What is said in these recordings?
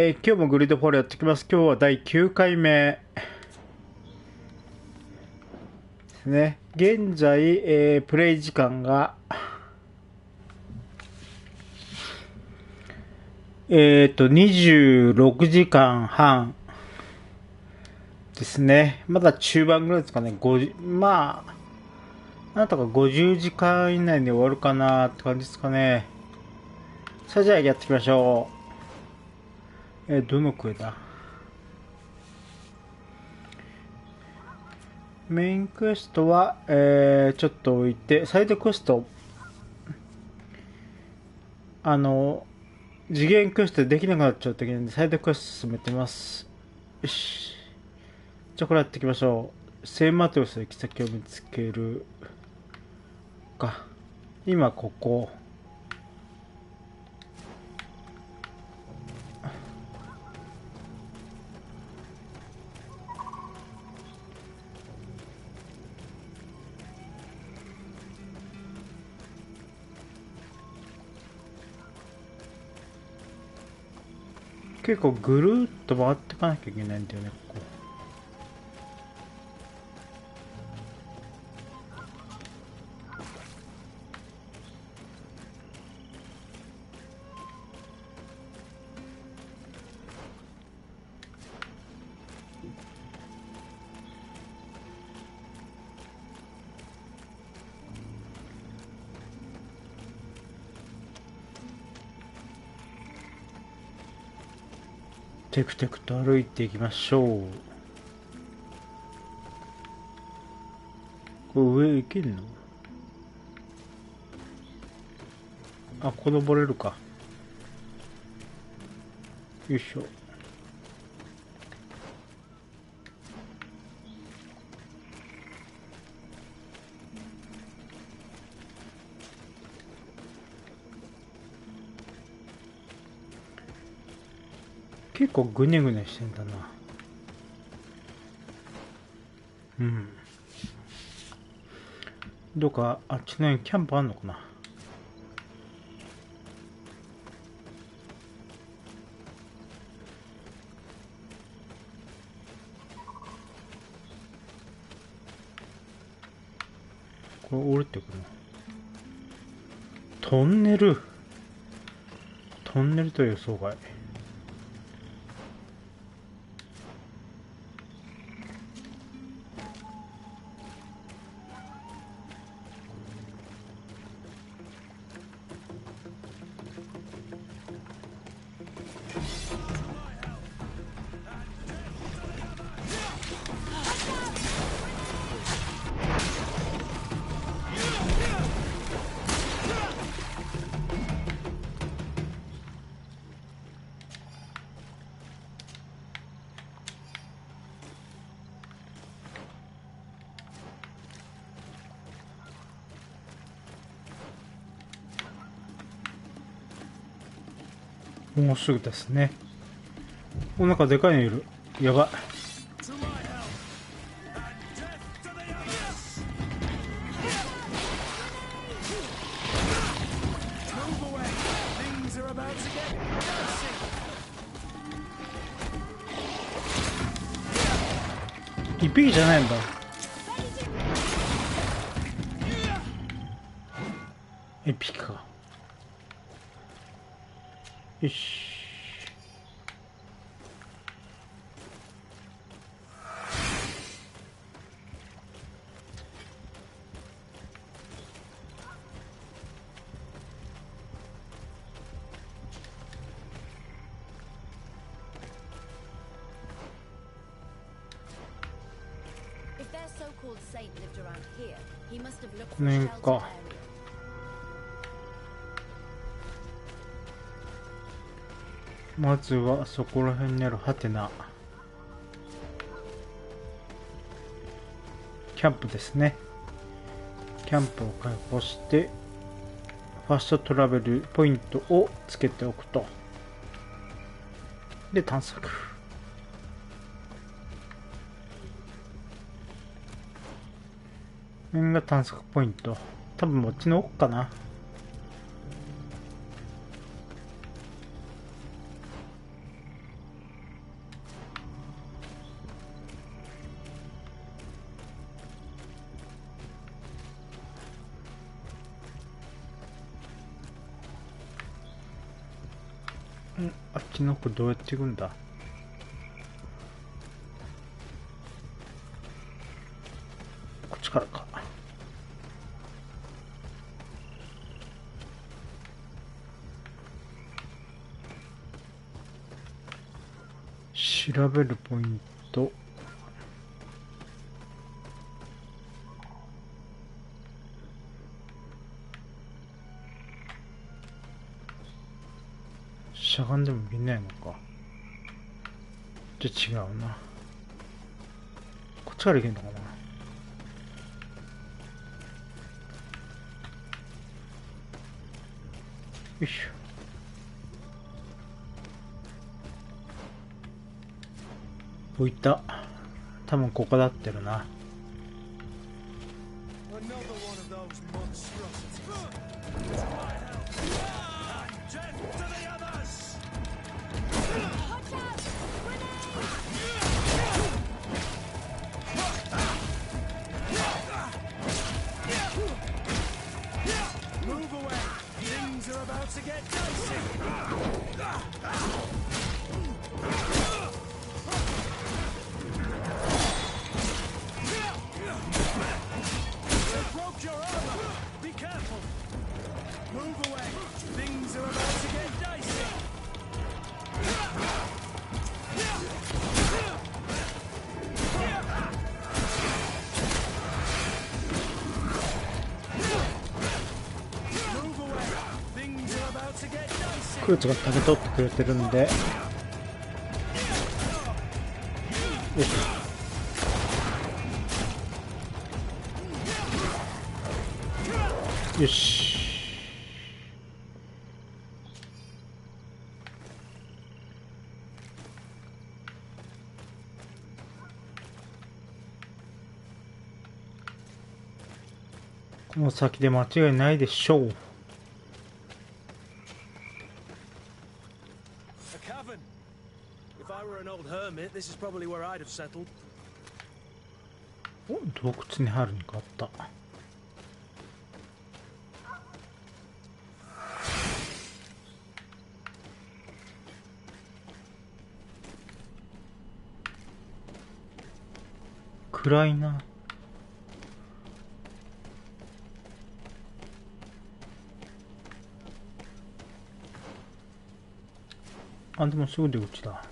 今日もグリードフォールやってきます。今日は第9回目ですね。現在、プレイ時間が、26時間半ですね。まだ中盤ぐらいですかね。まあ、なんとか50時間以内に終わるかなって感じですかね。さあ、じゃあやっていきましょう。どの声だ？メインクエストは、ちょっと置いて、サイドクエスト、次元クエストできなくなっちゃうときなんで、サイドクエスト進めてます。よし。じゃあこれやっていきましょう。聖マテウスの行き先を見つけるか。今ここ。結構ぐるっと回っていかなきゃいけないんだよね、ここ。テクテクと歩いていきましょう。これ上行けんの？あ、ここ登れるか。よいしょ。結構グネグネしてんだな。うん。どうかあっちの辺キャンプあんのかな。これ降りてくるの？トンネルと予想外。もうすぐですね。お腹でかいのいる。やばい。一匹じゃないんだ。一匹か。よし。この辺か。まずはそこら辺にあるハテナ。キャンプですね。キャンプを開放してファストトラベルポイントをつけておくと。で探索。これが探索ポイント。多分こっちの奥かな。あっちの子どうやって行くんだ。こっちからか。調べるポイント。しゃがんでもいけないのか。じゃあ違うな。こっちから行けんのかな。よいしょ。置いた。多分ここだってるな。クーツが竹取ってくれてるんで、よいしょ。よし。この先で間違いないでしょう。お、洞窟に入るのかあった。暗いな。あ、でもすぐ出口だ。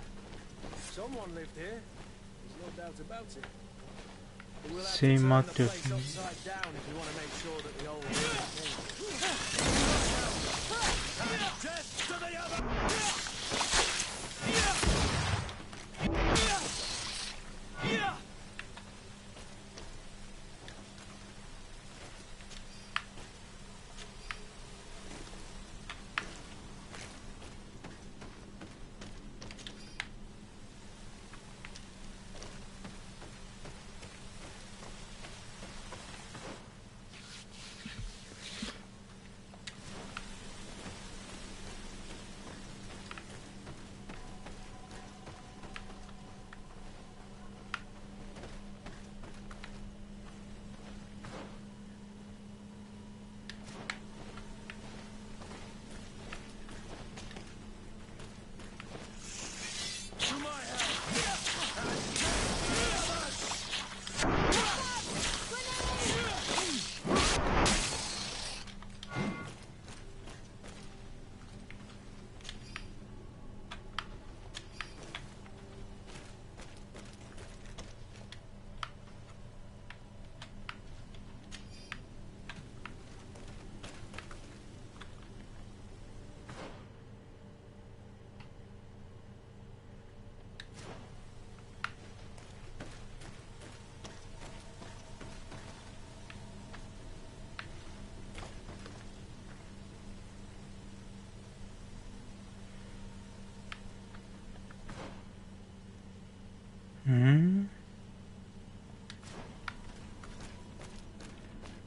セイマってやつね。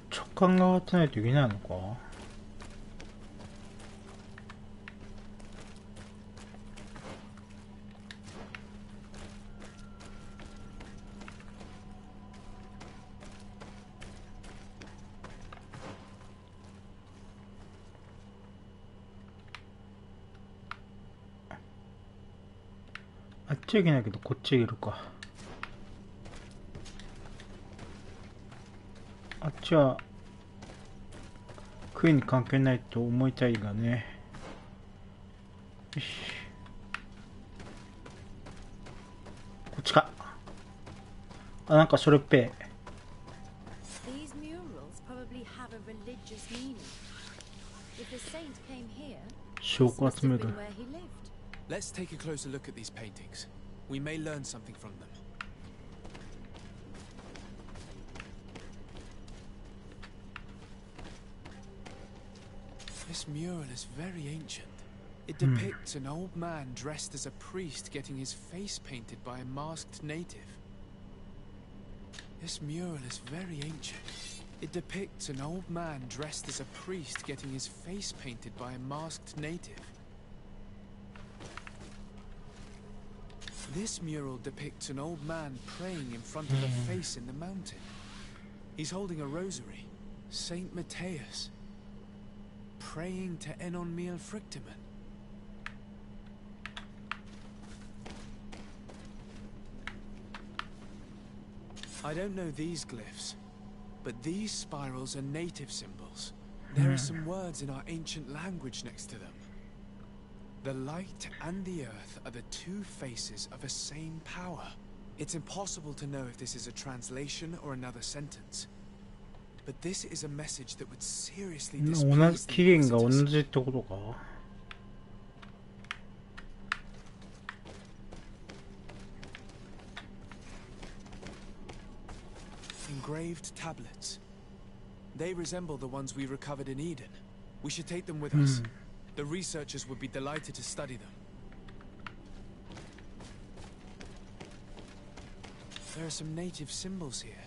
直感が上がってないといけないのか。あっちはいけないけどこっちはいけるか。あっちはクイーンに関係ないと思いたいがね。よし、こっちか。あ、なんかそれっぺ。証拠集める。Let's take a closer look at these paintings. We may learn something from them. This mural is very ancient. It depicts an old man dressed as a priest getting his face painted by a masked native. This mural is very ancient. It depicts an old man dressed as a priest getting his face painted by a masked native. This mural depicts an old man praying in front of a face in the mountain. He's holding a rosary. Saint Matthias. Praying to Enon Miel Frictimen. I don't know these glyphs, but these spirals are native symbols. There are some words in our ancient language next to them. The light and the earth are the two faces of a same power. It's impossible to know if this is a translation or another sentence. But this is a message that would seriously displease the 起源が同 Inquisitors. じってことか。Engraved tablets. They resemble the ones we recovered in Eden. We should take them with us. The researchers would be delighted to study them. There are some native symbols here,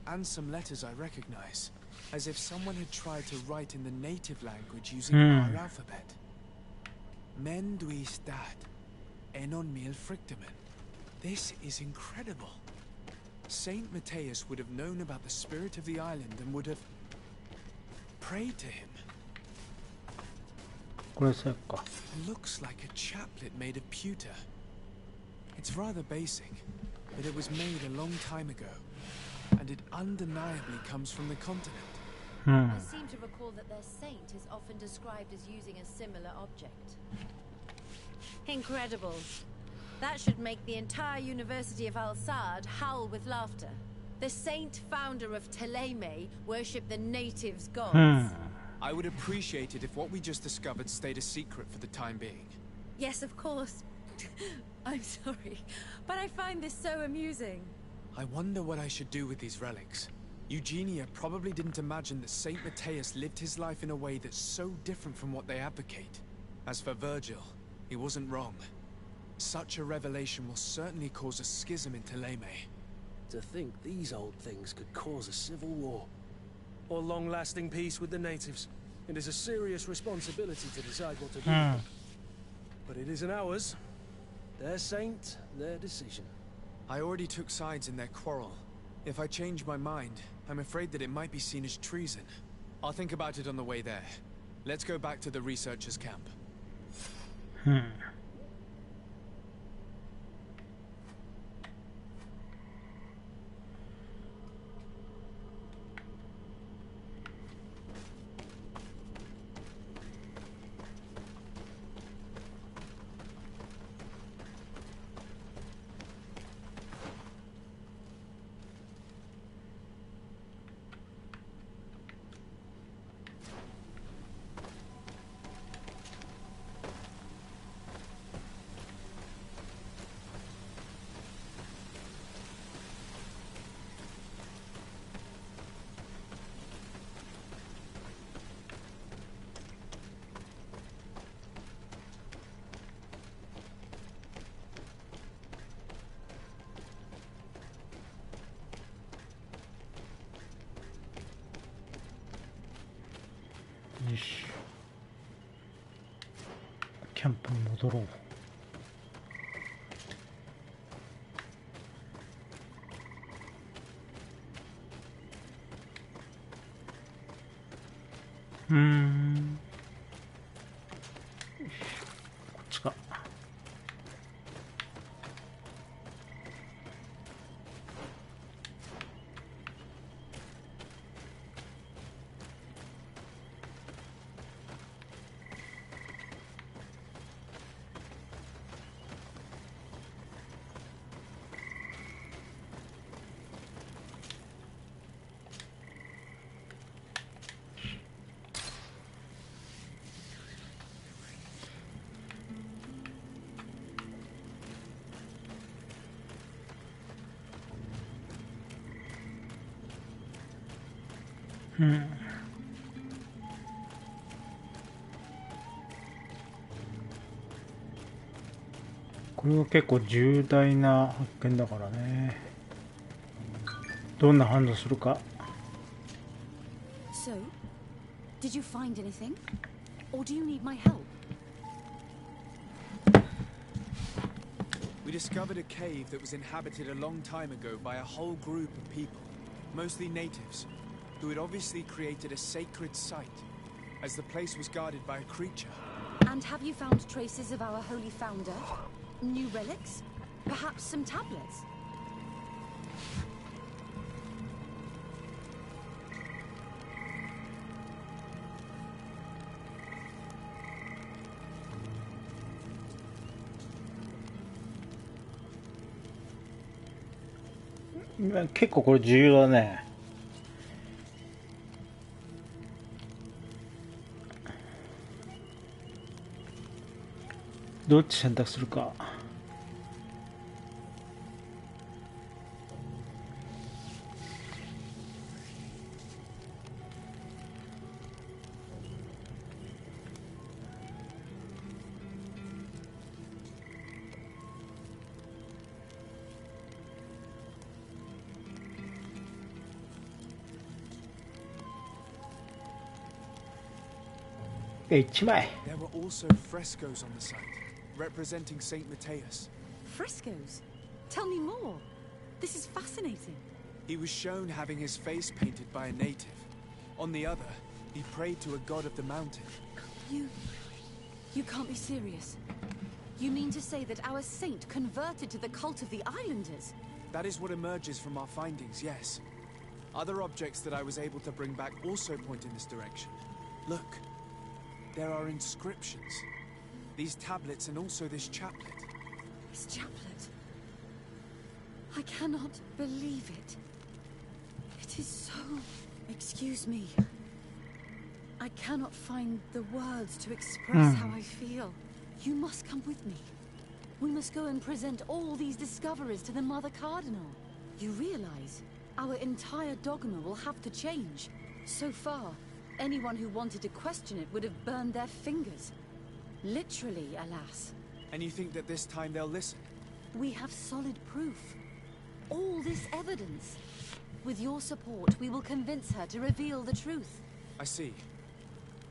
and some letters I recognize, as if someone had tried to write in the native language using our alphabet. Menduis dat, enon mil frictimen. This is incredible. Saint Matthias would have known about the spirit of the island and would have prayed to him. これそうか。 Looks like a chaplet made of pewter. It's rather basic, but it was made a long time ago, and it undeniably comes from the continent. I seem to recall that their saint is often described as using a similar object. Incredible. That should make the entire University of Al-Sad howl with laughter. The saint founder of Ptolemy worshipped the natives' gods. I would appreciate it if what we just discovered stayed a secret for the time being. Yes, of course. I'm sorry, but I find this so amusing. I wonder what I should do with these relics. Eugenia probably didn't imagine that Saint Matthias lived his life in a way that's so different from what they advocate. As for Virgil, he wasn't wrong. Such a revelation will certainly cause a schism in Ptolemy. To think these old things could cause a civil war. Or long-lasting peace with the natives. It is a serious responsibility to decide what to do with them. But it isn't ours. Their saint, their decision. I already took sides in their quarrel. If I change my mind, I'm afraid that it might be seen as treason. I'll think about it on the way there. Let's go back to the researchers' camp.よし、キャンプに戻ろう。こっちか。うん。これは結構重大な発見だからね。どんな反応するか。So, did you find anything? Or do you need my help? We discovered a cave that was inhabited a long time ago by a whole group of people, mostly natives, who had obviously created a sacred site, as the place was guarded by a creature. And have you found traces of our holy founder? New relics? Perhaps some tablets? Mm. 結構これ重要だね。どっち選択するか。1枚。 There were also frescoes on the site, representing Saint Matthias. Frescoes? Tell me more. This is fascinating. He was shown having his face painted by a native. On the other, he prayed to a god of the mountain. You can't be serious. You mean to say that our saint converted to the cult of the islanders? That is what emerges from our findings, yes. Other objects that I was able to bring back also point in this direction. Look, there are inscriptions. These tablets and also this chaplet. This chaplet. I cannot believe it. It is so... Excuse me. I cannot find the words to express how I feel. You must come with me. We must go and present all these discoveries to the Mother Cardinal. You realize our entire dogma will have to change. So far, anyone who wanted to question it would have burned their fingers. Literally, alas. And you think that this time they'll listen? We have solid proof. All this evidence. With your support, we will convince her to reveal the truth. I see.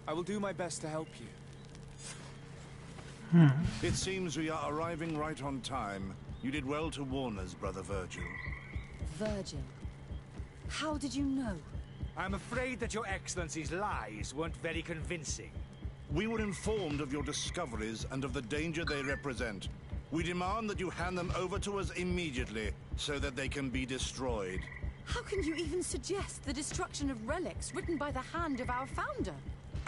I will do my best to help you. It seems we are arriving right on time. You did well to warn us, Brother Virgil. Virgil. How did you know? I'm afraid that your Excellency's lies weren't very convincing. We were informed of your discoveries and of the danger they represent. We demand that you hand them over to us immediately, so that they can be destroyed. How can you even suggest the destruction of relics written by the hand of our founder?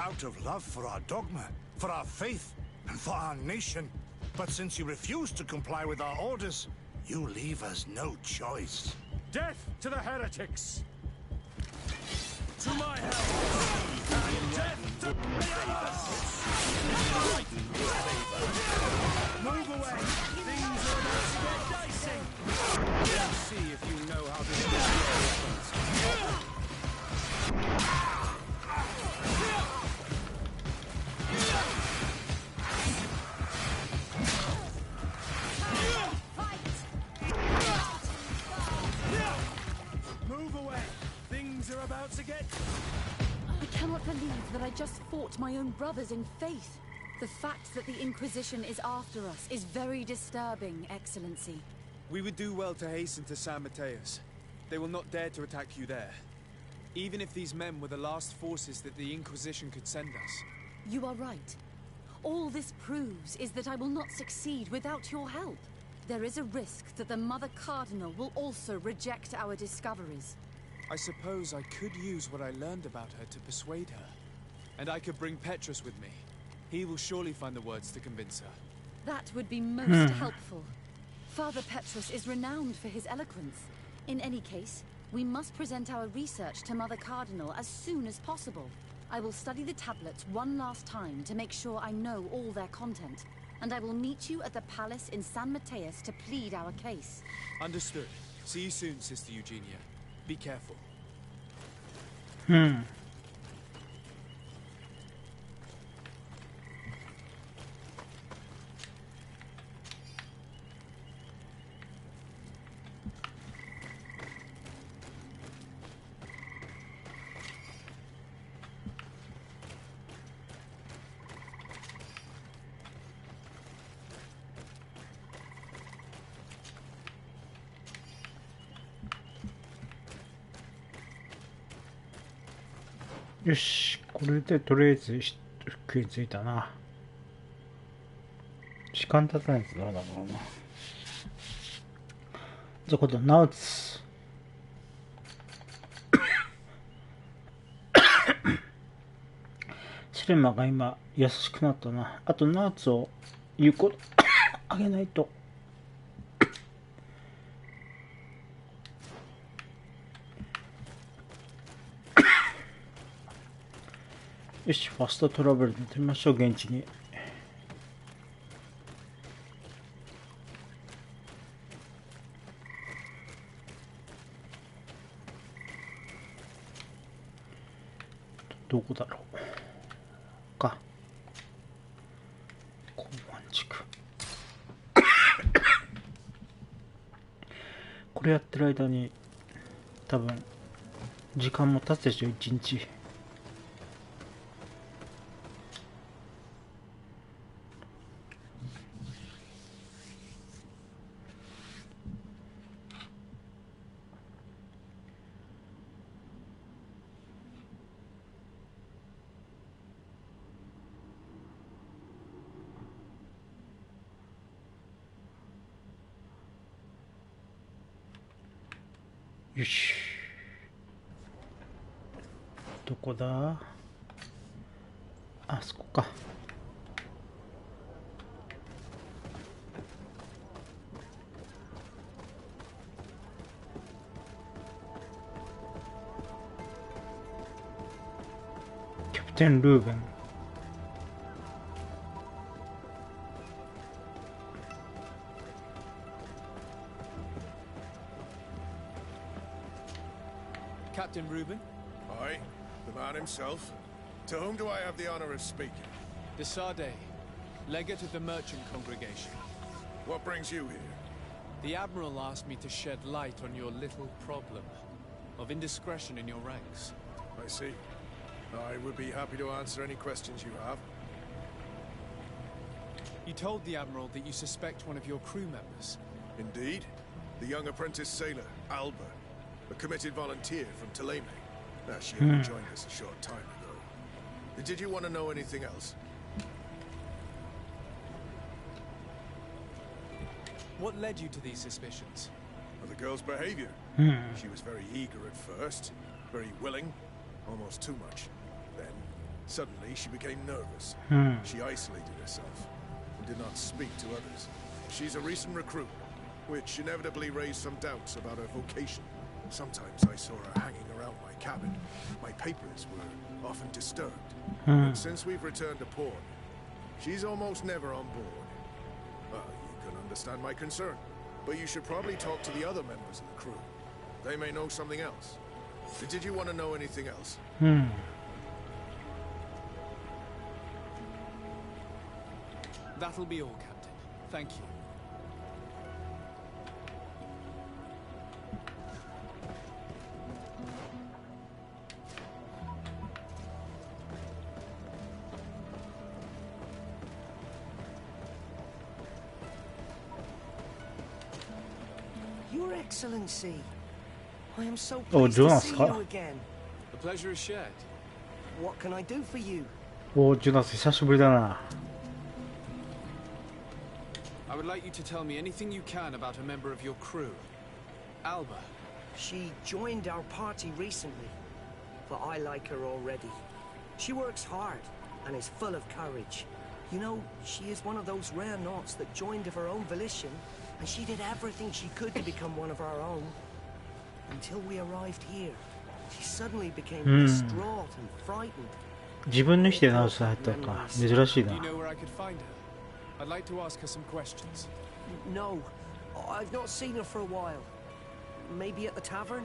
Out of love for our dogma, for our faith, and for our nation. But since you refuse to comply with our orders, you leave us no choice. Death to the heretics! To my help! And death to Move away! Things are about to get dicey! Let's see if you know how to do this. Move away! Things are about to get... I cannot believe that I just fought my own brothers in faith. The fact that the Inquisition is after us is very disturbing, Excellency. We would do well to hasten to San Matthias. They will not dare to attack you there. Even if these men were the last forces that the Inquisition could send us. You are right. All this proves is that I will not succeed without your help. There is a risk that the Mother Cardinal will also reject our discoveries. I suppose I could use what I learned about her to persuade her. And I could bring Petrus with me. He will surely find the words to convince her. That would be most helpful. Father Petrus is renowned for his eloquence. In any case, we must present our research to Mother Cardinal as soon as possible. I will study the tablets one last time to make sure I know all their content. And I will meet you at the palace in San Matthias to plead our case. Understood. See you soon, Sister Eugenia. Be careful. よし、これでとりあえず食いついたな。時間経たないとどうだろうな。じゃあ今度ナウツ。シレマが今優しくなったな。あとナウツを言うことあげないと。よし、ファストトラベルで行ってみましょう、現地に。どこだろうか。交番地区。これやってる間に多分時間も経つでしょ、1日。よし。どこだ？あそこか。キャプテン・ルーベン。Captain Reuben? Aye, the man himself. To whom do I have the honor of speaking? De Sardet, legate of the merchant congregation. What brings you here? The Admiral asked me to shed light on your little problem of indiscretion in your ranks. I see. I would be happy to answer any questions you have. You told the Admiral that you suspect one of your crew members. Indeed. The young apprentice sailor, Alba. A committed volunteer from Tulane. She only joined us a short time ago. Did you want to know anything else? What led you to these suspicions? Well, the girl's behavior. She was very eager at first, very willing, almost too much. Then, suddenly, she became nervous. She isolated herself and did not speak to others. She's a recent recruit, which inevitably raised some doubts about her vocation. Sometimes I saw her hanging around my cabin. My papers were often disturbed. But since we've returned to port, she's almost never on board. You can understand my concern, but you should probably talk to the other members of the crew. They may know something else. Did you want to know anything else? That'll be all, Captain. Thank you. Your Excellency, I am so Oh, pleased to Jonas, see huh? you again. The pleasure is shared. What can I do for you? おー、ジョナス久しぶりだな。I would like you to tell me anything you can about a member of your crew. Alba. She joined our party recently, but I like her already. She works hard and is full of courage. You know, she is one of those rare knots that joined of her own volition, and she did everything she could to become one of our own. Until we arrived here, she suddenly became distraught and frightened. 自分の意思でナウス入ったのか。珍しい Do な。 you know where I could find her? I'd like to ask her some questions. No, I've not seen her for a while. Maybe at the tavern?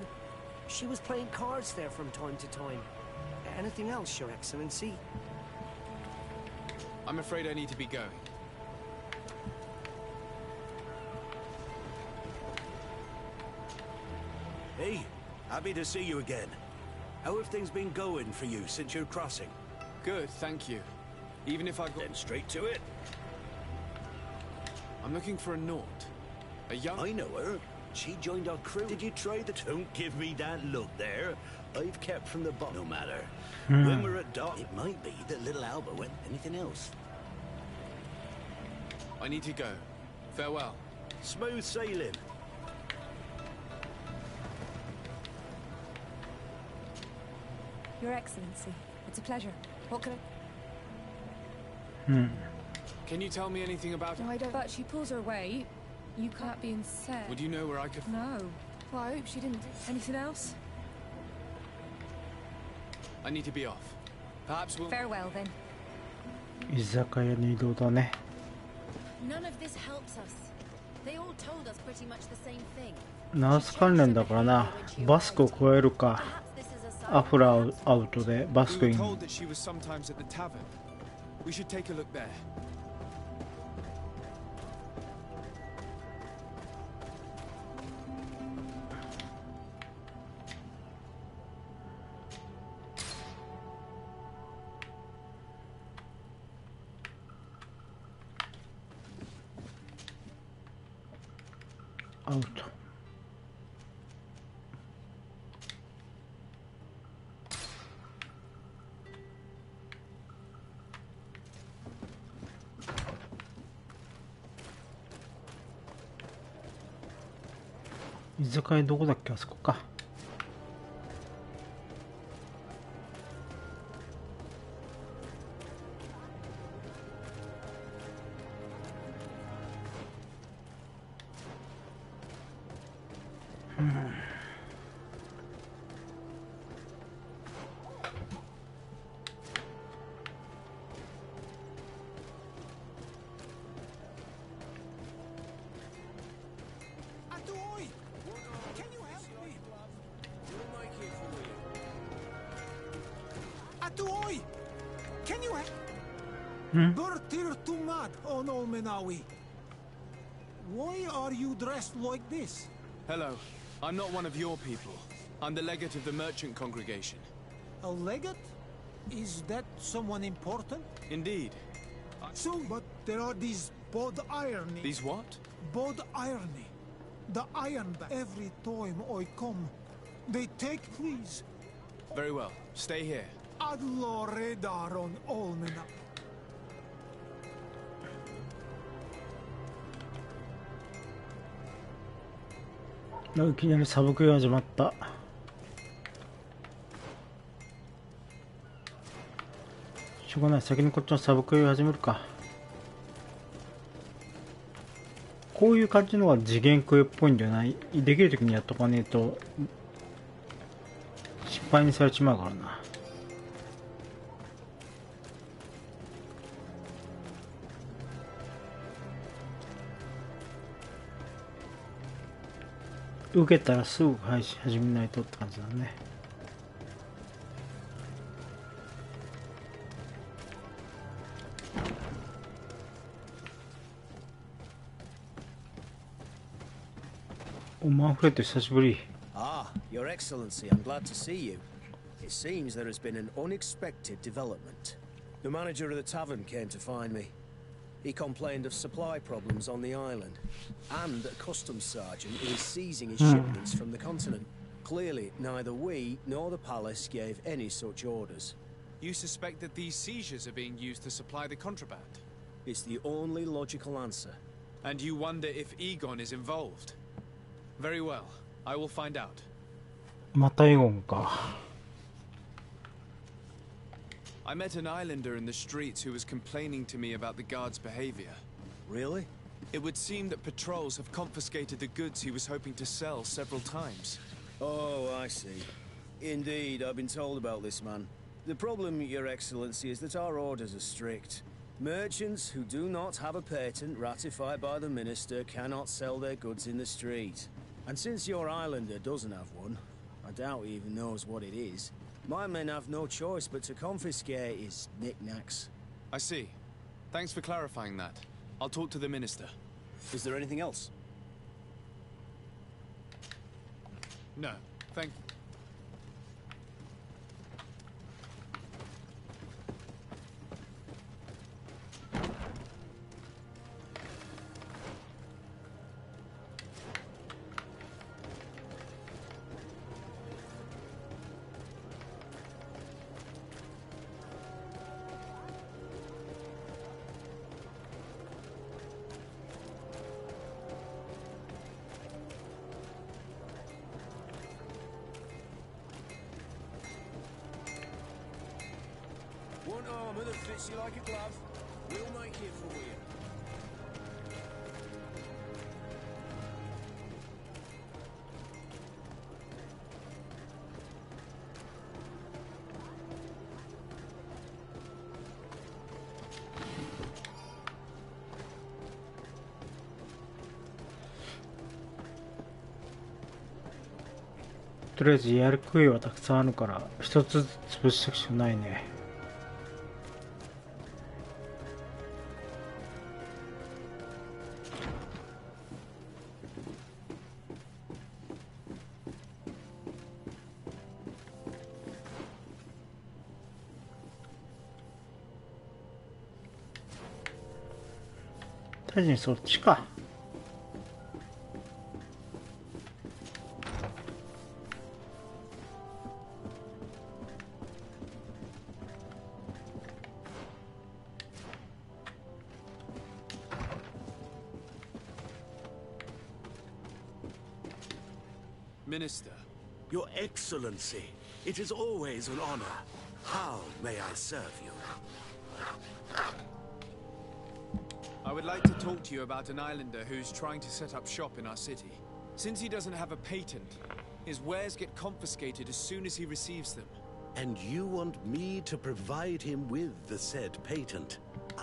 She was playing cards there from time to time. Anything else, Your Excellency? I'm afraid I need to be going. Hey, happy to see you again. How have things been going for you since your crossing? Good, thank you. Even if I've got... Then straight to it. I'm looking for a Naut. A young... I know her. She joined our crew. Did you try the... Don't give me that look there. I've kept from the bottom. No matter. When we're at dock, it might be that little Alba went. Anything else? I need to go. Farewell. Smooth sailing. Your Excellency, it's a pleasure. What can Can you tell me anything about her? No, I don't. But she pulls her weight. You can't be insane. Would you know where I could... No. Well, I hope she didn't. Anything else? I need to be off. Perhaps we'll... Farewell, then. 居酒屋に移動だね。 None of this helps us. They all told us pretty much the same thing. ナース関連だからな。バスクを加えるか。アフラアウトでバス We クイ were ン。 told that she was sometimes at the tavern. We should take a look there. Out. 居酒屋どこだっけ、あそこか。Can you Bertir to mad on Olmenawi? Why are you dressed like this? Hello. I'm not one of your people. I'm the legate of the merchant congregation. A legate? Is that someone important? Indeed. So, but there are these bod irony. These what? Bod irony. The iron bag. Every time I come, they take please. Very well. Stay here. Adlo radar on Olmena. いきなりサブクエ始まった。しょうがない、先にこっちのサブクエを始めるか。こういう感じのは次元クエっぽいんじゃない？できるときにやっとかねえと失敗にされちまうからな。受けたらすぐ配信始めないとって感じだね。お、マンフレット久しぶり。Ah, Your Excellency, I'm glad to see you. It seems there has been an unexpected development. The manager of the tavern came to find me. He complained of supply problems on the island, and a customs sergeant who is seizing his shipments from the continent. Clearly, neither we nor the palace gave any such orders. You suspect that these seizures are being used to supply the contraband? It's the only logical answer. And you wonder if Egon is involved? Very well. I will find out. またエゴンか。I met an islander in the streets who was complaining to me about the guard's behavior. Really? It would seem that patrols have confiscated the goods he was hoping to sell several times. Oh, I see. Indeed, I've been told about this man. The problem, Your Excellency, is that our orders are strict. Merchants who do not have a patent ratified by the minister cannot sell their goods in the street. And since your islander doesn't have one, I doubt he even knows what it is, my men have no choice but to confiscate his knickknacks. I see. Thanks for clarifying that. I'll talk to the minister. Is there anything else? No, thank... want armor that fits you like a glove, we'll make it for you.とりあえずやる杭はたくさんあるから一つずつ潰していくしかないね。大臣そっちか。Minister. Your Excellency, it is always an honor. How may I serve you? I would like to talk to you about an islander who's trying to set up shop in our city. Since he doesn't have a patent, his wares get confiscated as soon as he receives them. And you want me to provide him with the said patent?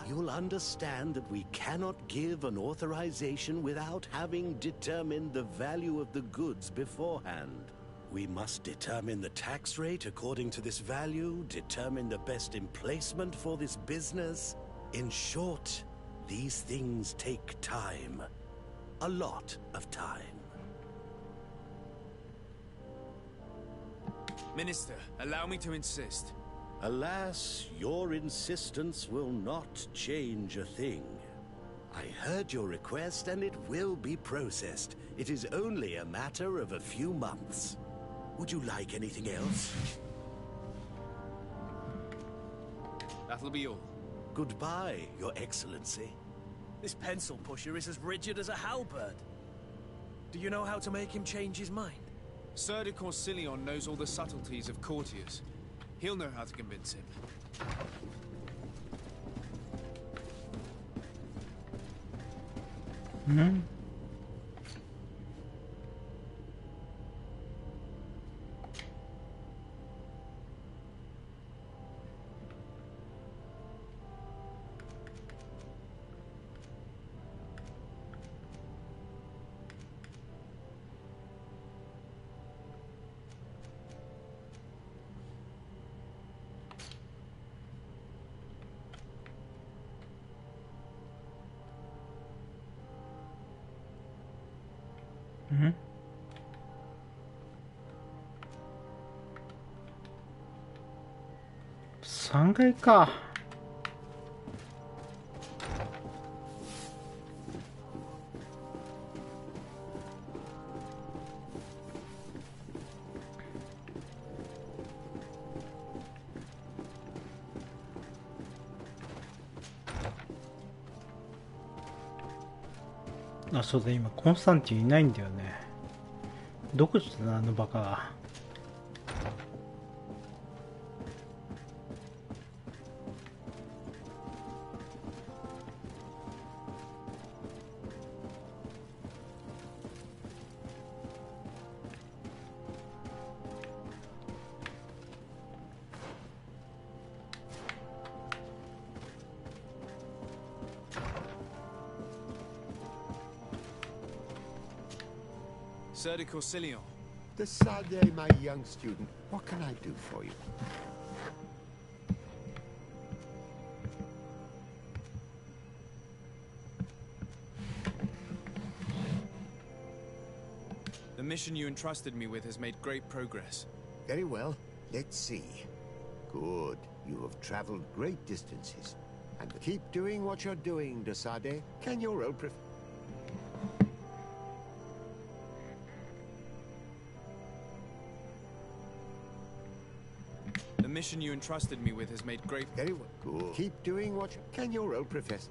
You'll understand that we cannot give an authorization without having determined the value of the goods beforehand. We must determine the tax rate according to this value, determine the best emplacement for this business. In short, these things take time. A lot of time. Minister, allow me to insist. Alas, your insistence will not change a thing. I heard your request and it will be processed. It is only a matter of a few months. Would you like anything else? That'll be all. Goodbye, Your Excellency. This pencil pusher is as rigid as a halberd. Do you know how to make him change his mind? Sir de Corsilion knows all the subtleties of courtiers. He'll know how to convince him. Hmm? Hmm? 3階か。あ、そうだ、今コンスタンティンいないんだよね。どこ行ったのあのバカが。Sir de Corsilion. Decidez, my young student, what can I do for you? The mission you entrusted me with has made great progress. Very well. Let's see. Good. You have traveled great distances. And keep doing what you're doing, Desade. Can your old The mission you entrusted me with has made great... Very well. Good. Keep doing what you... Can your old professor...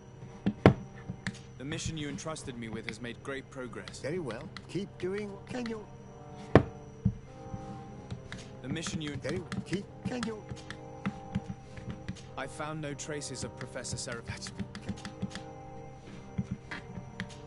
The mission you entrusted me with has made great progress. Very well. Keep doing... Can your... The mission you... Very well. Keep... Can your... I found no traces of Professor Serapet.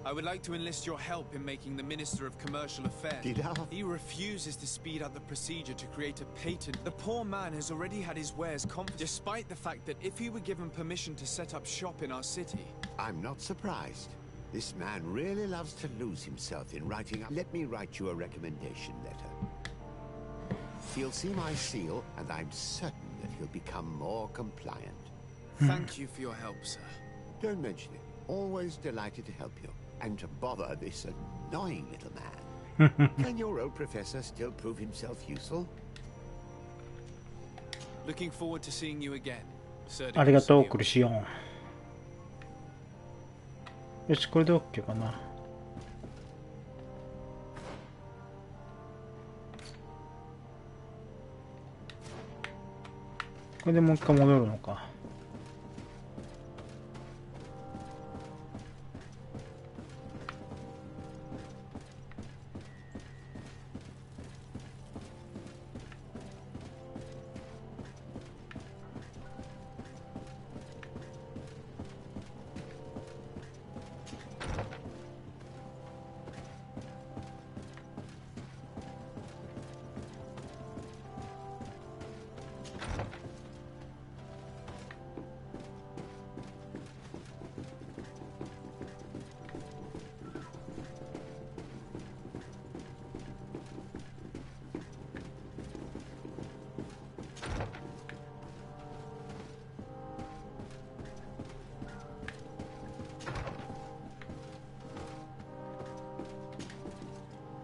I would like to enlist your help in making the Minister of Commercial Affairs. He refuses to speed up the procedure to create a patent. The poor man has already had his wares confiscated, despite the fact that if he were given permission to set up shop in our city... I'm not surprised. This man really loves to lose himself in writing. Let me write you a recommendation letter. He'll see my seal, and I'm certain that he'll become more compliant. Thank you for your help, sir. Don't mention it. Always delighted to help you. And to bother this annoying little man. Can your old professor still prove himself useful? Looking forward to seeing you again, sir. ありがとう、クルシオン。よし、これで OK かな。これでもう一回戻るのか。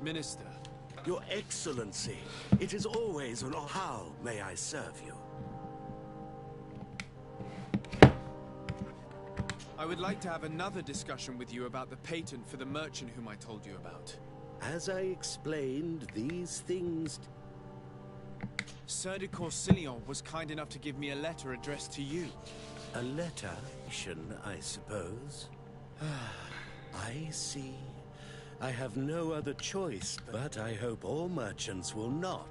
Minister. Your Excellency, it is always an honor. How may I serve you? I would like to have another discussion with you about the patent for the merchant whom I told you about. As I explained, these things... Sir de Corsillon was kind enough to give me a letter addressed to you. A letter? I suppose. I see. I have no other choice, but I hope all merchants will not.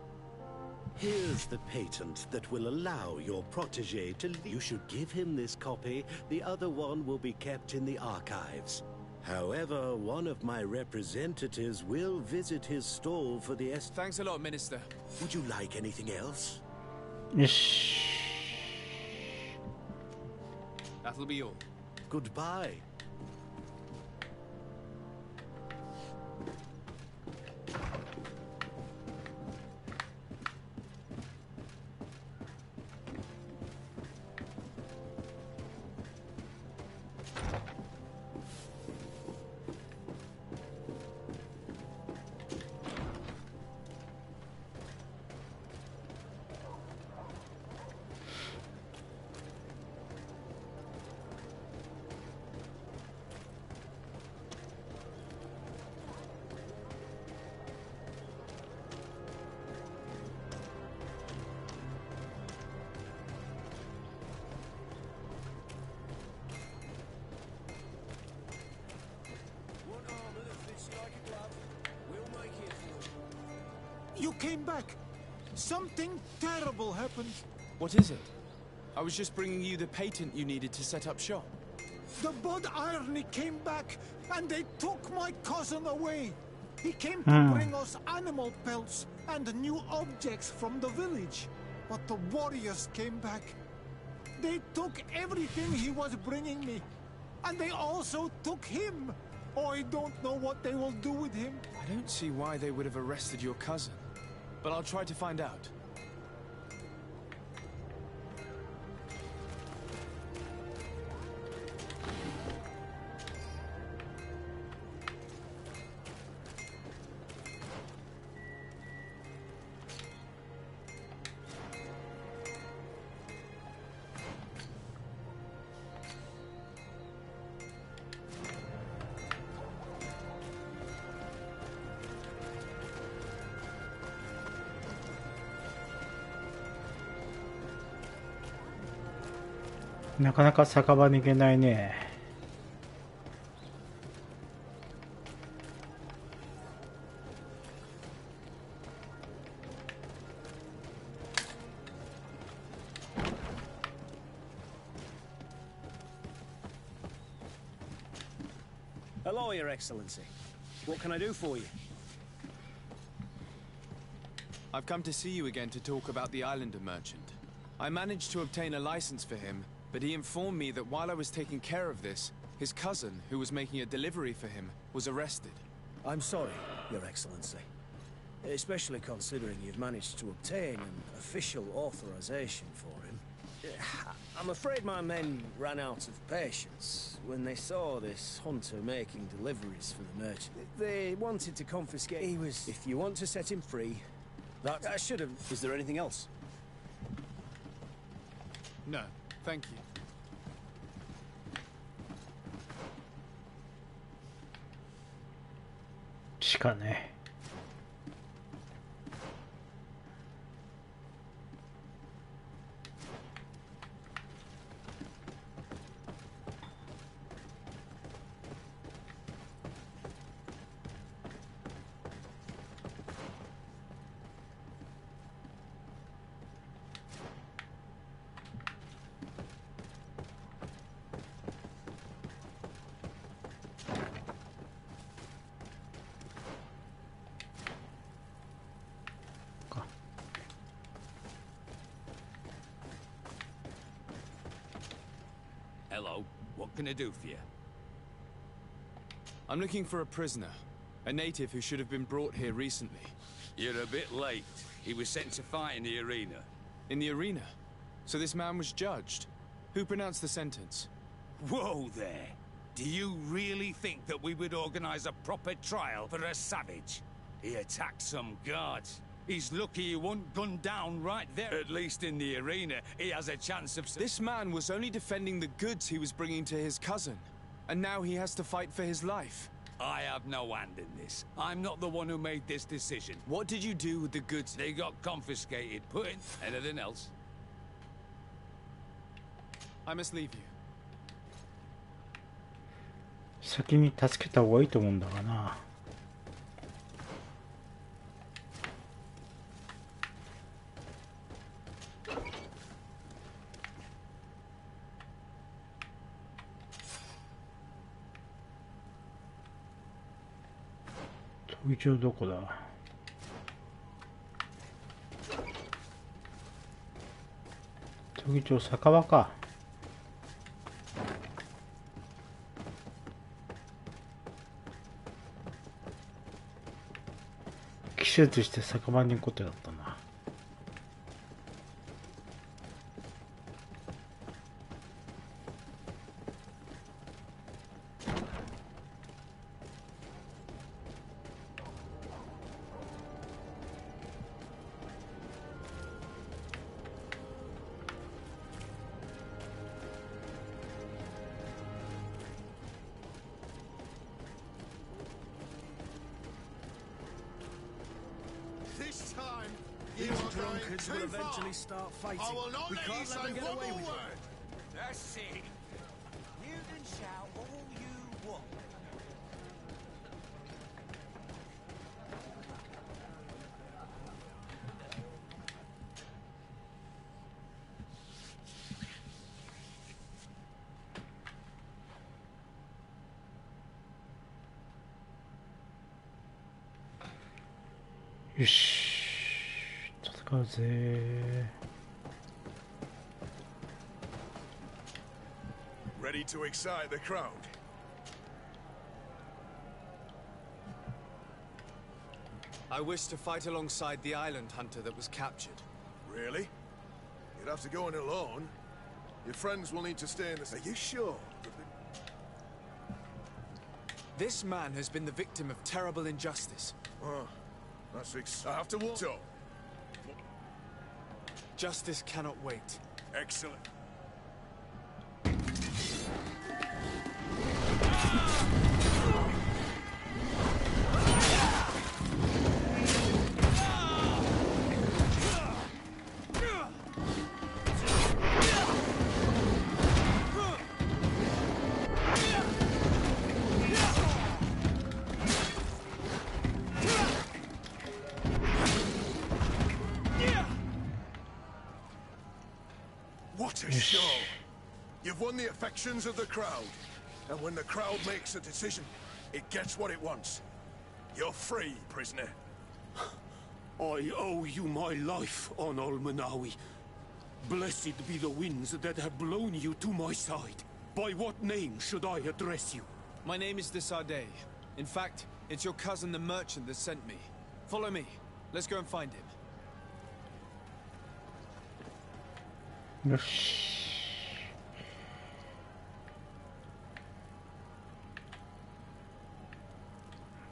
Here's the patent that will allow your protege to leave. You should give him this copy. The other one will be kept in the archives. However, one of my representatives will visit his stall for the... Thanks a lot, Minister. Would you like anything else? Yes. That'll be all. Goodbye. You came back. Something terrible happened. What is it? I was just bringing you the patent you needed to set up shop. The Bud Irony came back, and they took my cousin away. He came to bring us animal pelts and new objects from the village. But the warriors came back. They took everything he was bringing me. And they also took him. Oh, I don't know what they will do with him. I don't see why they would have arrested your cousin. But I'll try to find out. なかなか酒場に行けないね。Hello, Your Excellency. What can I do for you? I've come to see you again to talk about the Islander merchant. I managed to obtain a license for him, but he informed me that while I was taking care of this, his cousin, who was making a delivery for him, was arrested. I'm sorry, Your Excellency. Especially considering you've managed to obtain an official authorization for him. I'm afraid my men ran out of patience when they saw this hunter making deliveries for the merchant. They wanted to confiscate. He was... If you want to set him free, that I should have... Is there anything else? No, thank you. Hello, what can I do for you? I'm looking for a prisoner, a native who should have been brought here recently. You're a bit late. He was sent to fight in the arena. In the arena? So this man was judged? Who pronounced the sentence? Whoa there! Do you really think that we would organize a proper trial for a savage? He attacked some guards. He's lucky he wasn't gunned down right there. At least in the arena, he has a chance of... This man was only defending the goods he was bringing to his cousin. And now he has to fight for his life. I have no hand in this. I'm not the one who made this decision. What did you do with the goods? They got confiscated. Put in anything else? I must leave you. 先に助けた方がいいと思うんだがな。飛び地どこだ。飛び地酒場か。季節して酒場に行くことだったな。Drunkards will eventually start fighting. We can't let them get away with it. That's it. You can shout all you want. Yoし。戦うぜ。Ready to excite the crowd? I wish to fight alongside the island hunter that was captured. Really? You'd have to go in alone. Your friends will need to stay in the... Are you sure? This man has been the victim of terrible injustice. Oh, that's I have to walk up. Justice cannot wait. Excellent. What a show! You've won the affections of the crowd. And when the crowd makes a decision, It gets what it wants. You're free, prisoner. I owe you my life, Onol Manawi. Blessed be the winds that have blown you to my side. By what name should I address you? My name is Desade. In fact, it's your cousin the merchant that sent me. Follow me. Let's go and find him. よし。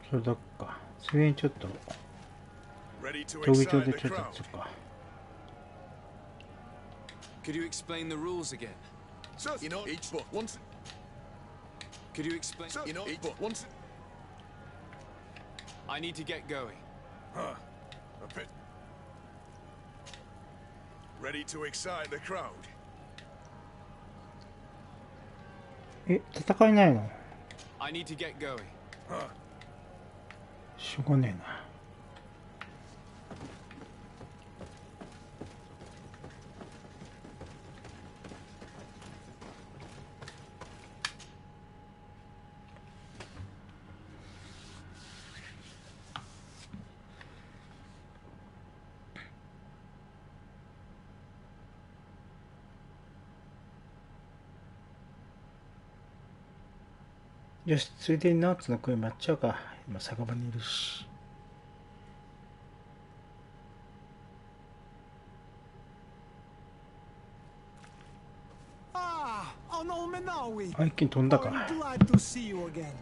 それだっか。それにちょっと Ready to 闘技場 excite で the ちょっと crowd. つか。 Could you explain the rules again? So, you know, each book once. Could you explain? So, you know, each book once. I need to get going. Huh. A bit. Ready to excite the crowd. え、戦いないの？ I need to get going. Huh. しょうがねえな。よし、ついでにナーツの声待っちゃうか。今酒場にいるし。Onol Manawi. あ、一気に飛んだ I'm か。 glad to see you again.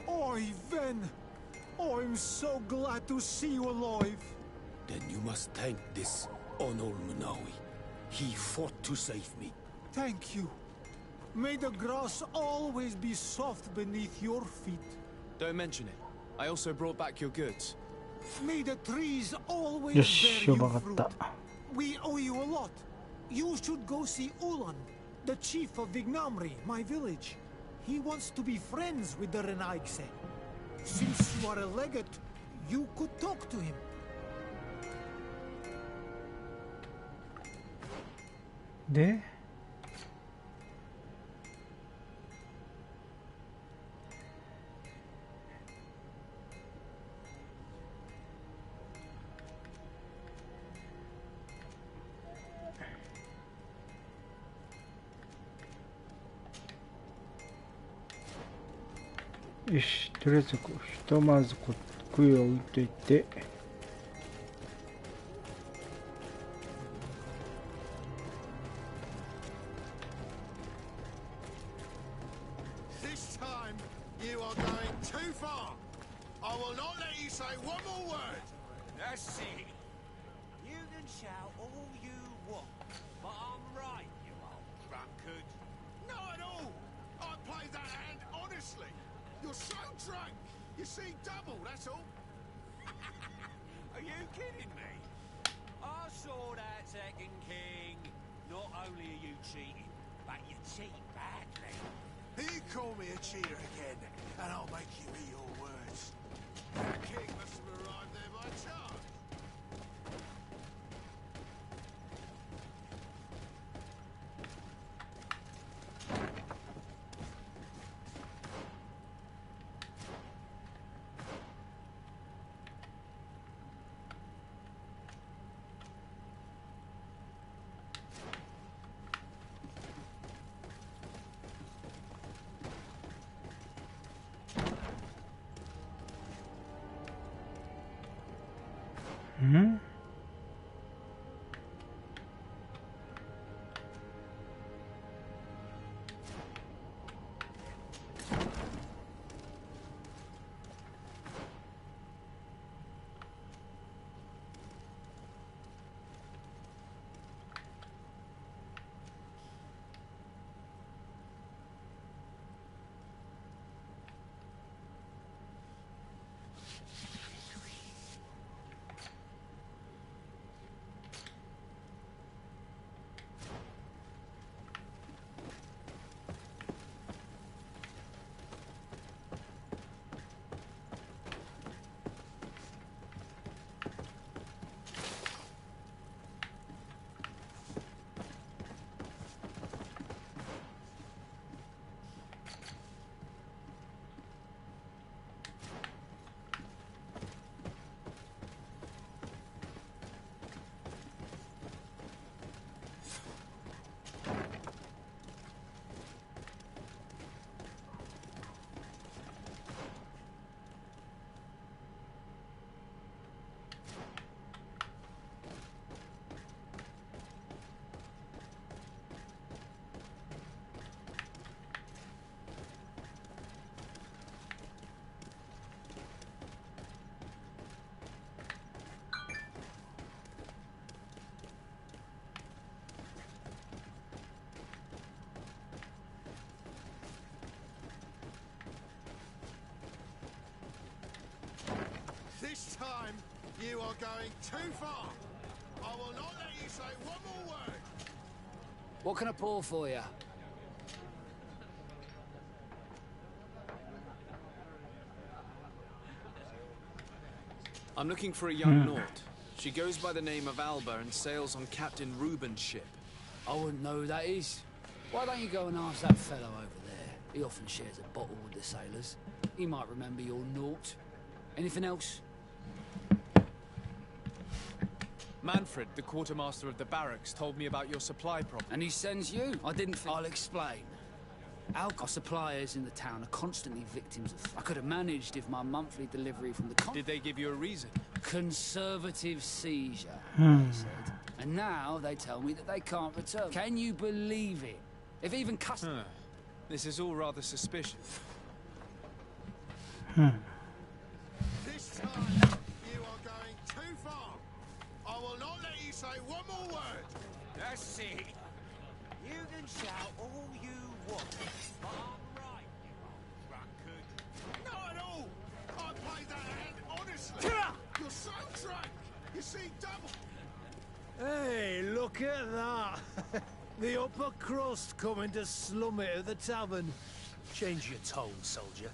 Oi, Ven. Oh, I'm so glad to see you alive. Then you must thank this Onol Manawi. He fought to save me. Thank you. May the grass always be soft beneath your feet. Don't mention it. I also brought back your goods. May the trees always よ bear し、 you 呼ばがっ fruit. た。 We owe you a lot. You should go see Ulan, the chief of Vignamri, my village. He wants to be friends with the Renaigse. Since you are a legate, you could talk to him. で、よし、とりあえずひとまず杭を置いといて。This time, you are going too far. I will not let you say one more word. That's it. You can shout all you want, but I'm right, you old drunkard. Not at all. I played that hand honestly. You're so drunk. You see double, that's all. Are you kidding me? I saw that second king. Not only are you cheating, but you cheat badly. You call me a cheater again, and I'll make you eat your words. That king must have arrived there by chance.ん？ This time, you are going too far. I will not let you say one more word. What can I pour for you? I'm looking for a young Naut. She goes by the name of Alba and sails on Captain Reuben's ship. I wouldn't know who that is. Why don't you go and ask that fellow over there? He often shares a bottle with the sailors. He might remember your Naut. Anything else? Manfred, the quartermaster of the barracks, told me about your supply problem. And he sends you? I didn't think... I'll explain. Our suppliers in the town are constantly victims of... I could have managed if my monthly delivery from the... Did they give you a reason? Conservative seizure, they said. And now they tell me that they can't return. Can you believe it? If even customers... This is all rather suspicious. This time, you are going too far. I will not let you say one more word. That's it. You can shout all you want, but I'm right, you old drunkard. Not at all. I played that hand honestly. You're so drunk. You see double. Hey, look at that. The upper crust coming to slum it at the tavern. Change your tone, soldier.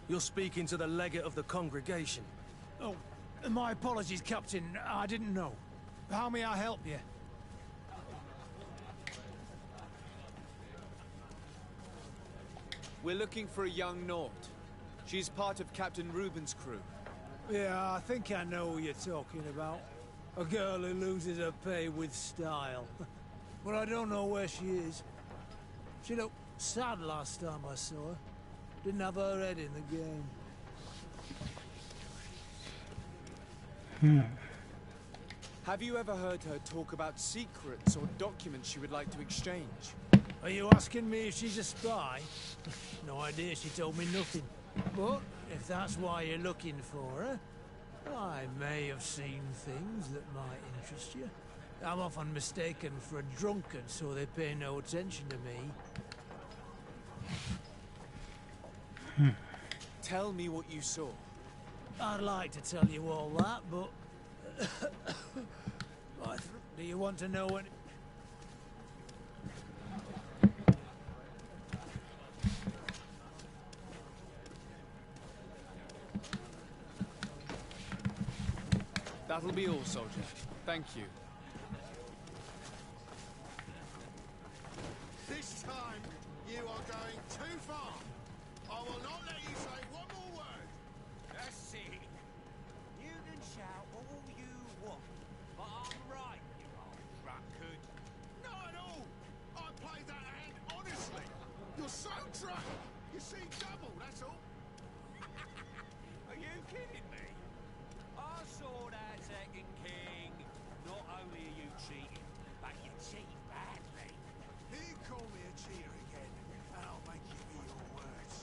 You're speaking to the legate of the congregation. Oh, my apologies, Captain. I didn't know. How may I help you? We're looking for a young Naut. She's part of Captain Reuben's crew. Yeah, I think I know who you're talking about. A girl who loses her pay with style. But I don't know where she is. She looked sad last time I saw her. Didn't have her head in the game. Have you ever heard her talk about secrets or documents she would like to exchange? Are you asking me if she's a spy? No idea, she told me nothing. But if that's why you're looking for her, I may have seen things that might interest you. I'm often mistaken for a drunkard, so they pay no attention to me. Tell me what you saw. I'd like to tell you all that, but... do you want to know what... That'll be all, soldier. Thank you. This time, you are going too far. I will not let you say one more word. That's it. You can shout all you want, but I'm right, you old drunkard. Not at all. I played that hand honestly. You're so drunk. You see double, that's all. Are you kidding me? I saw that second king. Not only are you cheating, but you cheat badly. He called me a cheater again, and I'll make you eat your words.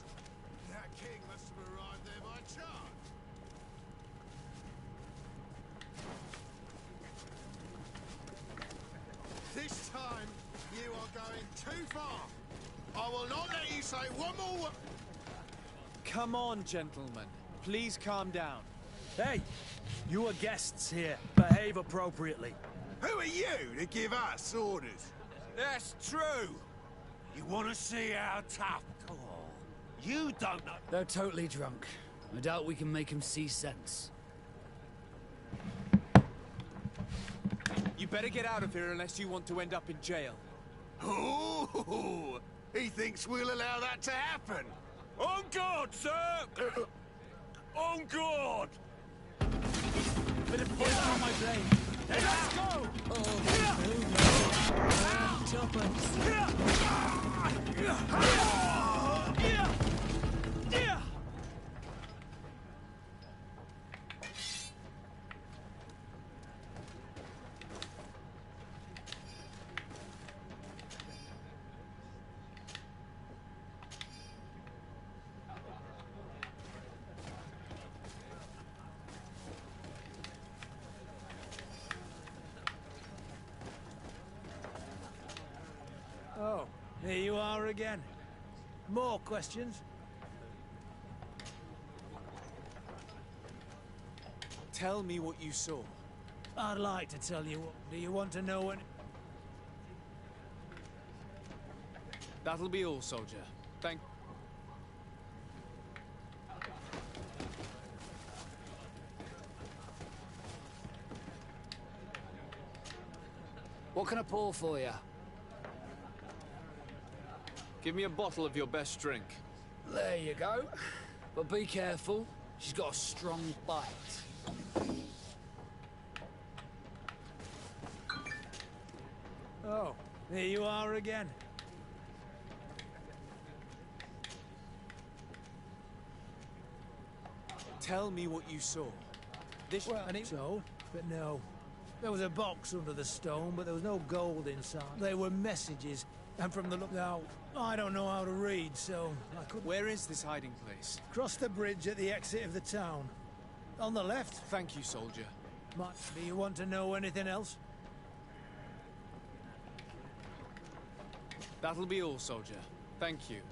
That king must have arrived there by chance. This time, you are going too far. I will not let you say one more word. Come on, gentlemen. Please calm down. Hey, you are guests here. Behave appropriately. Who are you to give us orders? That's true. You want to see how tough? Oh, you don't know. They're totally drunk. I doubt we can make them see sense. You better get out of here unless you want to end up in jail. Ooh, he thinks we'll allow that to happen. On guard, sir! On guard! Bit of poison on my blade. Let's go! Oh, here you are again. More questions? Tell me what you saw. I'd like to tell you. Do you want to know when? That'll be all, soldier. Thank... What can I pour for you? Give me a bottle of your best drink. There you go. But be careful. She's got a strong bite. Oh, here you are again. Tell me what you saw. This... Well, so, but no. There was a box under the stone, but there was no gold inside. They were messages, and from the look... Now, I don't know how to read, so I couldn't... Where is this hiding place? Cross the bridge at the exit of the town. On the left. Thank you, soldier. Do you want to know anything else? That'll be all, soldier. Thank you.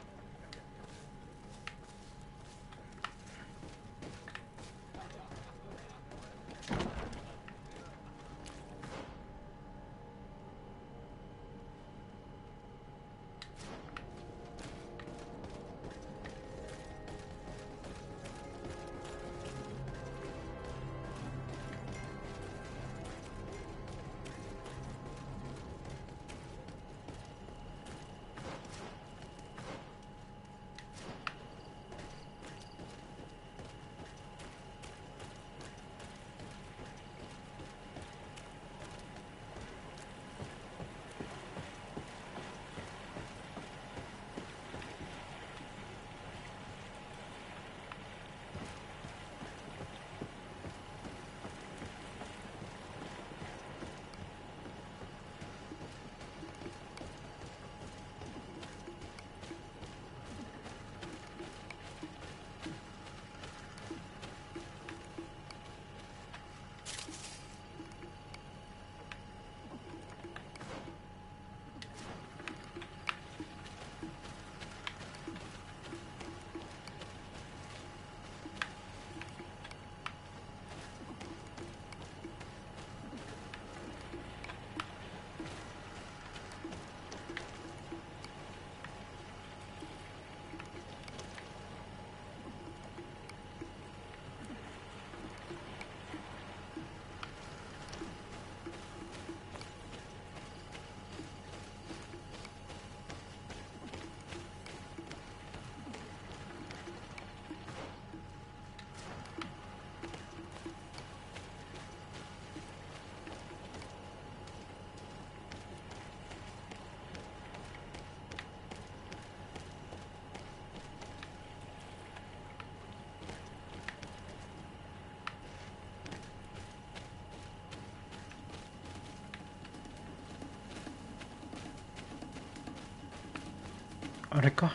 あれか。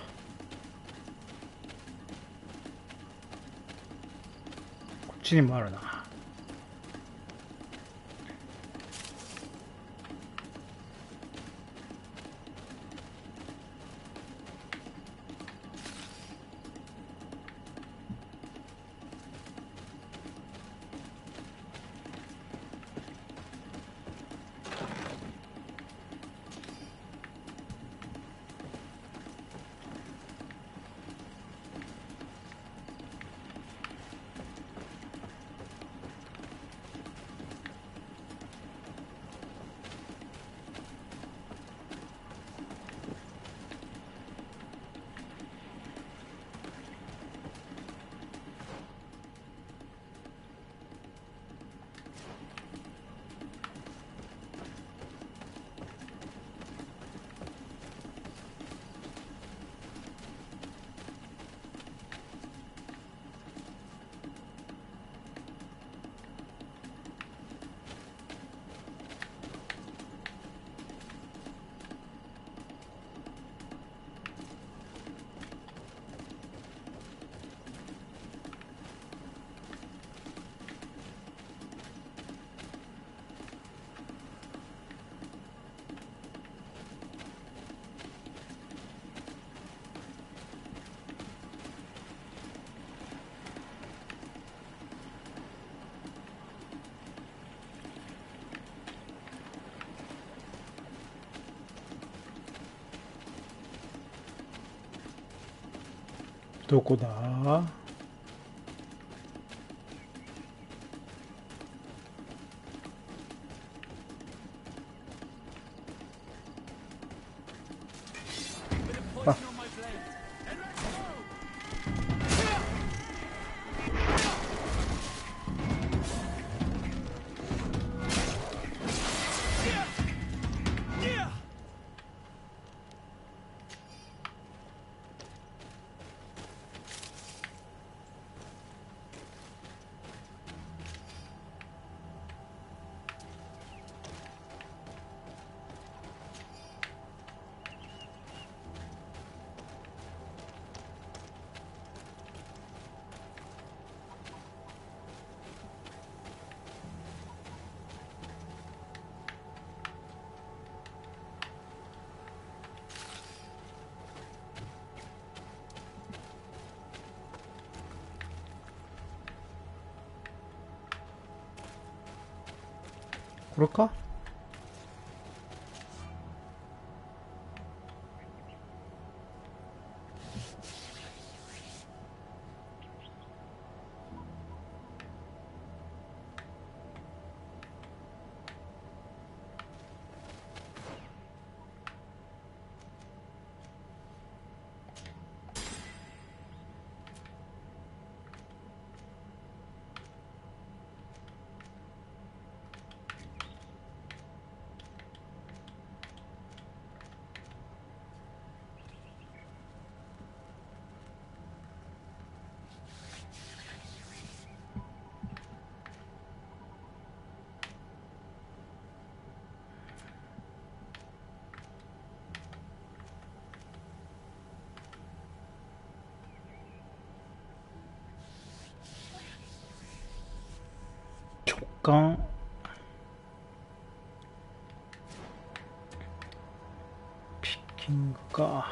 こっちにもあるな。どこだ？あ、これか？直感。ピッキングか。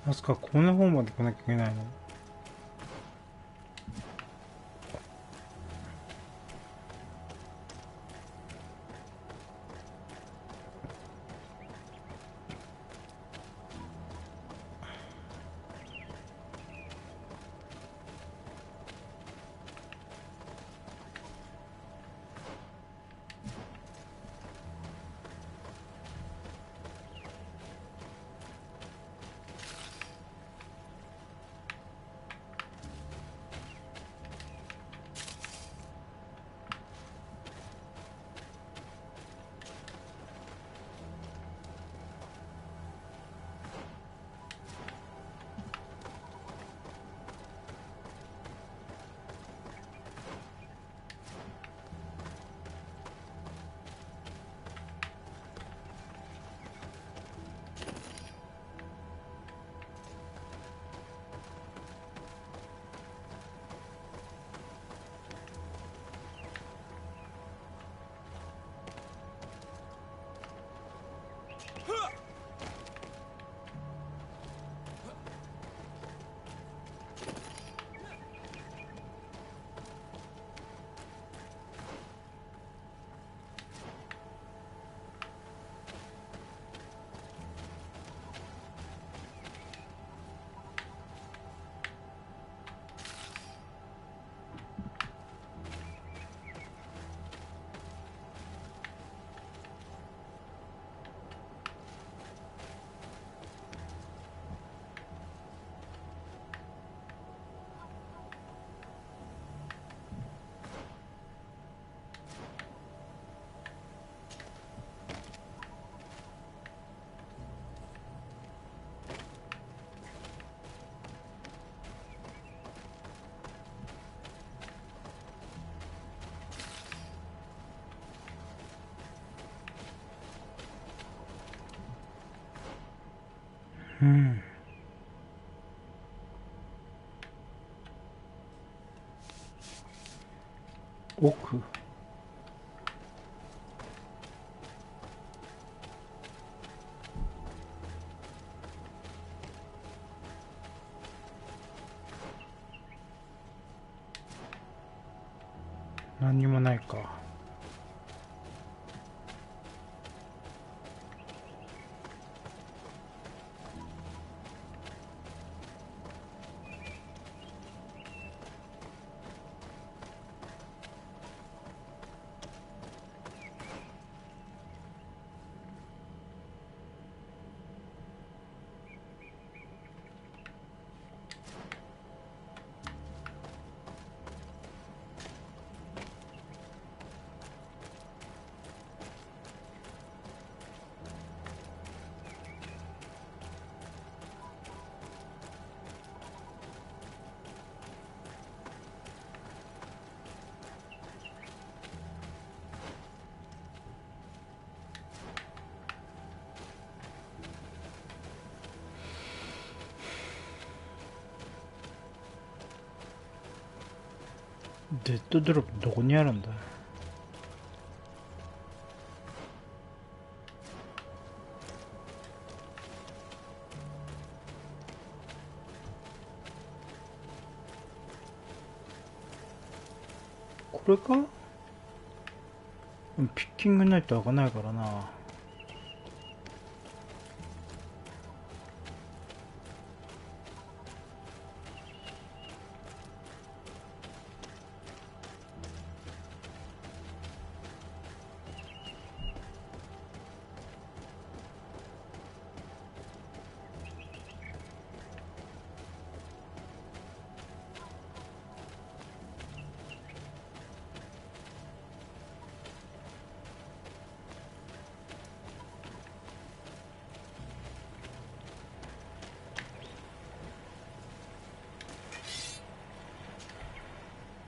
まさかこんな方まで来なきゃいけないの？うん。奥。何にもないか。デッドドロップどこにあるんだ。これか？ピッキングないと開かないからな。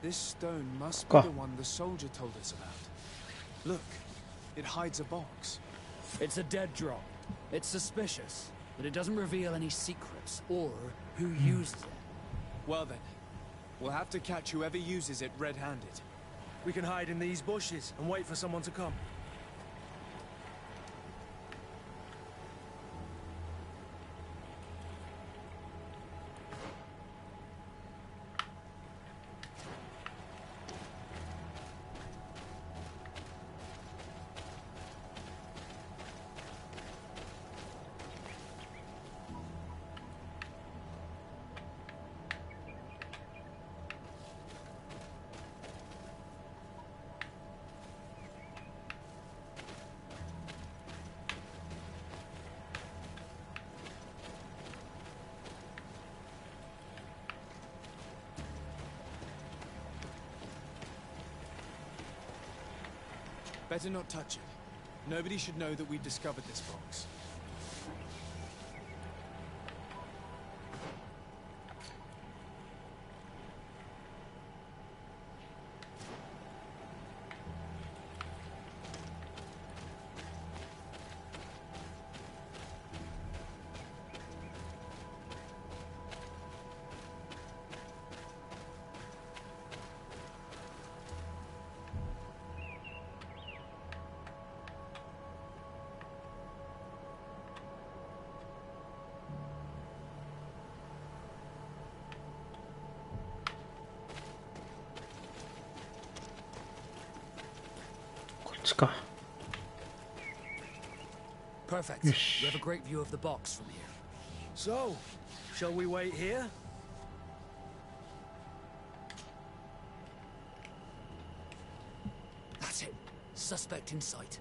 This stone must be the one the soldier told us about. Look, it hides a box. It's a dead drop. It's suspicious, but it doesn't reveal any secrets or who used it. Well then, we'll have to catch whoever uses it red-handed. We can hide in these bushes and wait for someone to come. Better not touch it. Nobody should know that we've discovered this box. Perfect. We have a great view of the box from here. So, shall we wait here? That's it. Suspect in sight.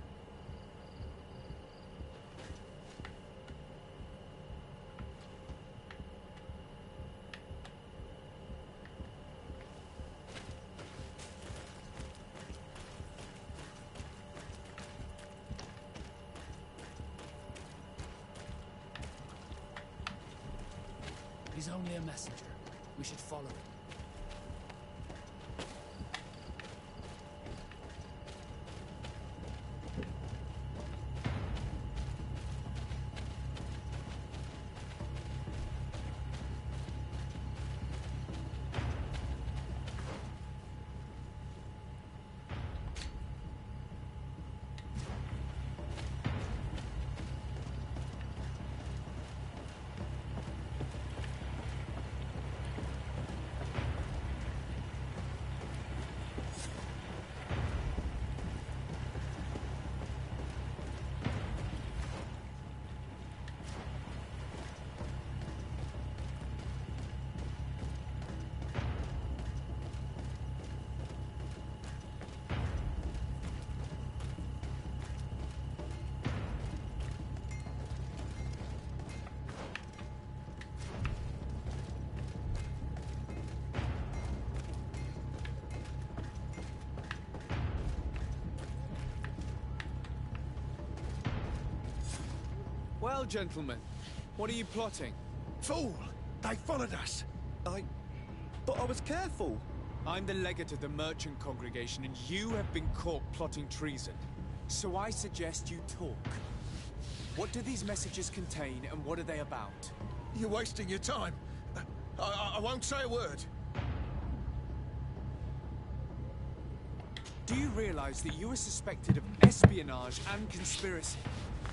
He's only a messenger. We should follow him. well, gentlemen. What are you plotting? Fool! They followed us. But I was careful. I'm the legate of the merchant congregation, and you have been caught plotting treason. So I suggest you talk. What do these messages contain, and what are they about? You're wasting your time. I won't say a word. Do you realize that you are suspected of espionage and conspiracy?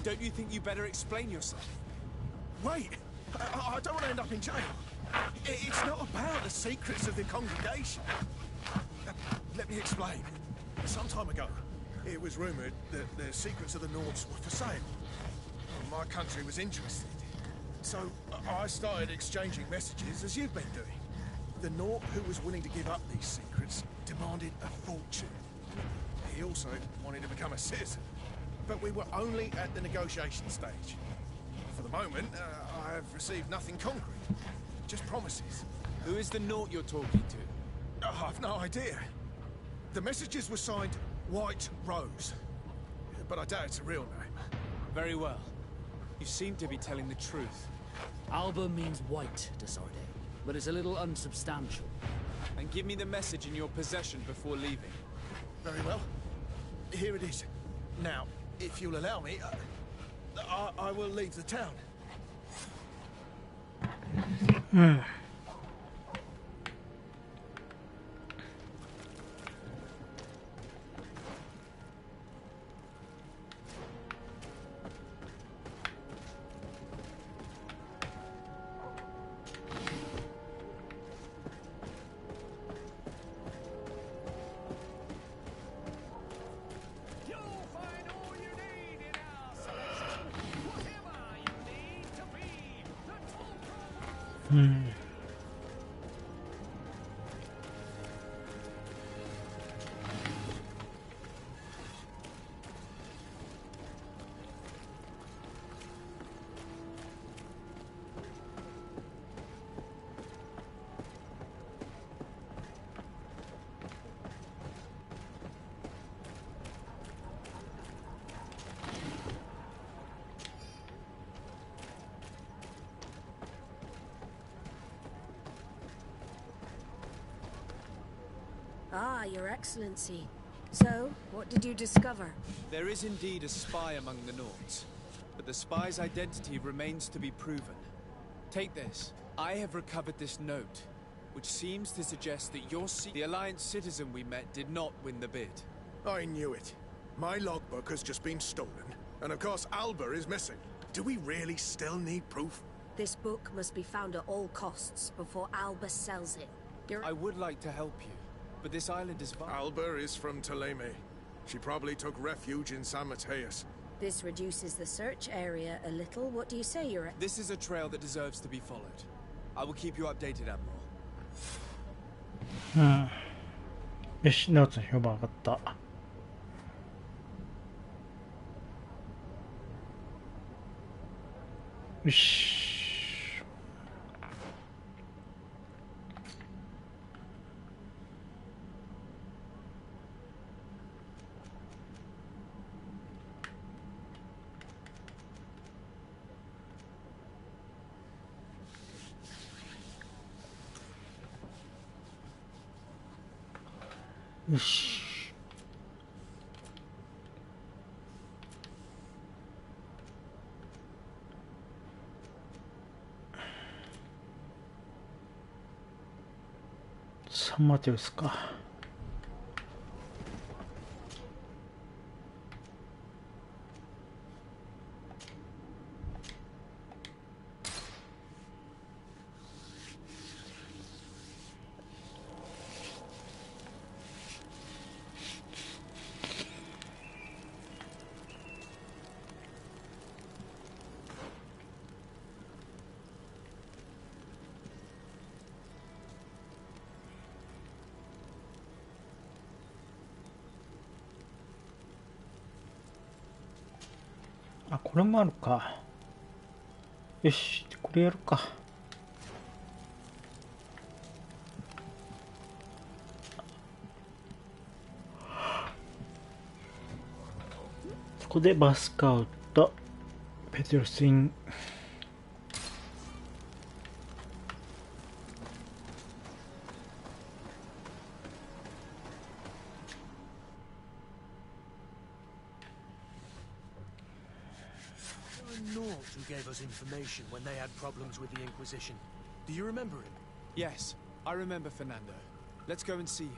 Don't you think you better explain yourself? Wait! I don't want to end up in jail. It's not about the secrets of the congregation. Let me explain. Some time ago, it was rumored that the secrets of the Nords were for sale. My country was interested. So I started exchanging messages as you've been doing. The Nord who was willing to give up these secrets demanded a fortune. He also wanted to become a citizen. But we were only at the negotiation stage. For the moment, I have received nothing concrete. Just promises. Who is the Nord you're talking to? I've no idea. The messages were signed White Rose. But I doubt it's a real name. Very well. You seem to be telling the truth. Alba means white, Desarde, but it's a little unsubstantial. And give me the message in your possession before leaving. Very well. Here it is. Now, if you'll allow me, I will leave the town. Ah, Your Excellency. So, what did you discover? There is indeed a spy among the Nords, but the spy's identity remains to be proven. Take this. I have recovered this note, which seems to suggest that the Alliance citizen we met did not win the bid. I knew it. My logbook has just been stolen, and of course Alba is missing. Do we really still need proof? This book must be found at all costs before Alba sells it. I would like to help you, but this island is vast. Alba is from Teleme. She probably took refuge in San Mateus. This reduces the search area a little. What do you say, Your Excellency? This is a trail that deserves to be followed. I will keep you updated, Admiral. よし、ナオツの評判上がった。よし。よし。サンマテウスか。あ、これもあるか。よし、これやるか。ここでバスカウト。Peter's in. Who gave us information when they had problems with the Inquisition. Do you remember him? Yes, I remember Fernando. Let's go and see him.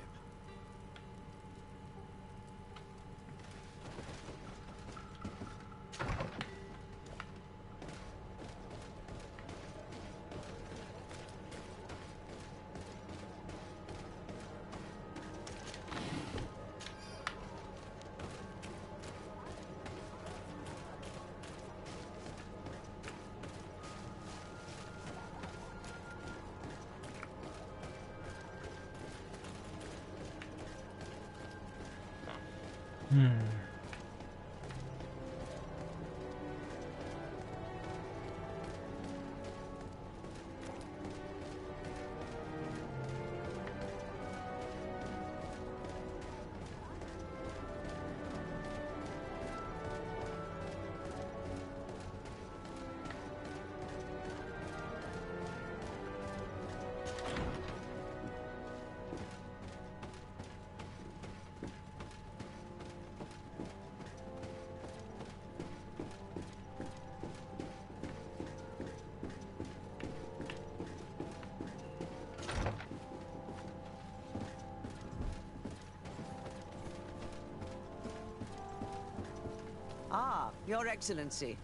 Ah, Your Excellency.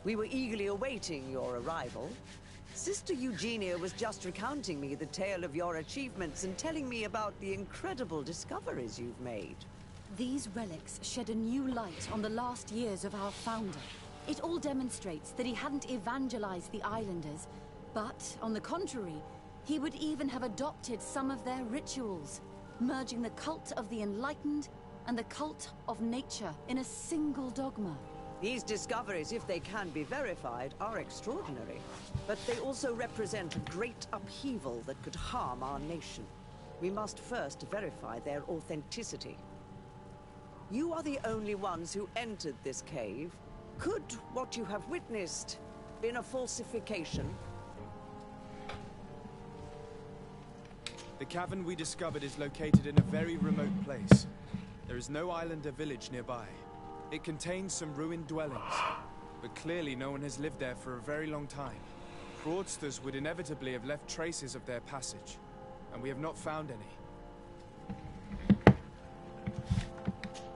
We were eagerly awaiting your arrival. Sister Eugenia was just recounting me the tale of your achievements and telling me about the incredible discoveries you've made. These relics shed a new light on the last years of our founder. It all demonstrates that he hadn't evangelized the islanders, but, on the contrary, he would even have adopted some of their rituals, merging the cult of the enlightened and the cult of nature in a single dogma. These discoveries, if they can be verified, are extraordinary. But they also represent a great upheaval that could harm our nation. We must first verify their authenticity. You are the only ones who entered this cave. Could what you have witnessed been a falsification? The cavern we discovered is located in a very remote place. There is no islander village nearby. It contains some ruined dwellings, but clearly no one has lived there for a very long time. Fraudsters would inevitably have left traces of their passage, and we have not found any.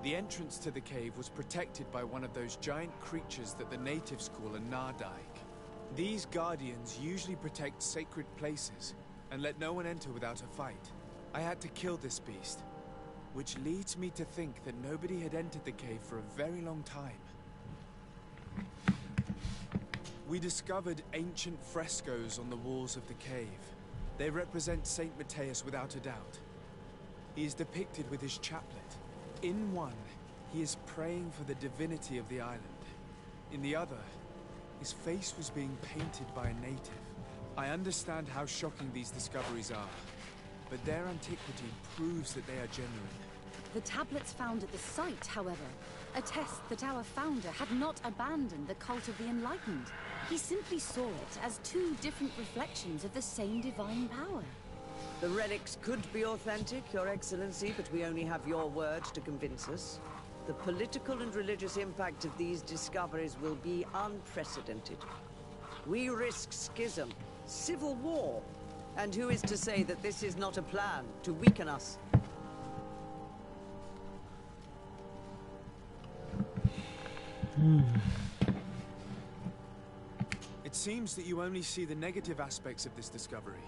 The entrance to the cave was protected by one of those giant creatures that the natives call a Nardaik. These guardians usually protect sacred places and let no one enter without a fight. I had to kill this beast, which leads me to think that nobody had entered the cave for a very long time. We discovered ancient frescoes on the walls of the cave. They represent Saint Matthias without a doubt. He is depicted with his chaplet. In one, he is praying for the divinity of the island. In the other, his face was being painted by a native. I understand how shocking these discoveries are, but their antiquity proves that they are genuine. The tablets found at the site, however, attest that our founder had not abandoned the cult of the enlightened. He simply saw it as two different reflections of the same divine power. The relics could be authentic, Your Excellency, but we only have your word to convince us. The political and religious impact of these discoveries will be unprecedented. We risk schism, civil war, and who is to say that this is not a plan to weaken us? It seems that you only see the negative aspects of this discovery,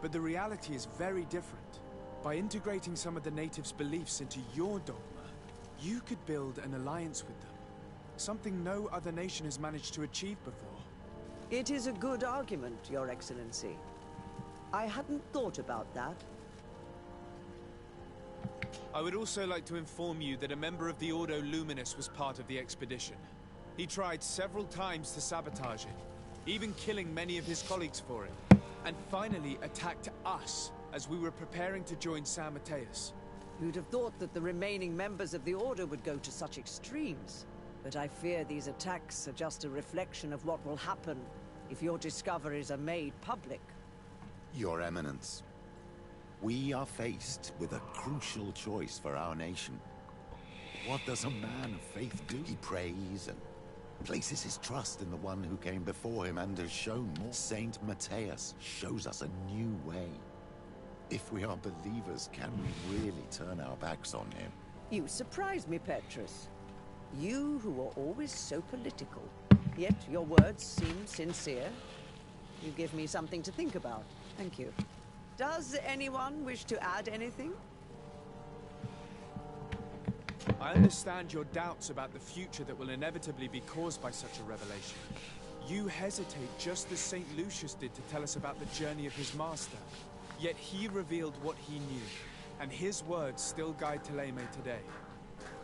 but the reality is very different. By integrating some of the natives' beliefs into your dogma, you could build an alliance with them, something no other nation has managed to achieve before. It is a good argument, Your Excellency. I hadn't thought about that. I would also like to inform you that a member of the Ordo Luminous was part of the expedition. He tried several times to sabotage it, even killing many of his colleagues for it, and finally attacked us as we were preparing to join San Matthias. You'd have thought that the remaining members of the Order would go to such extremes. But I fear these attacks are just a reflection of what will happen if your discoveries are made public. Your Eminence, we are faced with a crucial choice for our nation. What does a man of faith do? He prays and places his trust in the one who came before him and has shown more. Saint Matthias shows us a new way. If we are believers, can we really turn our backs on him? You surprise me, Petrus. You who are always so political, yet your words seem sincere. You give me something to think about. Thank you. Does anyone wish to add anything? I understand your doubts about the future that will inevitably be caused by such a revelation. You hesitate just as St. Lucius did to tell us about the journey of his master. Yet he revealed what he knew, and his words still guide Thélème today.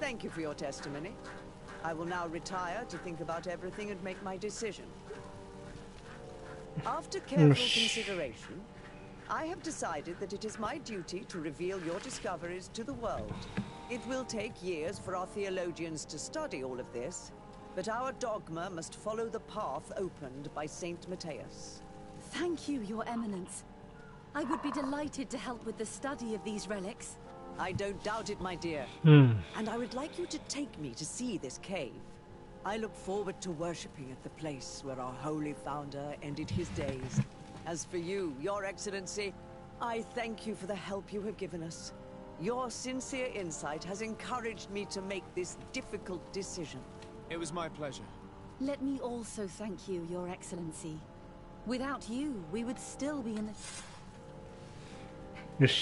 Thank you for your testimony. I will now retire to think about everything and make my decision. After careful consideration, I have decided that it is my duty to reveal your discoveries to the world. It will take years for our theologians to study all of this, but our dogma must follow the path opened by Saint Matthias. Thank you, Your Eminence. I would be delighted to help with the study of these relics. I don't doubt it, my dear. And I would like you to take me to see this cave. I look forward to worshipping at the place where our holy founder ended his days. As for you, Your Excellency, I thank you for the help you have given us. Your sincere insight has encouraged me to make this difficult decision. It was my pleasure. Let me also thank you, Your Excellency. Without you, we would still be in the... Yes.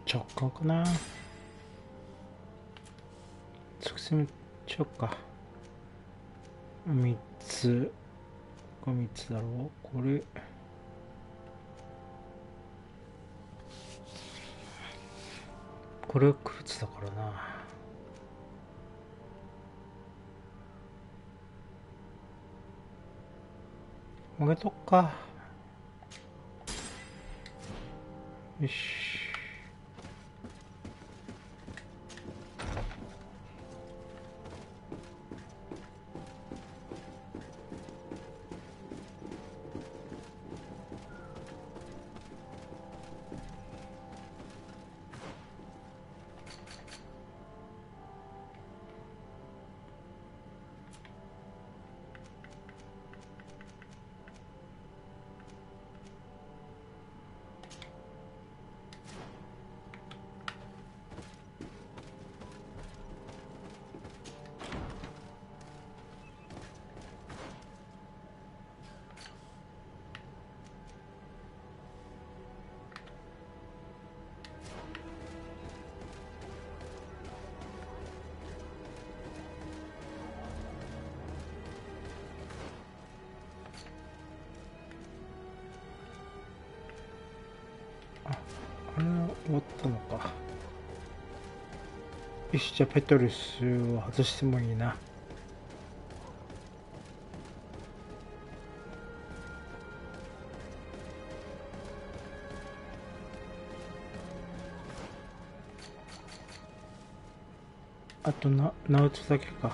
直感かな。直線ちゃうか。3つ。これ3つだろう。これ。これは靴だからな。曲げとくか。よし。終わったのか。よし、じゃあペトルスを外してもいいな。あとナウトだけか。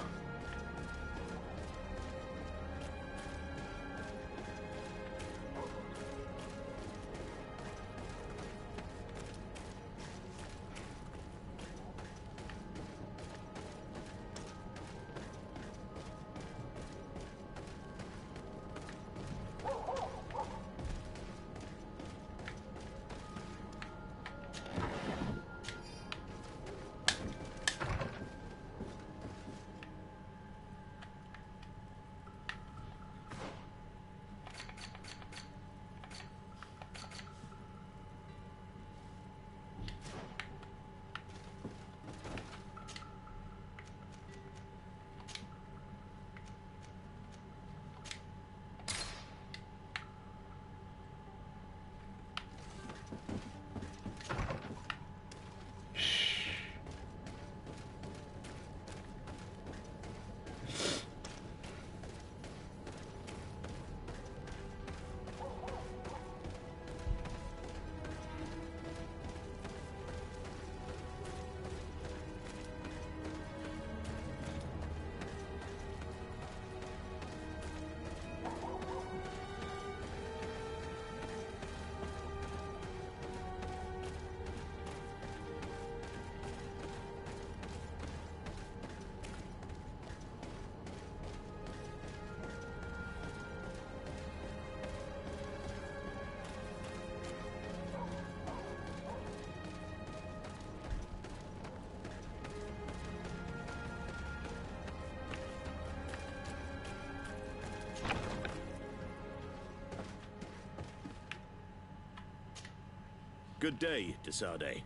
Good day, Desade.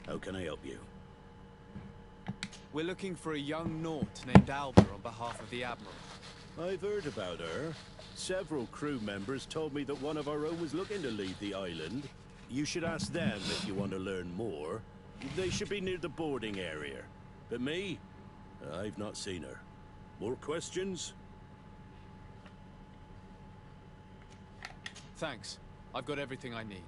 How can I help you? We're looking for a young Naut named Alba on behalf of the Admiral. I've heard about her. Several crew members told me that one of our own was looking to leave the island. You should ask them if you want to learn more. They should be near the boarding area. But me? I've not seen her. More questions? Thanks. I've got everything I need.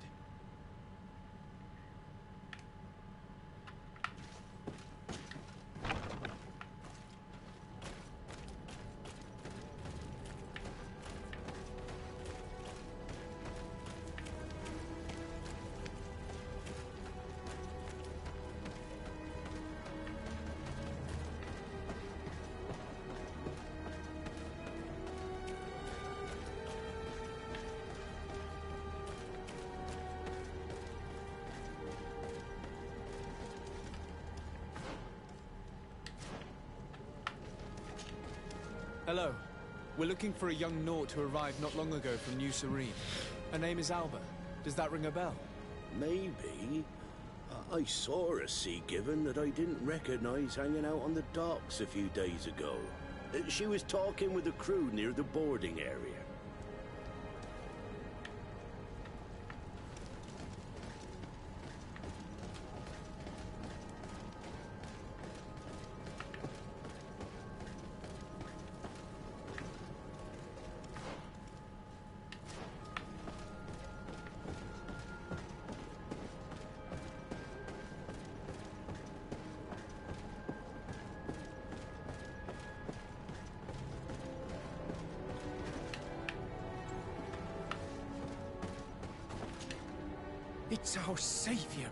Hello. We're looking for a young Naut who arrived not long ago from New Serene. Her name is Alba. Does that ring a bell? Maybe. I saw a Sea Given that I didn't recognize hanging out on the docks a few days ago. She was talking with the crew near the boarding area. It's our savior.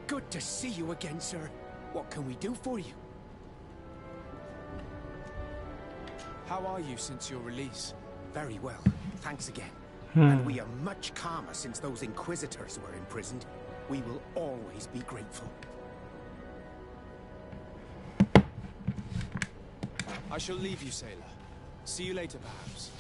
Good to see you again, sir. What can we do for you? How are you since your release? Very well. Thanks again. Hmm. And we are much calmer since those Inquisitors were imprisoned. We will always be grateful. I shall leave you, sailor. See you later, perhaps.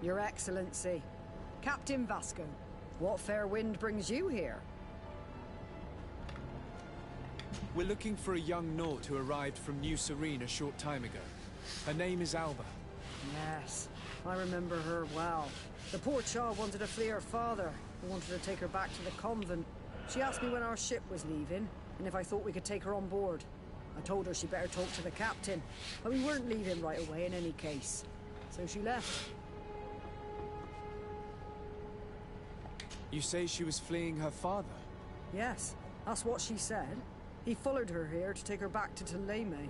Your Excellency, Captain Vasco, what fair wind brings you here? We're looking for a young Naut who arrived from New Serene a short time ago. Her name is Alba. Yes, I remember her well. The poor child wanted to flee her father, who wanted to take her back to the convent. She asked me when our ship was leaving, and if I thought we could take her on board. I told her she better talk to the captain, but we weren't leaving right away in any case. So she left. You say she was fleeing her father? Yes, that's what she said. He followed her here to take her back to Thélème.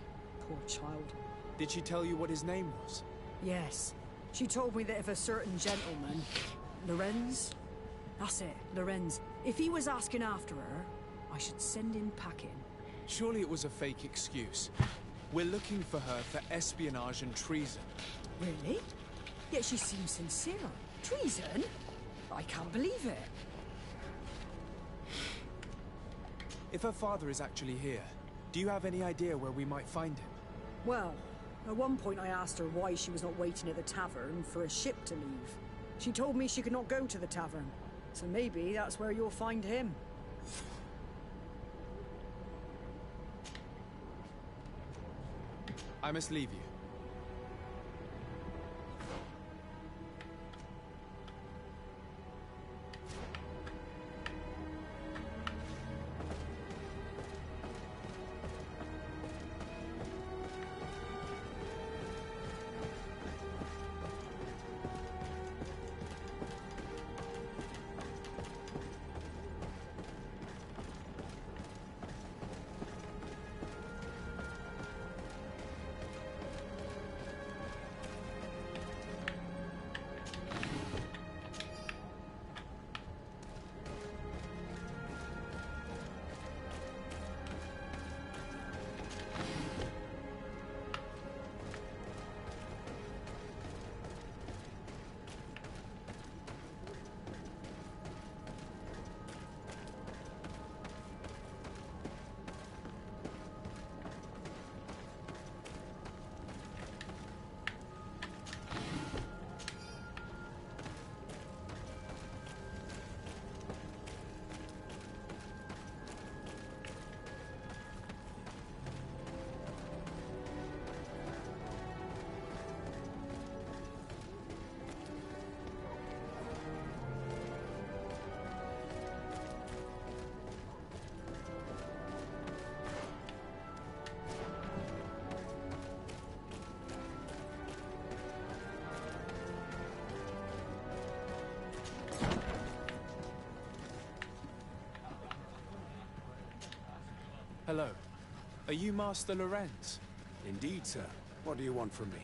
Poor child. Did she tell you what his name was? Yes. She told me that if a certain gentleman... Lorenz? That's it, Lorenz. If he was asking after her, I should send him packing. Surely it was a fake excuse. We're looking for her for espionage and treason. Really? Yet she seems sincere. Treason? I can't believe it. If her father is actually here, do you have any idea where we might find him? Well, at one point I asked her why she was not waiting at the tavern for a ship to leave. She told me she could not go to the tavern, so maybe that's where you'll find him. I must leave you. Hello. Are you Master Lorenz? Indeed, sir. What do you want from me?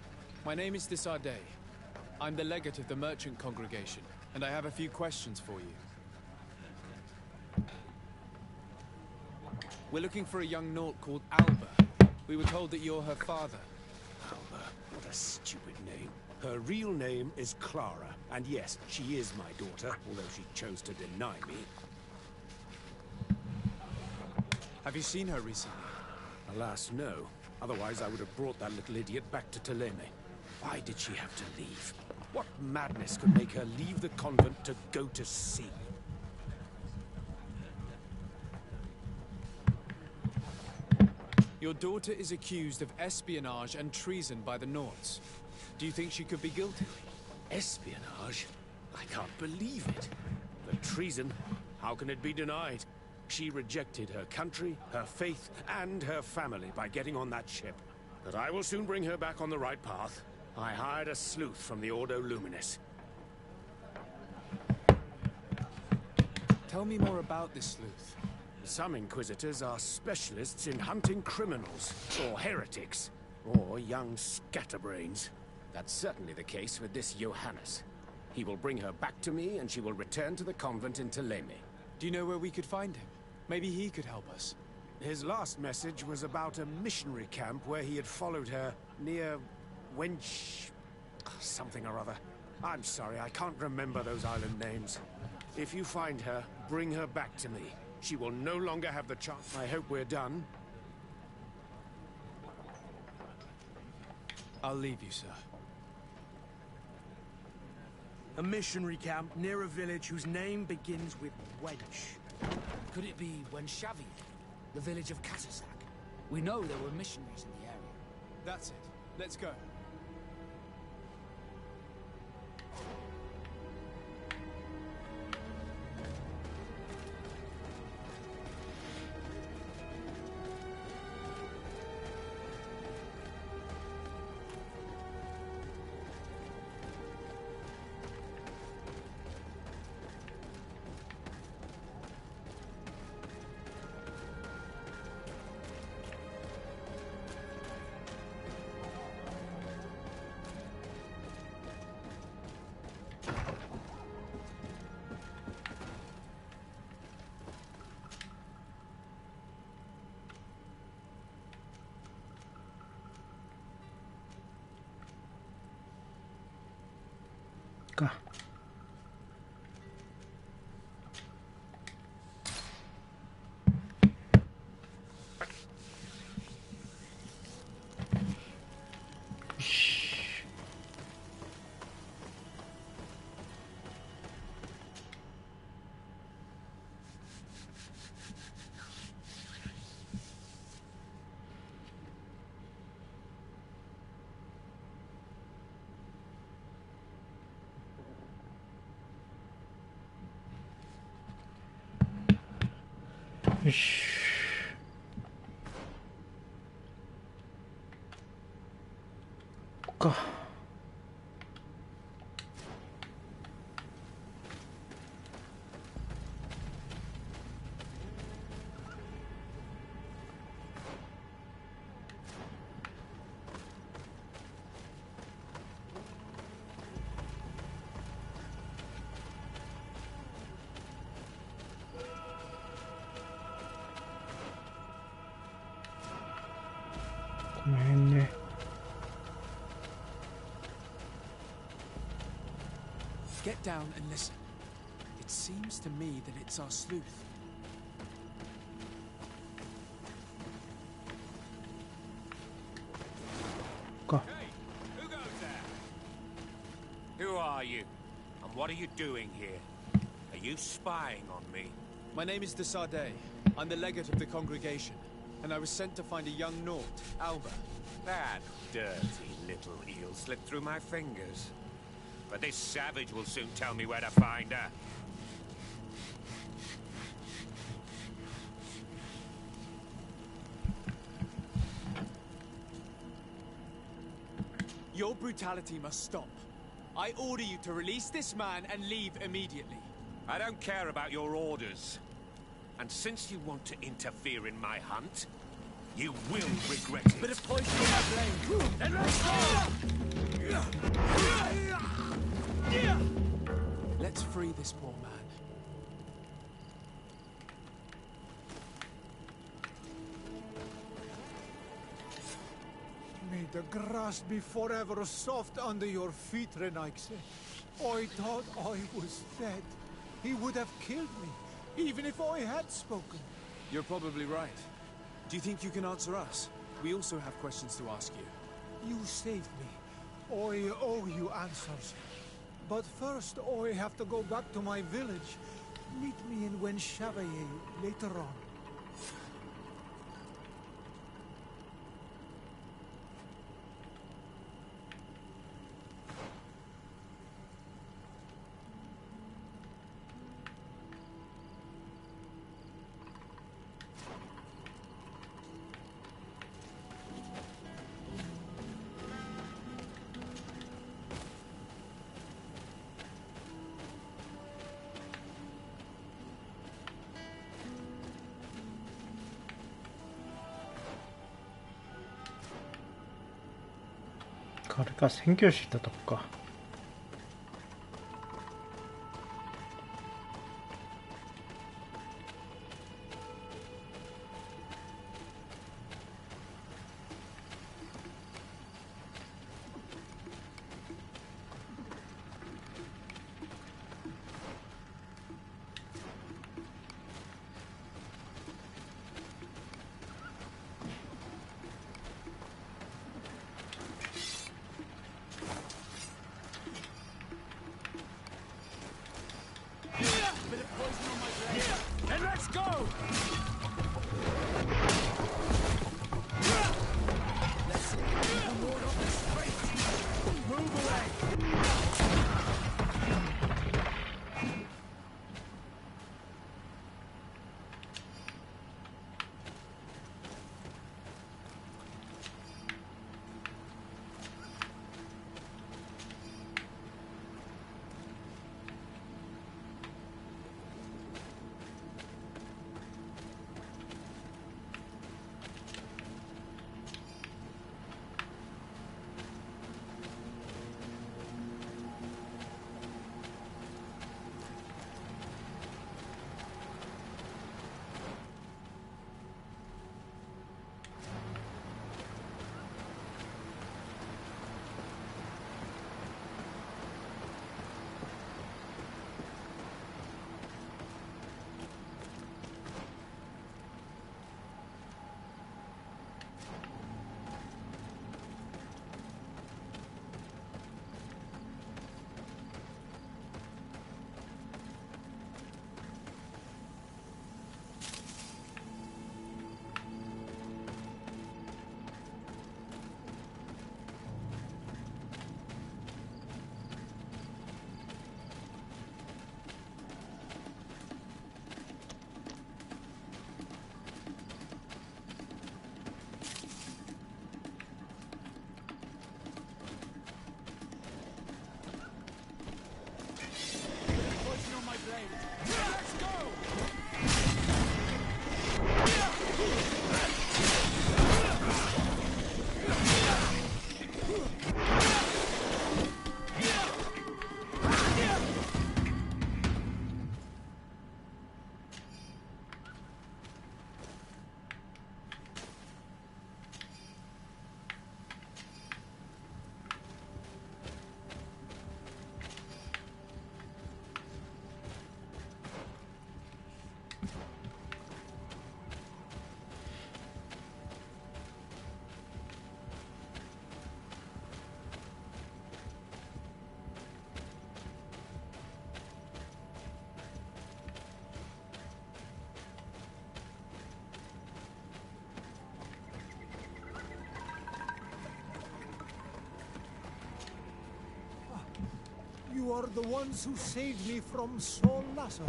My name is Desardet. I'm the legate of the merchant congregation, and I have a few questions for you. We're looking for a young Naut called Alba. We were told that you're her father. Alba, what a stupid name. Her real name is Clara, and yes, she is my daughter, although she chose to deny me. Have you seen her recently? Alas, no. Otherwise, I would have brought that little idiot back to Thélème. Why did she have to leave? What madness could make her leave the convent to go to sea? Your daughter is accused of espionage and treason by the Nauts. Do you think she could be guilty? Espionage? I can't believe it. The treason? How can it be denied? She rejected her country, her faith, and her family by getting on that ship. But I will soon bring her back on the right path. I hired a sleuth from the Ordo Luminis. Tell me more about this sleuth. Some inquisitors are specialists in hunting criminals, or heretics, or young scatterbrains. That's certainly the case with this Johannes. He will bring her back to me, and she will return to the convent in Thélème. Do you know where we could find him? Maybe he could help us. His last message was about a missionary camp where he had followed her near Wench... something or other. I'm sorry, I can't remember those island names. If you find her, bring her back to me. She will no longer have the chance. I hope we're done. I'll leave you, sir. A missionary camp near a village whose name begins with Wench. Could it be Wenshavi, the village of Katasak? We know there were missionaries in the area. That's it. Let's go. か。よし。こっか。この辺ね。Get down and listen. It seems to me that it's our sleuth. Go. Hey, who goes there? Who are you? And what are you doing here? Are you spying on me? My name is de Sardet. I'm the legate of the congregation, and I was sent to find a young Naut, Alba. That dirty little eel slipped through my fingers. But this savage will soon tell me where to find her. Your brutality must stop. I order you to release this man and leave immediately. I don't care about your orders. And since you want to interfere in my hunt, you will regret it. Bit of poison on my blade. Then let's go! Let's free this poor man. May the grass be forever soft under your feet, Renaigse. I thought I was dead. He would have killed me, even if I had spoken. You're probably right. Do you think you can answer us? We also have questions to ask you. You saved me. I owe you answers. But first, I have to go back to my village. Meet me in Wen Chevalier later on.あれか、宣教師行ったとこか。Then let's go! Let's ward off the street. Move away. You are the ones who saved me from Saul Lasser.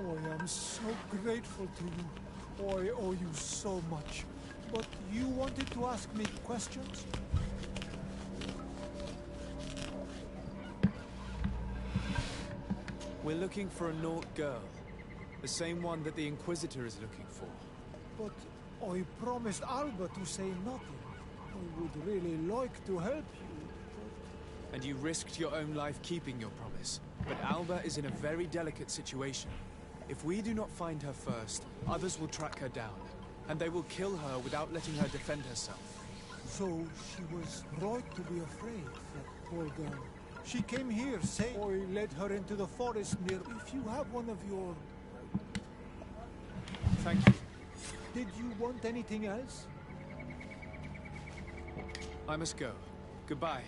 Oh, I am so grateful to you. Oh, I owe you so much. But you wanted to ask me questions? We're looking for a Naut girl. The same one that the Inquisitor is looking for. But I promised Alba to say nothing. I would really like to help you. And you risked your own life keeping your promise. But Alba is in a very delicate situation. If we do not find her first, others will track her down. And they will kill her without letting her defend herself. So she was right to be afraid, that poor girl. She came here saying I led her into the forest near. If you have one of your... Thank you. Did you want anything else? I must go. Goodbye.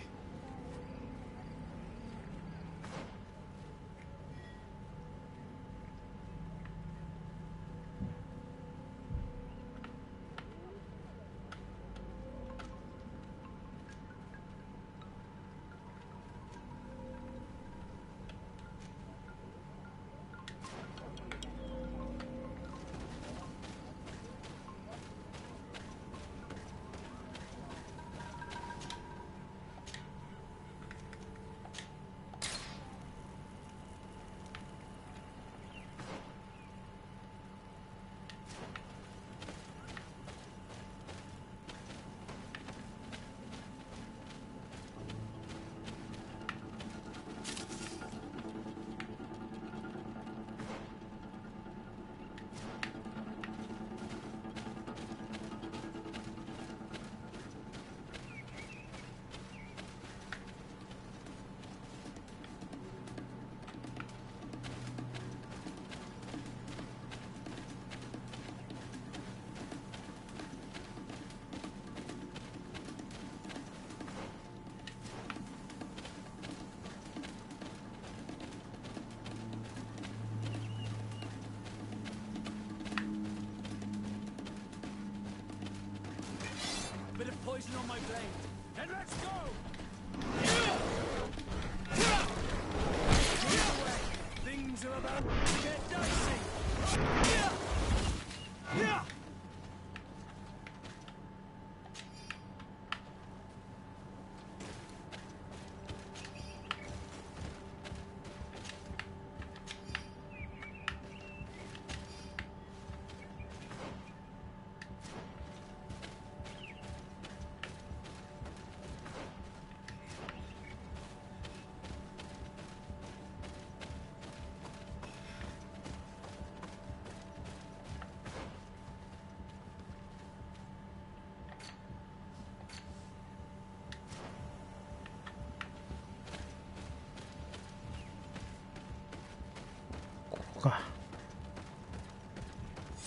Bit of poison on my blade. And let's go! Things are about to get dicey.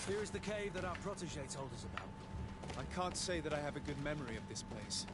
Here is the cave that our protege told us about. I can't say that I have a good memory of this place.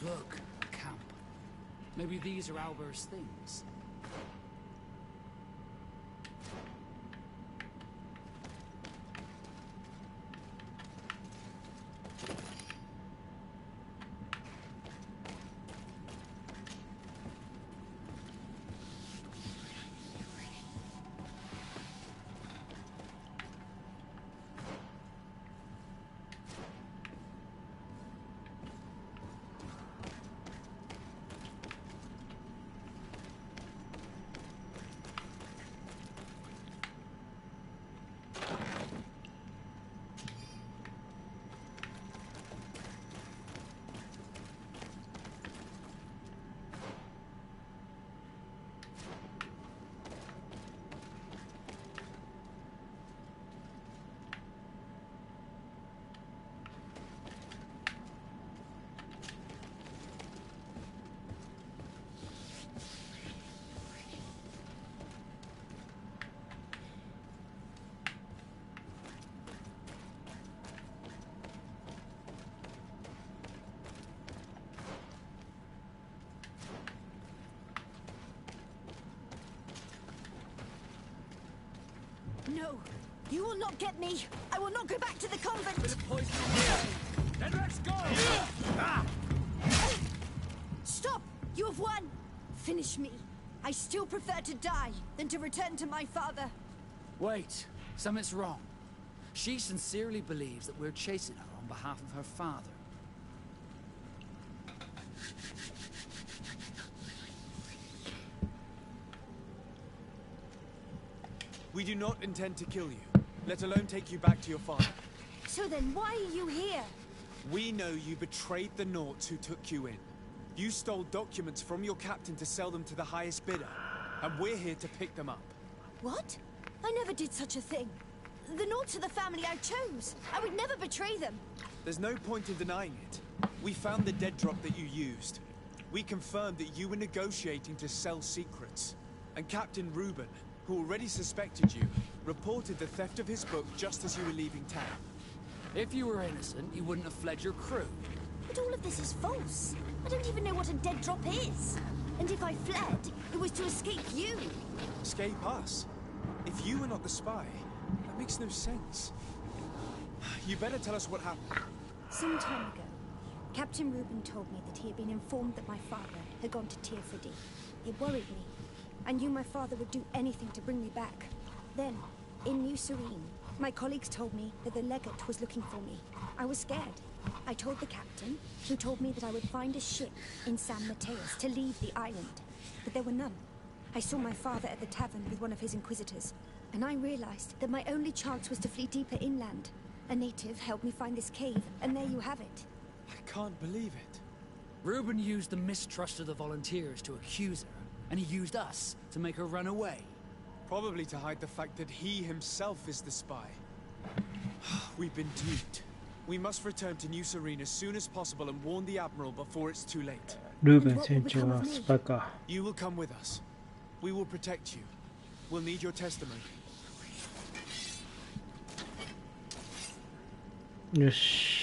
Look, a camp. Maybe these are Albert's things. No, you will not get me. I will not go back to the convent. Then let's go! Stop! You have won. Finish me. I still prefer to die than to return to my father. Wait, something's wrong. She sincerely believes that we're chasing her on behalf of her father. We do not intend to kill you, let alone take you back to your father. So then why are you here? We know you betrayed the Nauts who took you in. You stole documents from your captain to sell them to the highest bidder, and we're here to pick them up. What? I never did such a thing. The Nauts are the family I chose. I would never betray them. There's no point in denying it. We found the dead drop that you used. We confirmed that you were negotiating to sell secrets. And Captain Reuben, who already suspected you, reported the theft of his book just as you were leaving town. If you were innocent, you wouldn't have fled your crew. But all of this is false. I don't even know what a dead drop is. And if I fled, it was to escape you. Escape us? If you were not the spy, that makes no sense. You better tell us what happened. Some time ago, Captain Reuben told me that he had been informed that my father had gone to Tearfredy. It worried me. I knew my father would do anything to bring me back. Then, in New Serene, my colleagues told me that the legate was looking for me. I was scared. I told the captain, who told me that I would find a ship in San Mateus to leave the island. But there were none. I saw my father at the tavern with one of his inquisitors, and I realized that my only chance was to flee deeper inland. A native helped me find this cave, and there you have it. I can't believe it. Reuben used the mistrust of the volunteers to accuse her, and he used us to make her run away. Probably to hide the fact that he himself is the spy. We've been duped. We must return to New Serene as soon as possible and warn the Admiral before it's too late. Reuben船長はスパイか。 You will come with us. We will protect you. We'll need your testimony. よし。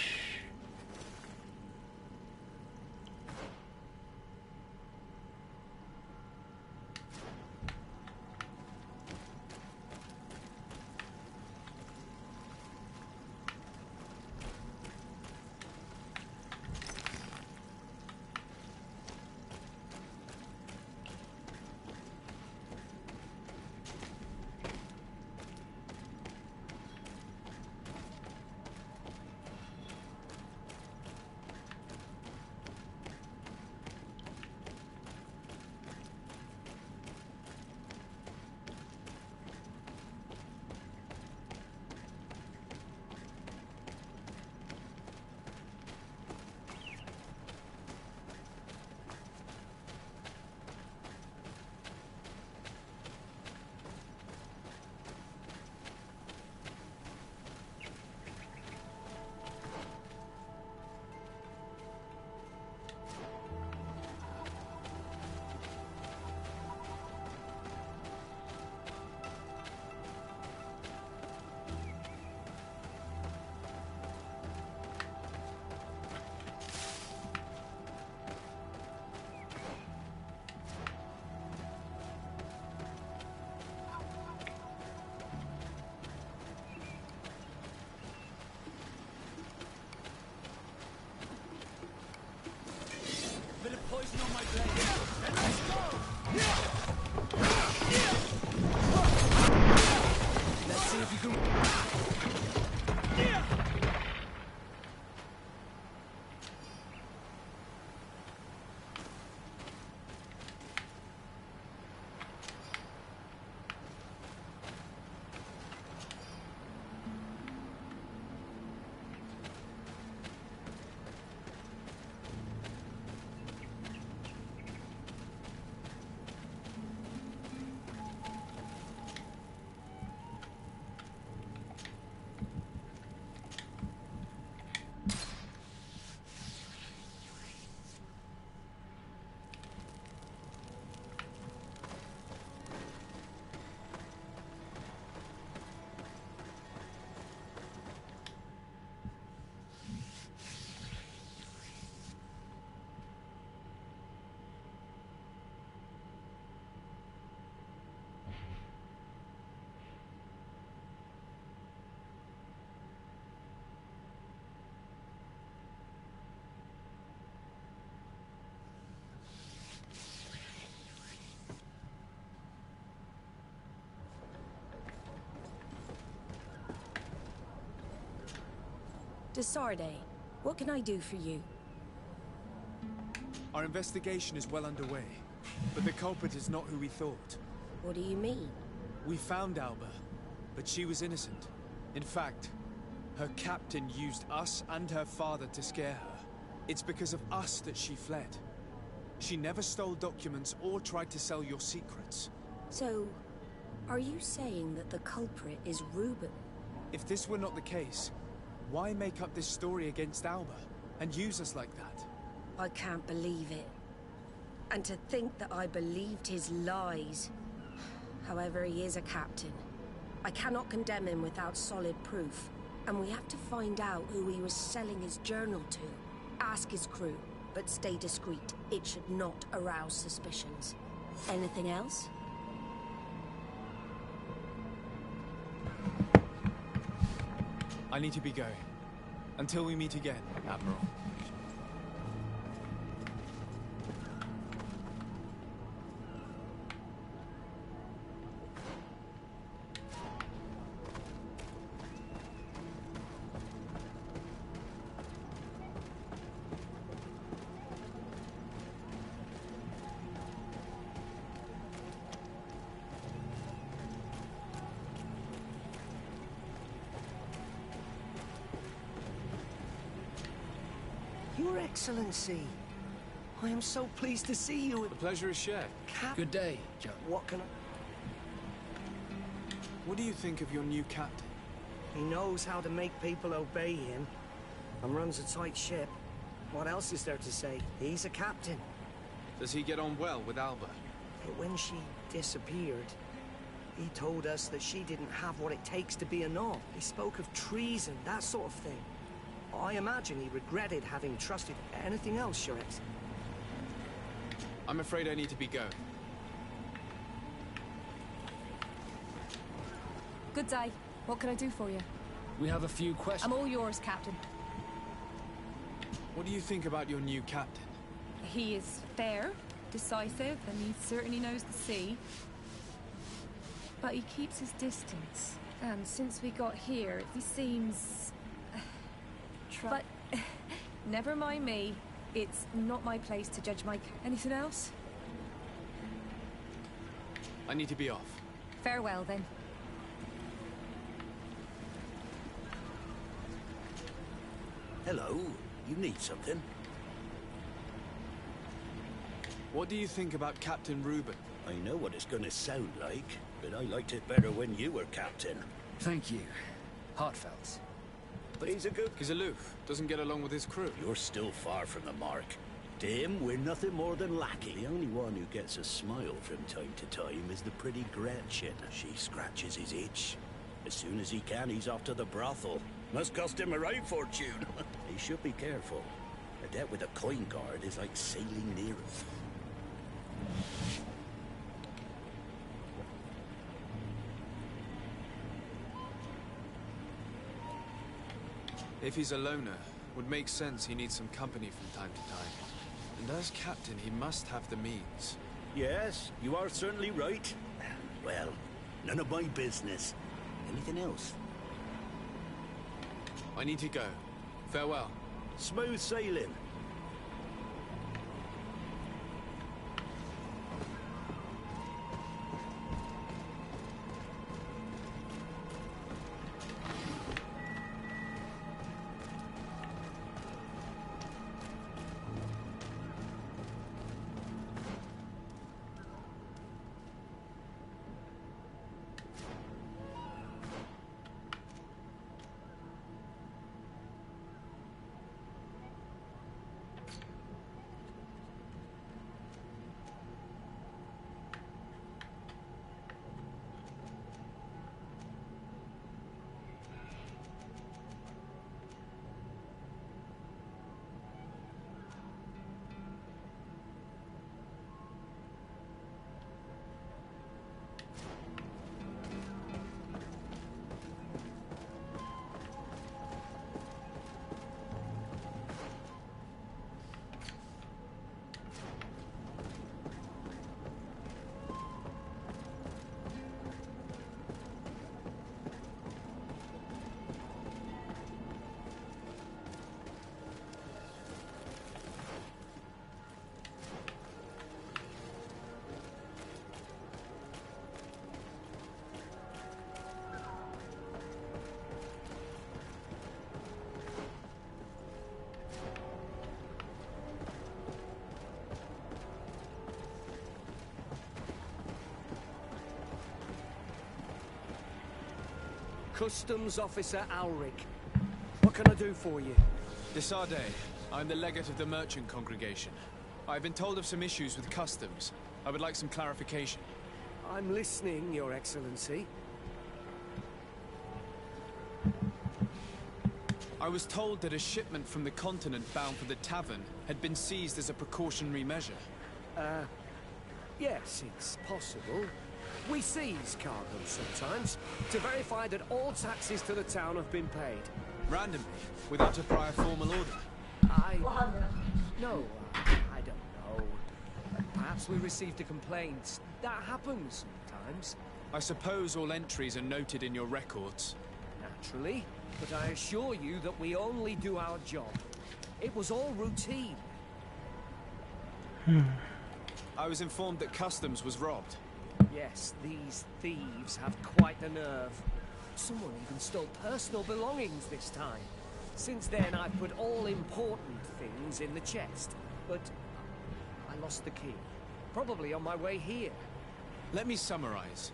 De Sarde, what can I do for you? Our investigation is well underway, but the culprit is not who we thought. What do you mean? We found Alba, but she was innocent. In fact, her captain used us and her father to scare her. It's because of us that she fled. She never stole documents or tried to sell your secrets. So, are you saying that the culprit is Reuben? If this were not the case, why make up this story against Alba and use us like that? I can't believe it. And to think that I believed his lies. However, he is a captain. I cannot condemn him without solid proof. And we have to find out who he was selling his journal to. Ask his crew, but stay discreet. It should not arouse suspicions. Anything else? I need to be going. Until we meet again, Admiral. Your Excellency, I am so pleased to see you. The pleasure is shared. Good day, Joe. What can I... What do you think of your new captain? He knows how to make people obey him and runs a tight ship. What else is there to say? He's a captain. Does he get on well with Alba? But when she disappeared, he told us that she didn't have what it takes to be a Nod. He spoke of treason, that sort of thing. I imagine he regretted having trusted. Anything else, Your Excellency? I'm afraid I need to be going. Good day. What can I do for you? We have a few questions. I'm all yours, Captain. What do you think about your new captain? He is fair, decisive, and he certainly knows the sea. But he keeps his distance. And since we got here, he seems... But never mind me. It's not my place to judge my... Anything else? I need to be off. Farewell, then. Hello. You need something? What do you think about Captain Reuben? I know what it's gonna sound like, but I liked it better when you were captain. Thank you. Heartfelt. But he's a good... He's aloof. Doesn't get along with his crew. You're still far from the mark. To him, we're nothing more than lackey. The only one who gets a smile from time to time is the pretty Gretchen. She scratches his itch. As soon as he can, he's off to the brothel. Must cost him a right fortune. He should be careful. A debt with a coin guard is like sailing near it. If he's a loner, would make sense he needs some company from time to time. And as captain, he must have the means. Yes, you are certainly right. Well, none of my business. Anything else? I need to go. Farewell. Smooth sailing. Customs Officer Alric. What can I do for you? Desade, I'm the legate of the merchant congregation. I've been told of some issues with customs. I would like some clarification. I'm listening, Your Excellency. I was told that a shipment from the continent bound for the tavern had been seized as a precautionary measure. Yes, it's possible. We seize cargo sometimes to verify that all taxes to the town have been paid. Randomly, without a prior formal order. No, I don't know. Perhaps we received a complaint. That happens sometimes. I suppose all entries are noted in your records. Naturally, but I assure you that we only do our job. It was all routine. I was informed that customs was robbed. Yes, these thieves have quite the nerve. Someone even stole personal belongings this time. Since then, I put all important things in the chest. But I lost the key. Probably on my way here. Let me summarize.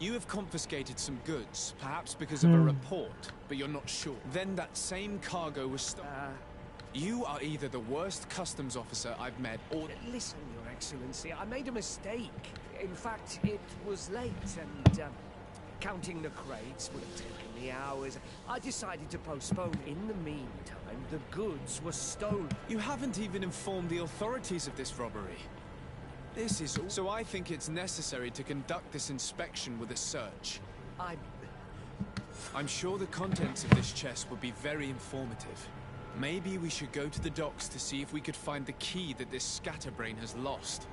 You have confiscated some goods, perhaps because of a report, but you're not sure. Then that same cargo was stolen. You are either the worst customs officer I've met, or... Listen, Your Excellency, I made a mistake. In fact, it was late, and counting the crates would have taken me hours. I decided to postpone. In the meantime, the goods were stolen. You haven't even informed the authorities of this robbery. This is all... So I think it's necessary to conduct this inspection with a search. I'm sure the contents of this chest would be very informative. Maybe we should go to the docks to see if we could find the key that this scatterbrain has lost.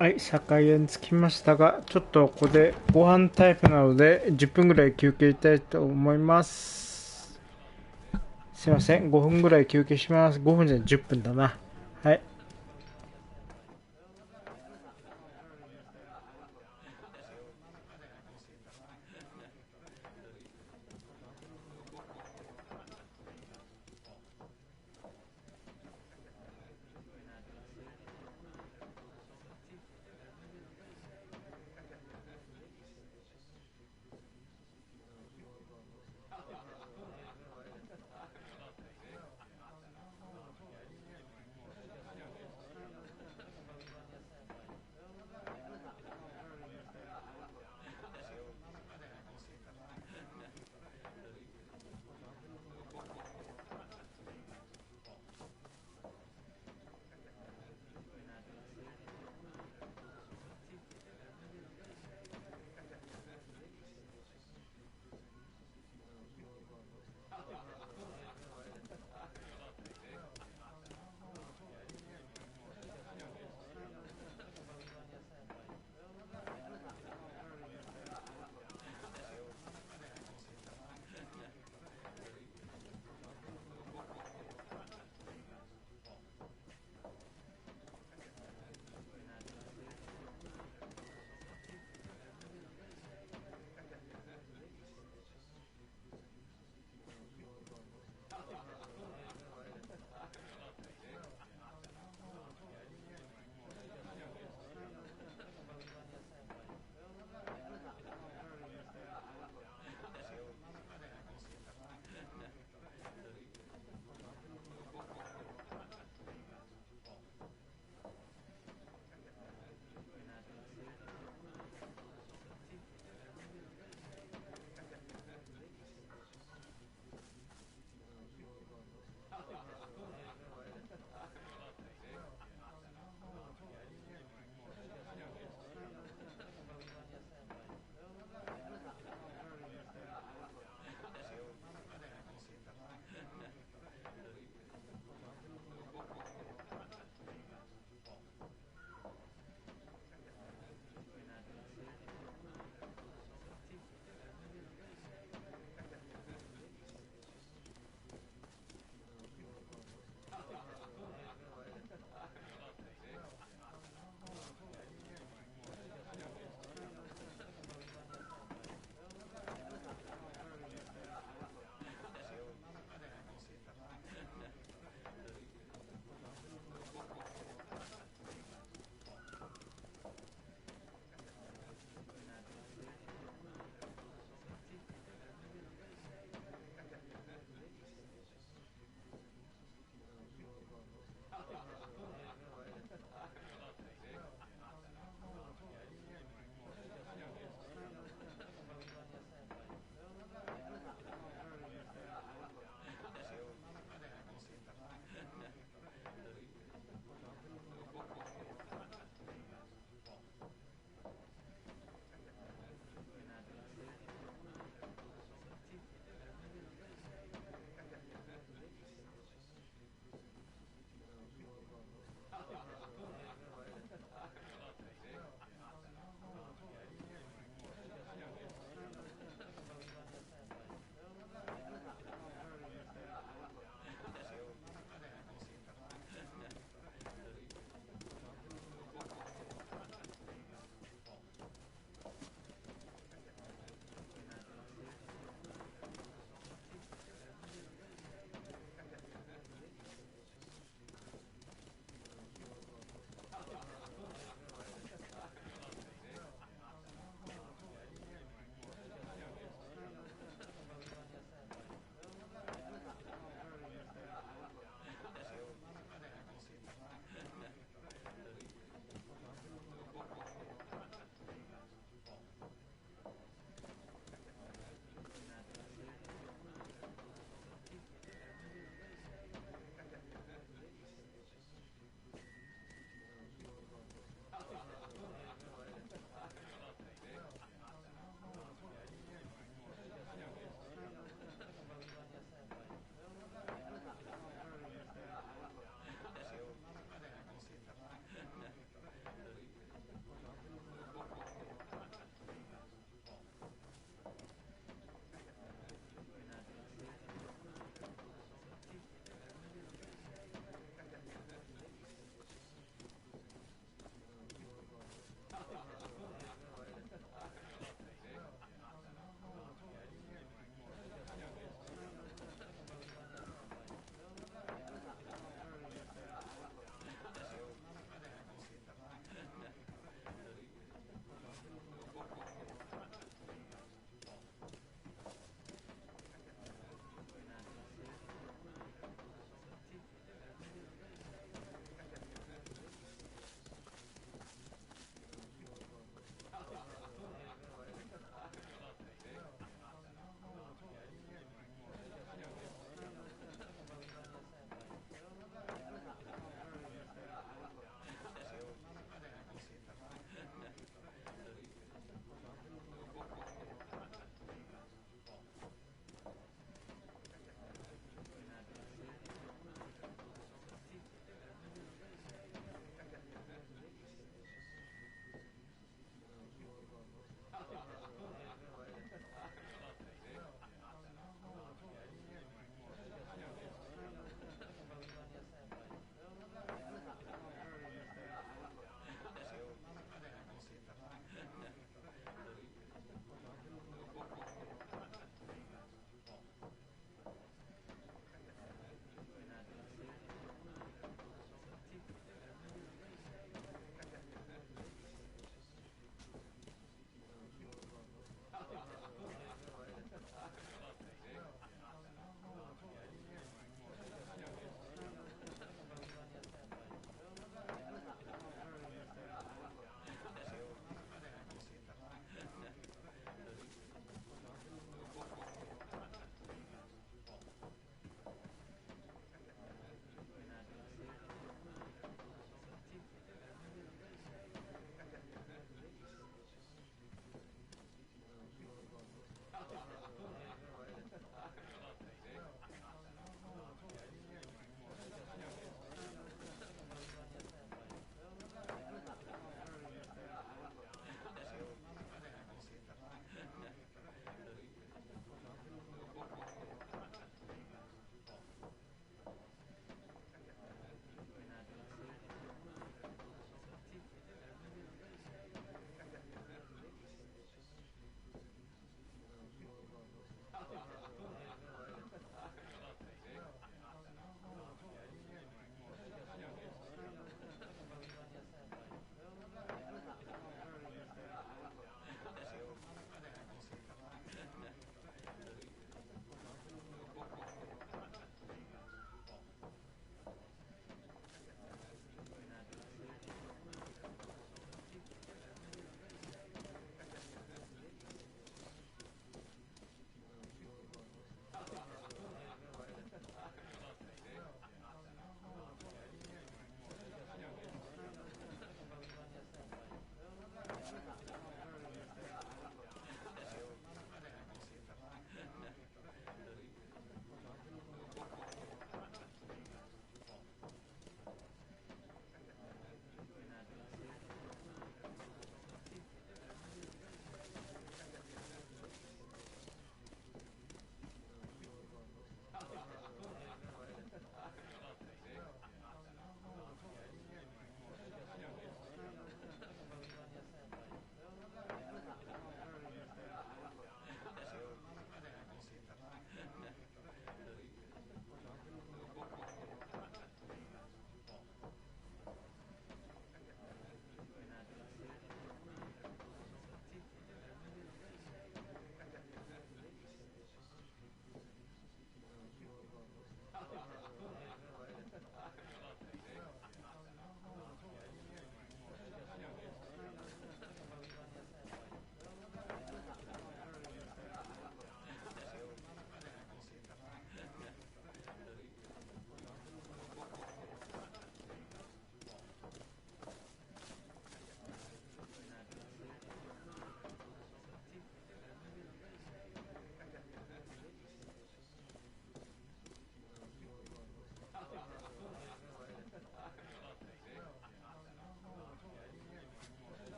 はい、酒屋に着きましたが、ちょっとここでご飯タイプなので10分ぐらい休憩したいと思います。すいません、5分ぐらい休憩します。5分じゃない、10分だな。はい。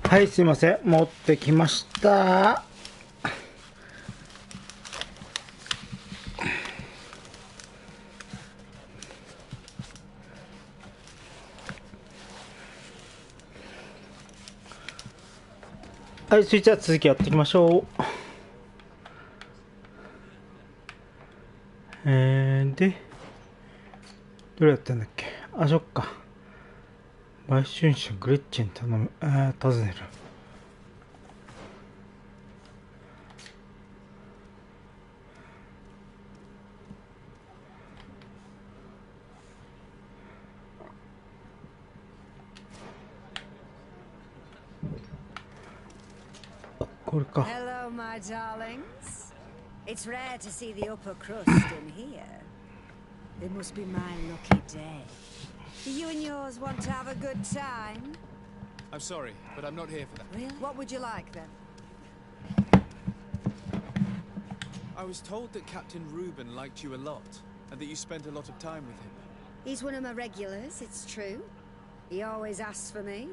はい、すいません、持ってきました。はい、それじゃあ続きやっていきましょう。で、どれやったんだっけ。あ、そっか。売春者グレッチェン頼む、尋ねる。これか。 Hello, my darlings. It's rare to see the upper crust in here. It must be my lucky day. Do you and yours want to have a good time? I'm sorry, but I'm not here for that. Really? What would you like then? I was told that Captain Reuben liked you a lot, and that you spent a lot of time with him. He's one of my regulars, it's true. He always asks for me.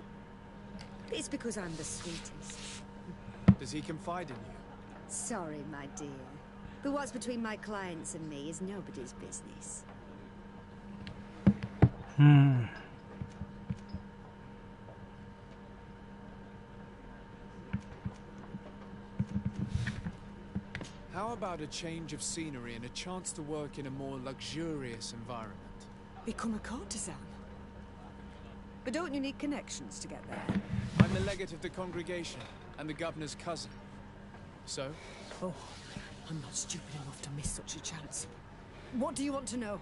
It's because I'm the sweetest. Does he confide in you? Sorry, my dear. But what's between my clients and me is nobody's business. How about a change of scenery and a chance to work in a more luxurious environment? Become a courtesan? But don't you need connections to get there? I'm the legate of the congregation, and the governor's cousin. So? Oh, I'm not stupid enough to miss such a chance. What do you want to know?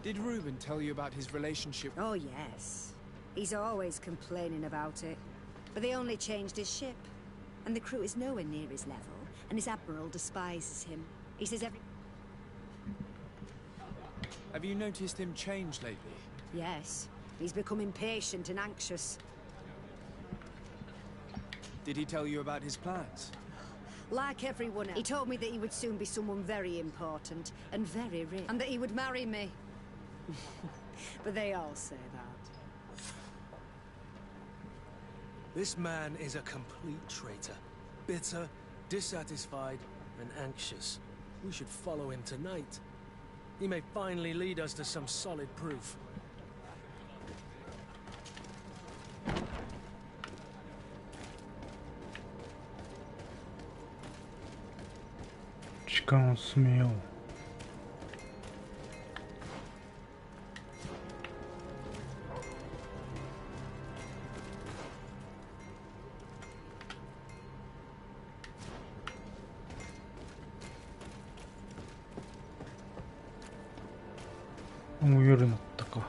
Did Reuben tell you about his relationship? Oh, yes. He's always complaining about it. But they only changed his ship. And the crew is nowhere near his level, and his admiral despises him. He says every... Have you noticed him change lately? Yes. He's become impatient and anxious. Did he tell you about his plans? Like everyone else. He told me that he would soon be someone very important and very rich, and that he would marry me. But they all say that. This man is a complete traitor. Bitter, dissatisfied, and anxious. We should follow him tonight. He may finally lead us to some solid proof.もう夜になったか。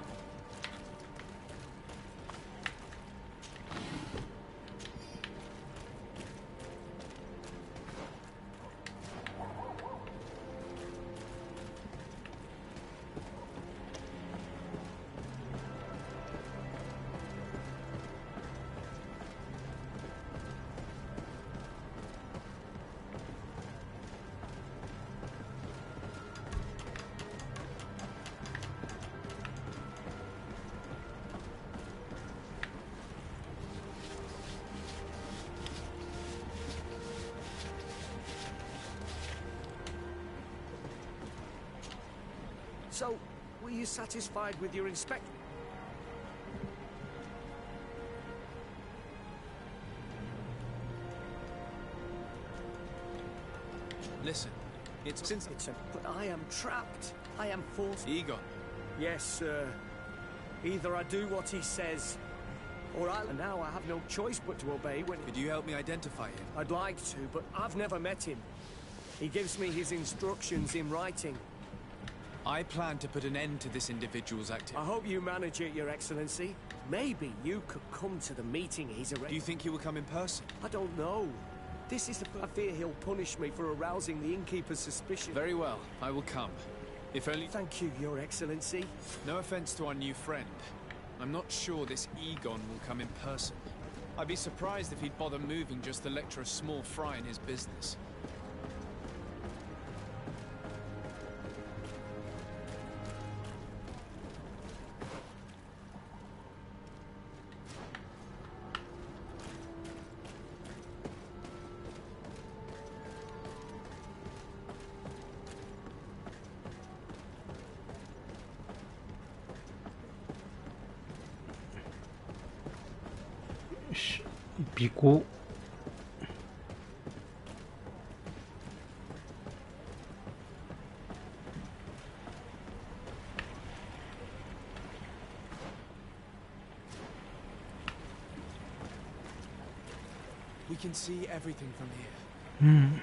So, were you satisfied with your inspection? Listen, But I am trapped. I am forced. Egon. Yes, sir. Either I do what he says, or and now I have no choice but to obey when... Could you help me identify him? I'd like to, but I've never met him. He gives me his instructions in writing. I plan to put an end to this individual's activity. I hope you manage it, Your Excellency. Maybe you could come to the meeting he's arranged. Do you think he will come in person? I don't know. This is the... I fear he'll punish me for arousing the innkeeper's suspicion. Very well, I will come. If only... Thank you, Your Excellency. No offense to our new friend. I'm not sure this Egon will come in person. I'd be surprised if he'd bother moving just to lecture a small fry in his business. 尾行。We can see everything from here. うん。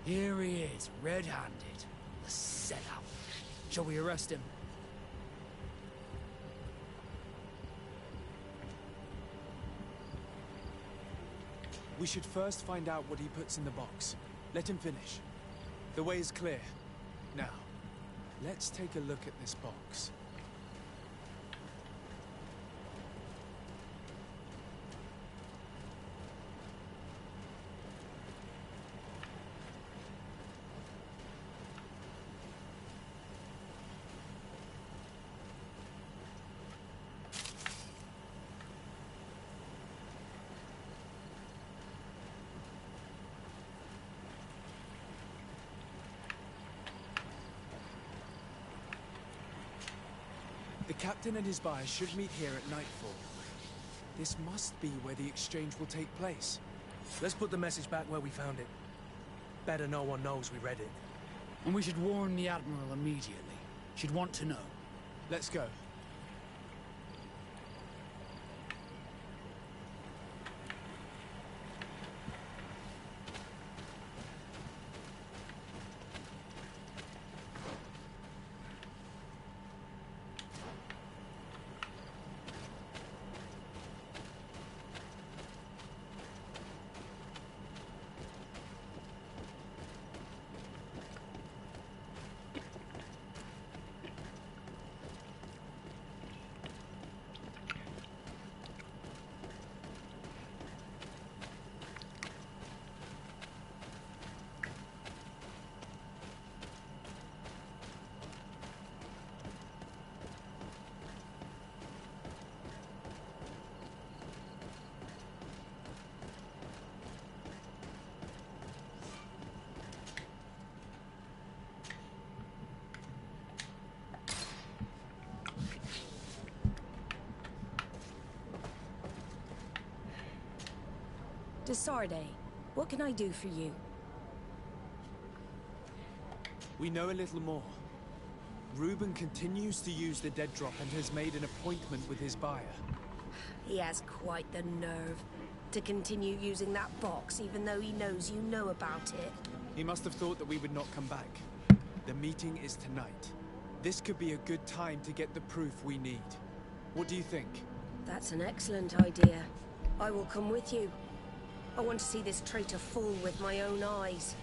Here he is, red-handed. The sellout. Shall we arrest him? We should first find out what he puts in the box. Let him finish. The way is clear. Now, let's take a look at this box. The captain and his buyers should meet here at nightfall. This must be where the exchange will take place. Let's put the message back where we found it. Better no one knows we read it. And we should warn the Admiral immediately. She'd want to know. Let's go. Desarde, what can I do for you? We know a little more. Reuben continues to use the dead drop and has made an appointment with his buyer. He has quite the nerve to continue using that box even though he knows you know about it. He must have thought that we would not come back. The meeting is tonight. This could be a good time to get the proof we need. What do you think? That's an excellent idea. I will come with you. I want to see this traitor fall with my own eyes.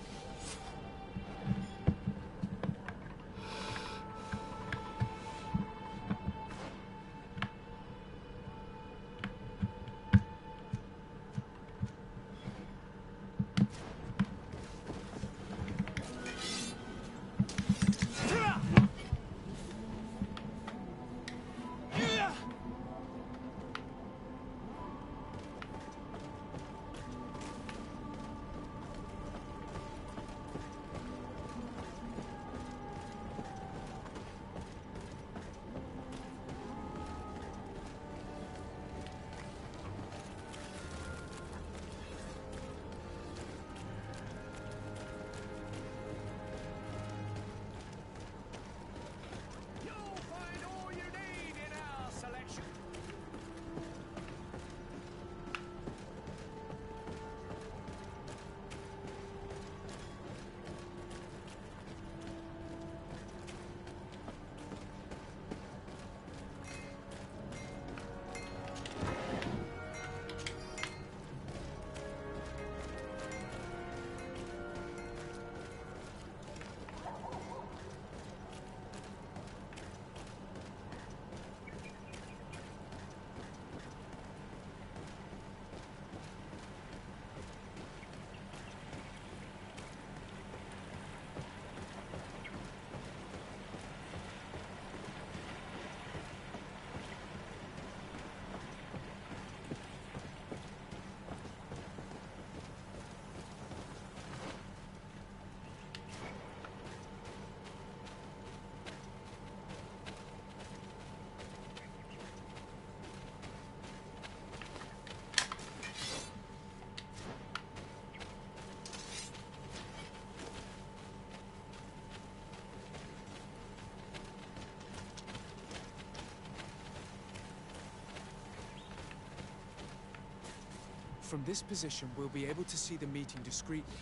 From this position, we'll be able to see the meeting discreetly.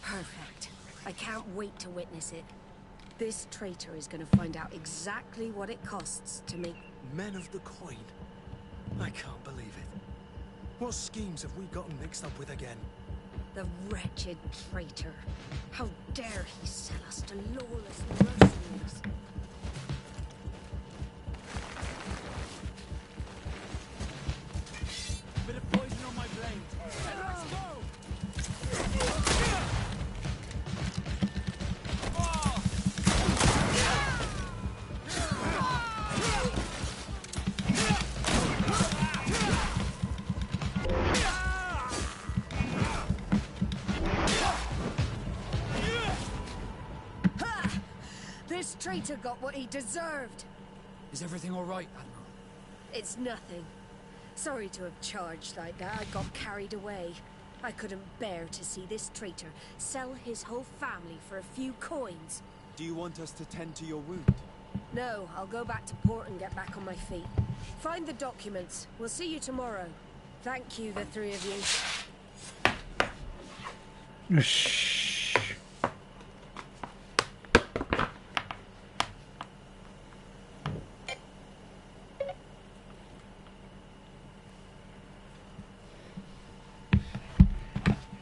Perfect. I can't wait to witness it. This traitor is going to find out exactly what it costs to make... Men of the coin? I can't believe it. What schemes have we gotten mixed up with again? The wretched traitor. How dare he sell us to lawless mercenaries? Bit of poison on my blade. This traitor got what he deserved. Is everything all right, Admiral? It's nothing. Sorry to have charged like that. I got carried away. I couldn't bear to see this traitor sell his whole family for a few coins. Do you want us to tend to your wound? No, I'll go back to port and get back on my feet. Find the documents. We'll see you tomorrow. Thank you, the three of you.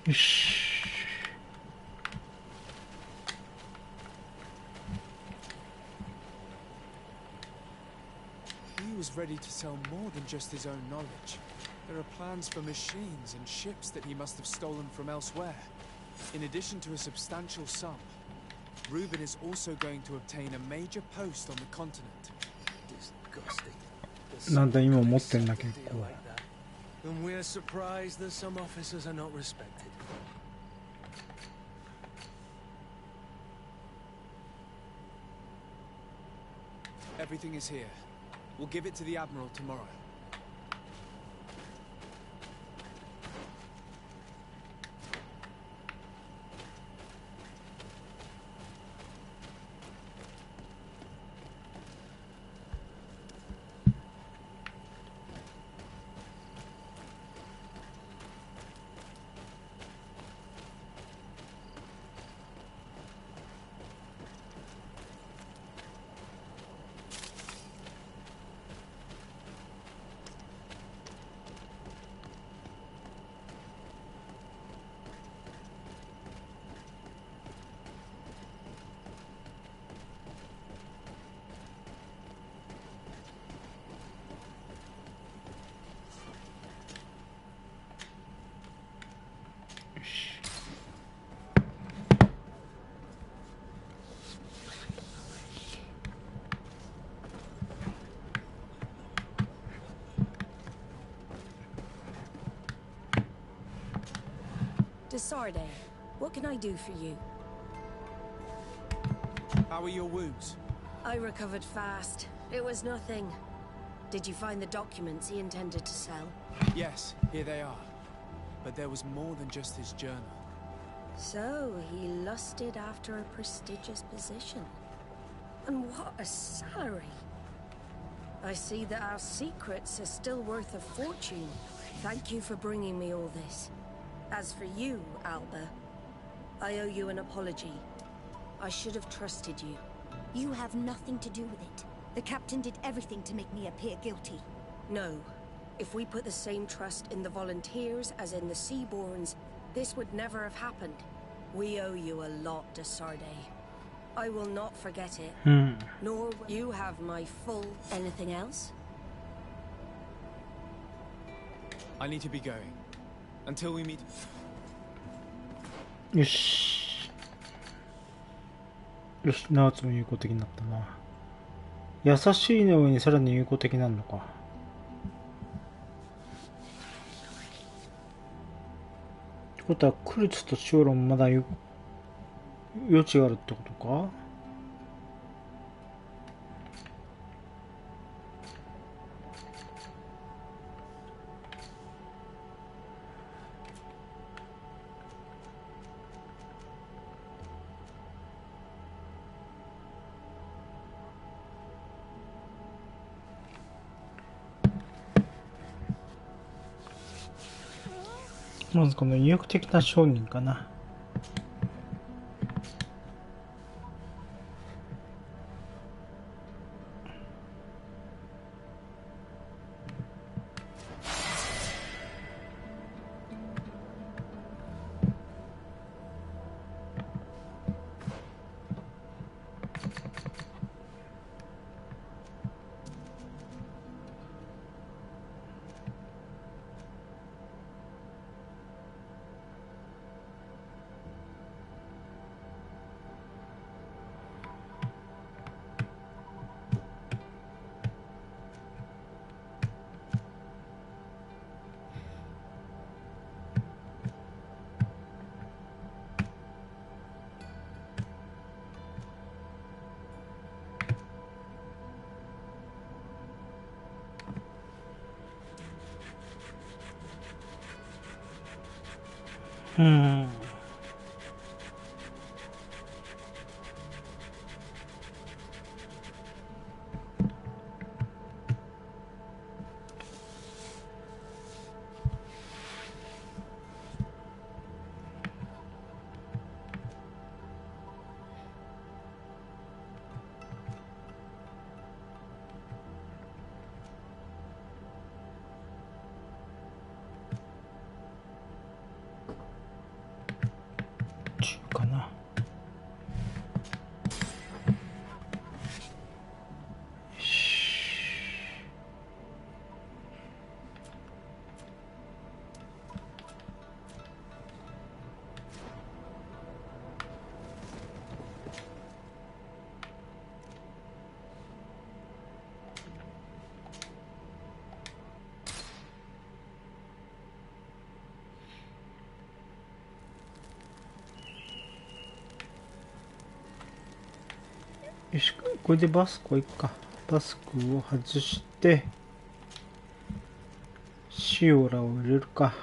He was ready to sell more than just his own knowledge. There are plans for machines and ships that he must have stolen from elsewhere. In addition to a substantial sum, Reuben is also going to obtain a major post on the continent. Disgusting. なんだ今持ってんだ結構。 And we're surprised that some officers are not respected. Everything is here. We'll give it to the Admiral tomorrow. Desarde, what can I do for you? How are your wounds? I recovered fast. It was nothing. Did you find the documents he intended to sell? Yes, here they are. But there was more than just his journal. So, he lusted after a prestigious position. And what a salary! I see that our secrets are still worth a fortune. Thank you for bringing me all this. As for you, Alba, I owe you an apology. I should have trusted you. You have nothing to do with it. The captain did everything to make me appear guilty. No. If we put the same trust in the volunteers as in the Seaborns, this would never have happened. We owe you a lot, Desarde. I will not forget it. Nor will you have my full... Anything else? I need to be going. Until we meet... よし。よし、ナーツも友好的になったな。優しいの上にさらに友好的なのか。ってことは、クルツとシオロンもまだ余地があるってことか。まずこの意欲的な商人かな。かな。よし、これでバスコ行くか。バスクを外して、シオラを入れるか。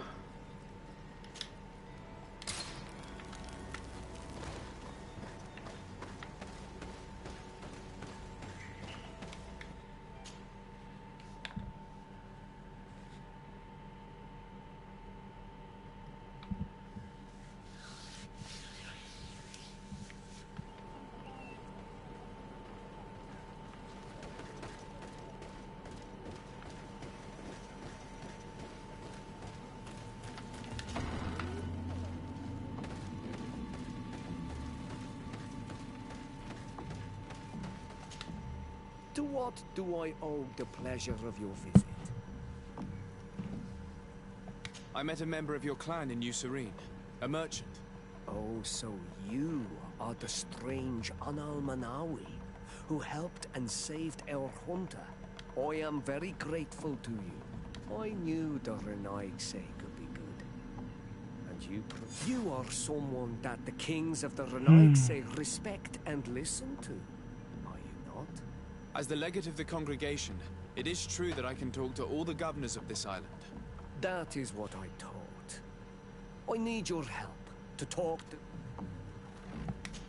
To what do I owe the pleasure of your visit? I met a member of your clan in New Serene, a merchant. Oh, so you are the strange Anal Manawi who helped and saved our hunter. I am very grateful to you. I knew the Renaigse could be good. And You are someone that the kings of the Renaigse respect and listen to, are you not? As the legate of the congregation, it is true that I can talk to all the governors of this island. That is what I thought. I need your help to talk to...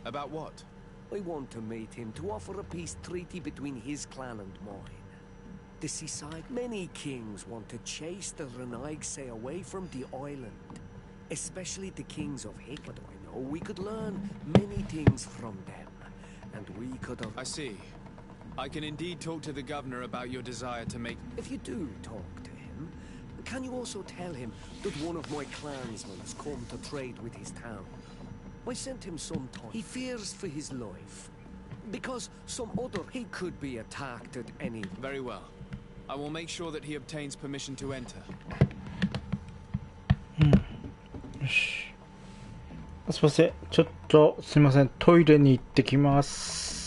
About what? I want to meet him to offer a peace treaty between his clan and mine. The seaside, many kings want to chase the Renaigse away from the island. Especially the kings of Hick. But I know we could learn many things from them. And we could have... I see. I can indeed talk to the governor about your desire to make... If you do talk to him, can you also tell him that one of my clansmen has come to trade with his town? I sent him some time. He fears for his life. Because some other... He could be attacked at any... Very well. I will make sure that he obtains permission to enter. よし。すいません。ちょっとすいません。トイレに行ってきます。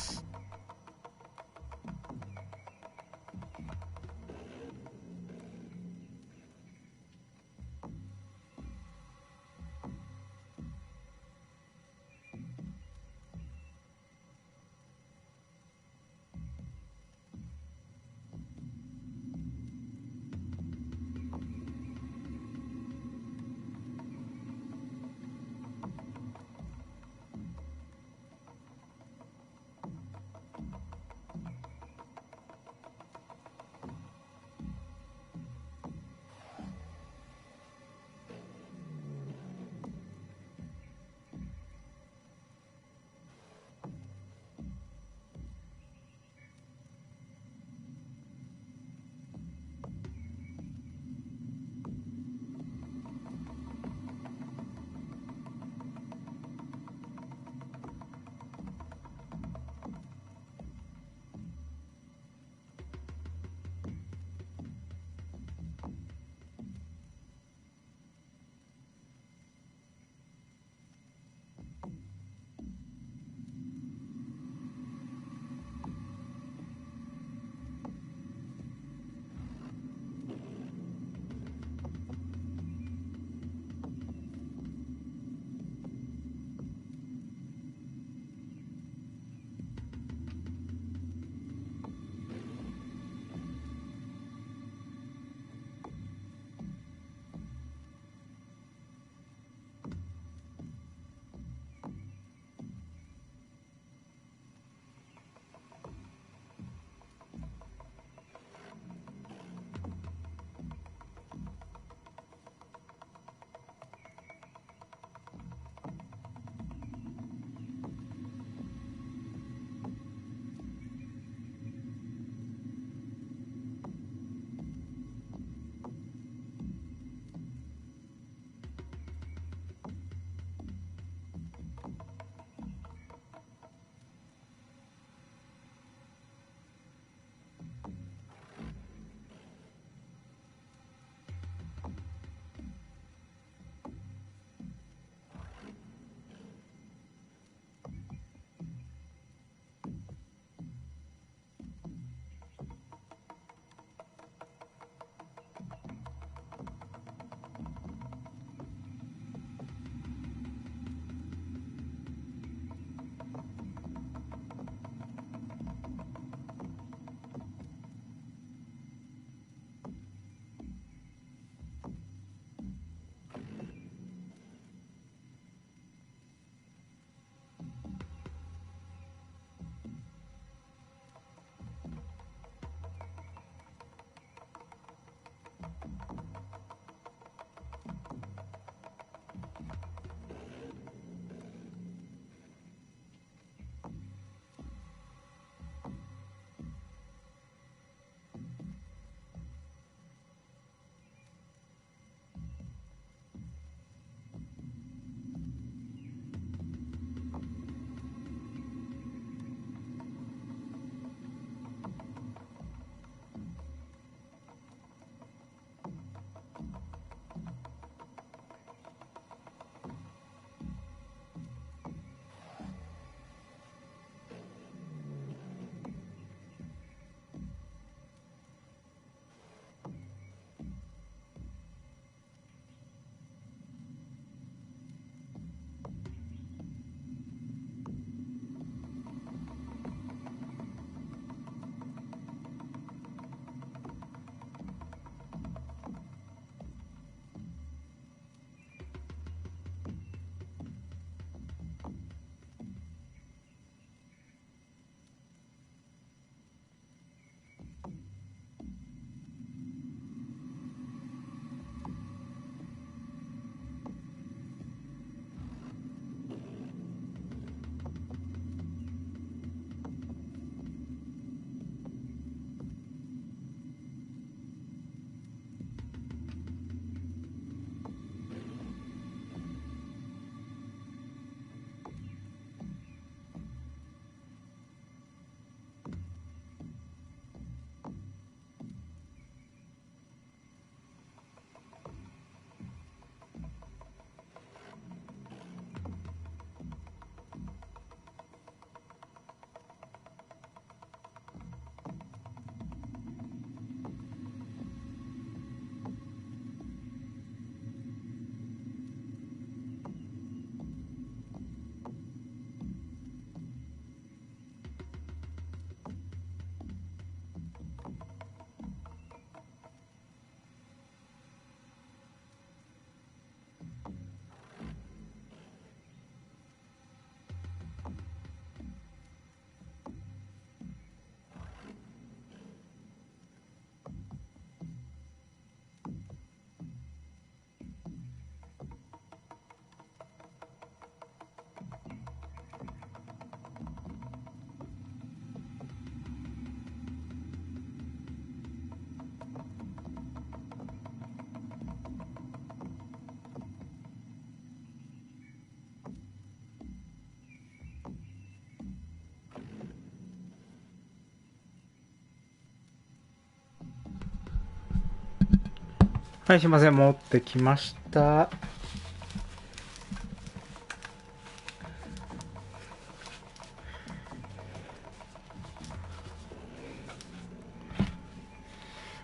はい、すいません、持ってきました。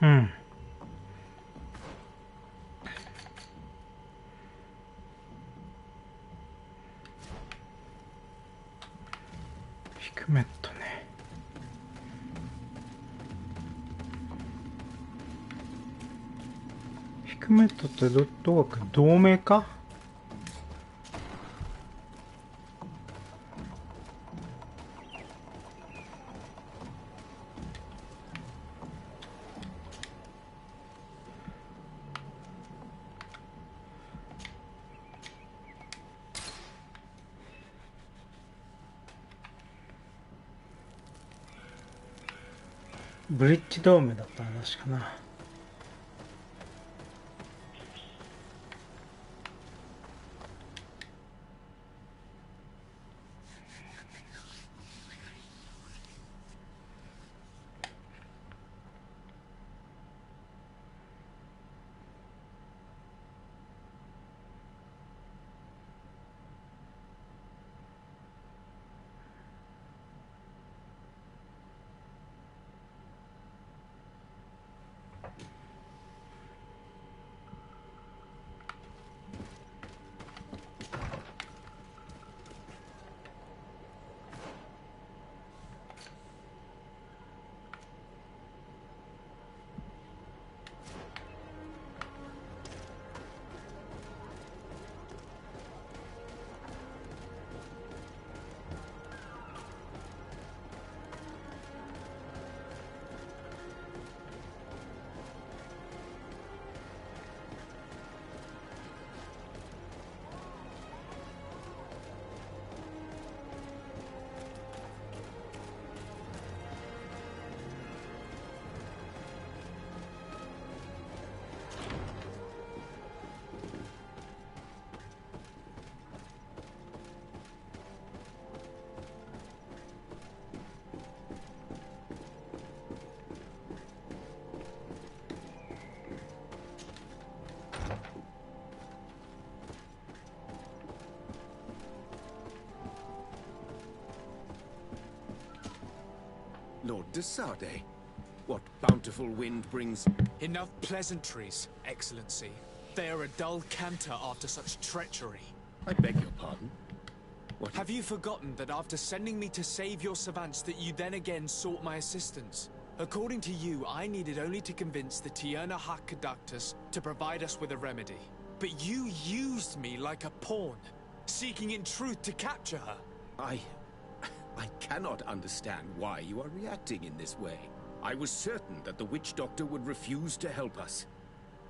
うん。ピクメットね。ピクメットってどこか同盟か？ブリッジ同盟だった話かな。Lord de Sardet, what bountiful wind brings... Enough pleasantries, Excellency. They are a dull canter after such treachery. I beg your pardon? What? Have you forgotten that after sending me to save your savants that you then again sought my assistance? According to you, I needed only to convince the Tierna Hack conductors to provide us with a remedy. But you used me like a pawn, seeking in truth to capture her. I cannot understand why you are reacting in this way. I was certain that the witch doctor would refuse to help us.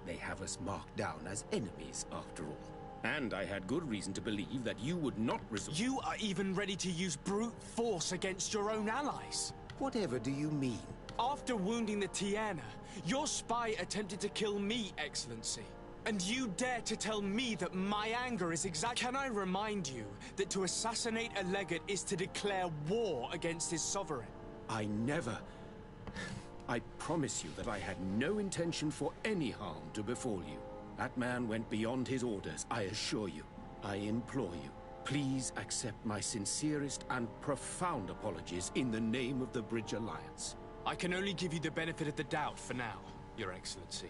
They have us marked down as enemies, after all. And I had good reason to believe that you would not resort... You are even ready to use brute force against your own allies. Whatever do you mean? After wounding the Tierna, your spy attempted to kill me, Excellency. And you dare to tell me that my anger is exact... Can I remind you that to assassinate a legate is to declare war against his sovereign? I never... I promise you that I had no intention for any harm to befall you. That man went beyond his orders, I assure you. I implore you, please accept my sincerest and profound apologies in the name of the Bridge Alliance. I can only give you the benefit of the doubt for now, Your Excellency.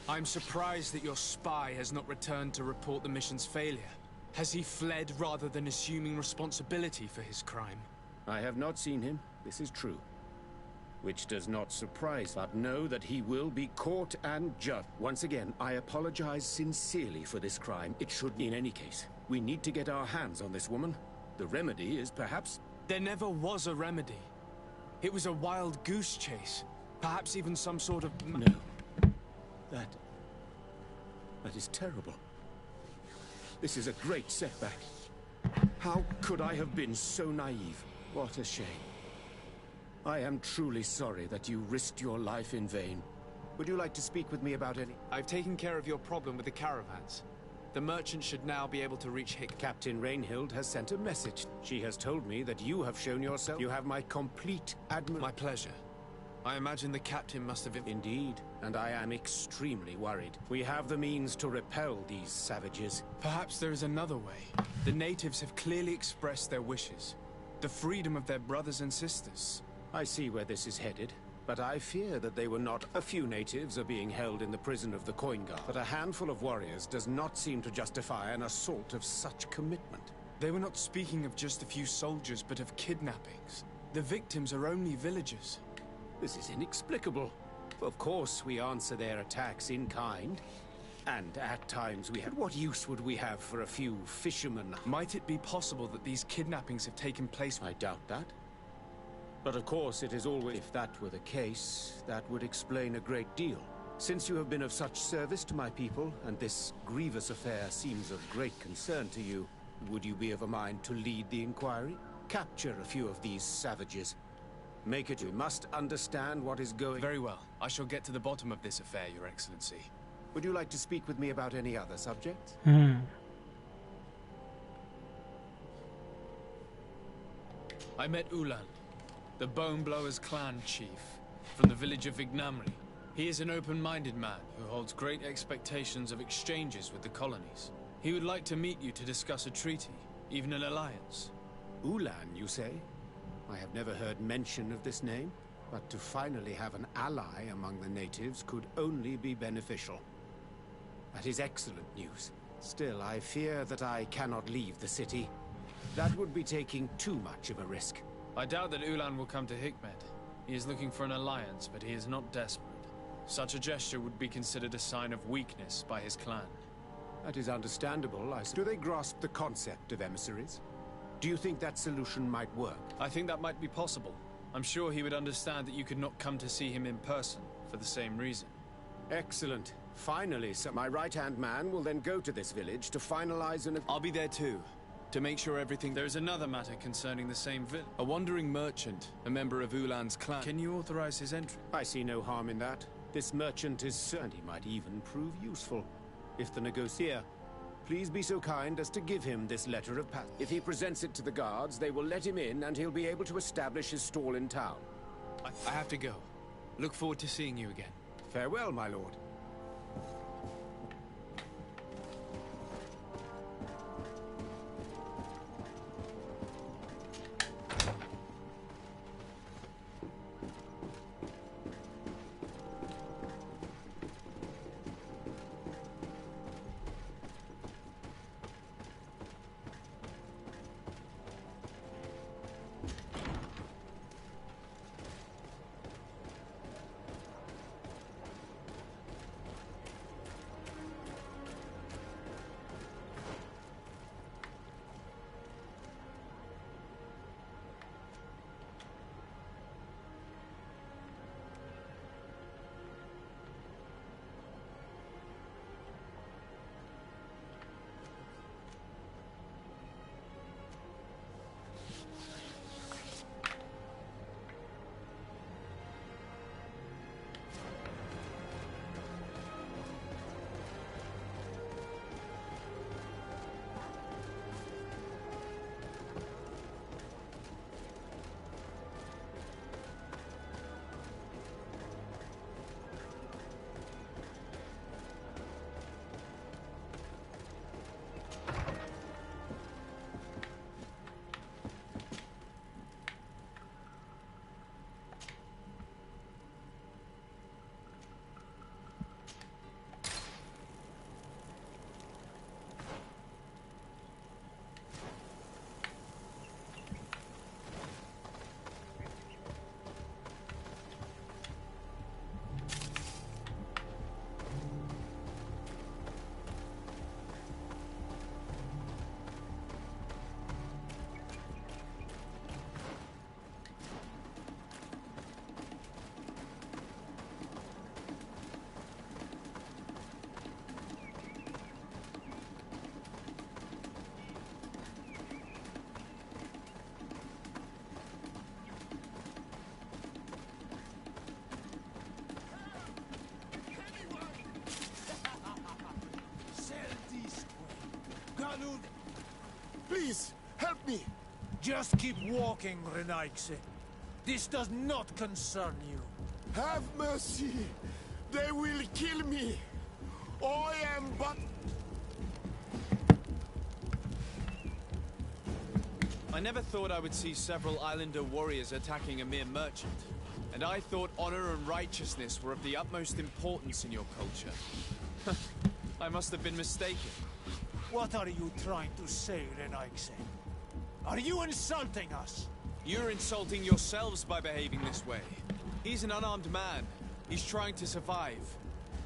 I'm surprised that your spy has not returned to report the mission's failure. Has he fled rather than assuming responsibility for his crime? I have not seen him, this is true. Which does not surprise, but know that he will be caught and judged. Once again, I apologize sincerely for this crime. It should, in any case. We need to get our hands on this woman. The remedy is perhaps... There never was a remedy. It was a wild goose chase. Perhaps even some sort of... No. That is terrible. This is a great setback. How could I have been so naive? What a shame. I am truly sorry that you risked your life in vain. Would you like to speak with me about any... I've taken care of your problem with the caravans. The merchant should now be able to reach Hick. Captain Rainhild has sent a message. She has told me that you have shown yourself. You have my complete My pleasure. I imagine the captain must have... Indeed, and I am extremely worried. We have the means to repel these savages. Perhaps there is another way. The natives have clearly expressed their wishes. The freedom of their brothers and sisters. I see where this is headed, but I fear that they were not. A few natives are being held in the prison of the Coin Guard, but a handful of warriors does not seem to justify an assault of such commitment. They were not speaking of just a few soldiers, but of kidnappings. The victims are only villagers. This is inexplicable. Of course, we answer their attacks in kind. And at times we have... What use would we have for a few fishermen? Might it be possible that these kidnappings have taken place? I doubt that. But of course, it is always... If that were the case, that would explain a great deal. Since you have been of such service to my people, and this grievous affair seems of great concern to you, would you be of a mind to lead the inquiry? Capture a few of these savages. Make it. We must understand what is going... Very well. I shall get to the bottom of this affair, Your Excellency. Would you like to speak with me about any other subjects? I met Ulan, the Bone Blowers clan chief, from the village of Vignamri. He is an open-minded man who holds great expectations of exchanges with the colonies. He would like to meet you to discuss a treaty, even an alliance. Ulan, you say? I have never heard mention of this name, but to finally have an ally among the natives could only be beneficial. That is excellent news. Still, I fear that I cannot leave the city. That would be taking too much of a risk. I doubt that Ulan will come to Hikmet. He is looking for an alliance, but he is not desperate. Such a gesture would be considered a sign of weakness by his clan. That is understandable. Do they grasp the concept of emissaries? Do you think that solution might work? I think that might be possible. I'm sure he would understand that you could not come to see him in person for the same reason. Excellent. Finally, so my right-hand man will then go to this village to finalize an... I'll be there too, to make sure everything... There is another matter concerning the same village. A wandering merchant, a member of Ulan's clan. Can you authorize his entry? I see no harm in that. This merchant is certain he might even prove useful. If the negotiator... Please be so kind as to give him this letter of passage. If he presents it to the guards, they will let him in and he'll be able to establish his stall in town. I have to go. Look forward to seeing you again. Farewell, my lord. Please, help me! Just keep walking, Renaigse. This does not concern you. Have mercy. They will kill me. I am but... I never thought I would see several Islander warriors attacking a mere merchant. And I thought honor and righteousness were of the utmost importance in your culture. I must have been mistaken. What are you trying to say, Renaigse? Are you insulting us? You're insulting yourselves by behaving this way. He's an unarmed man. He's trying to survive.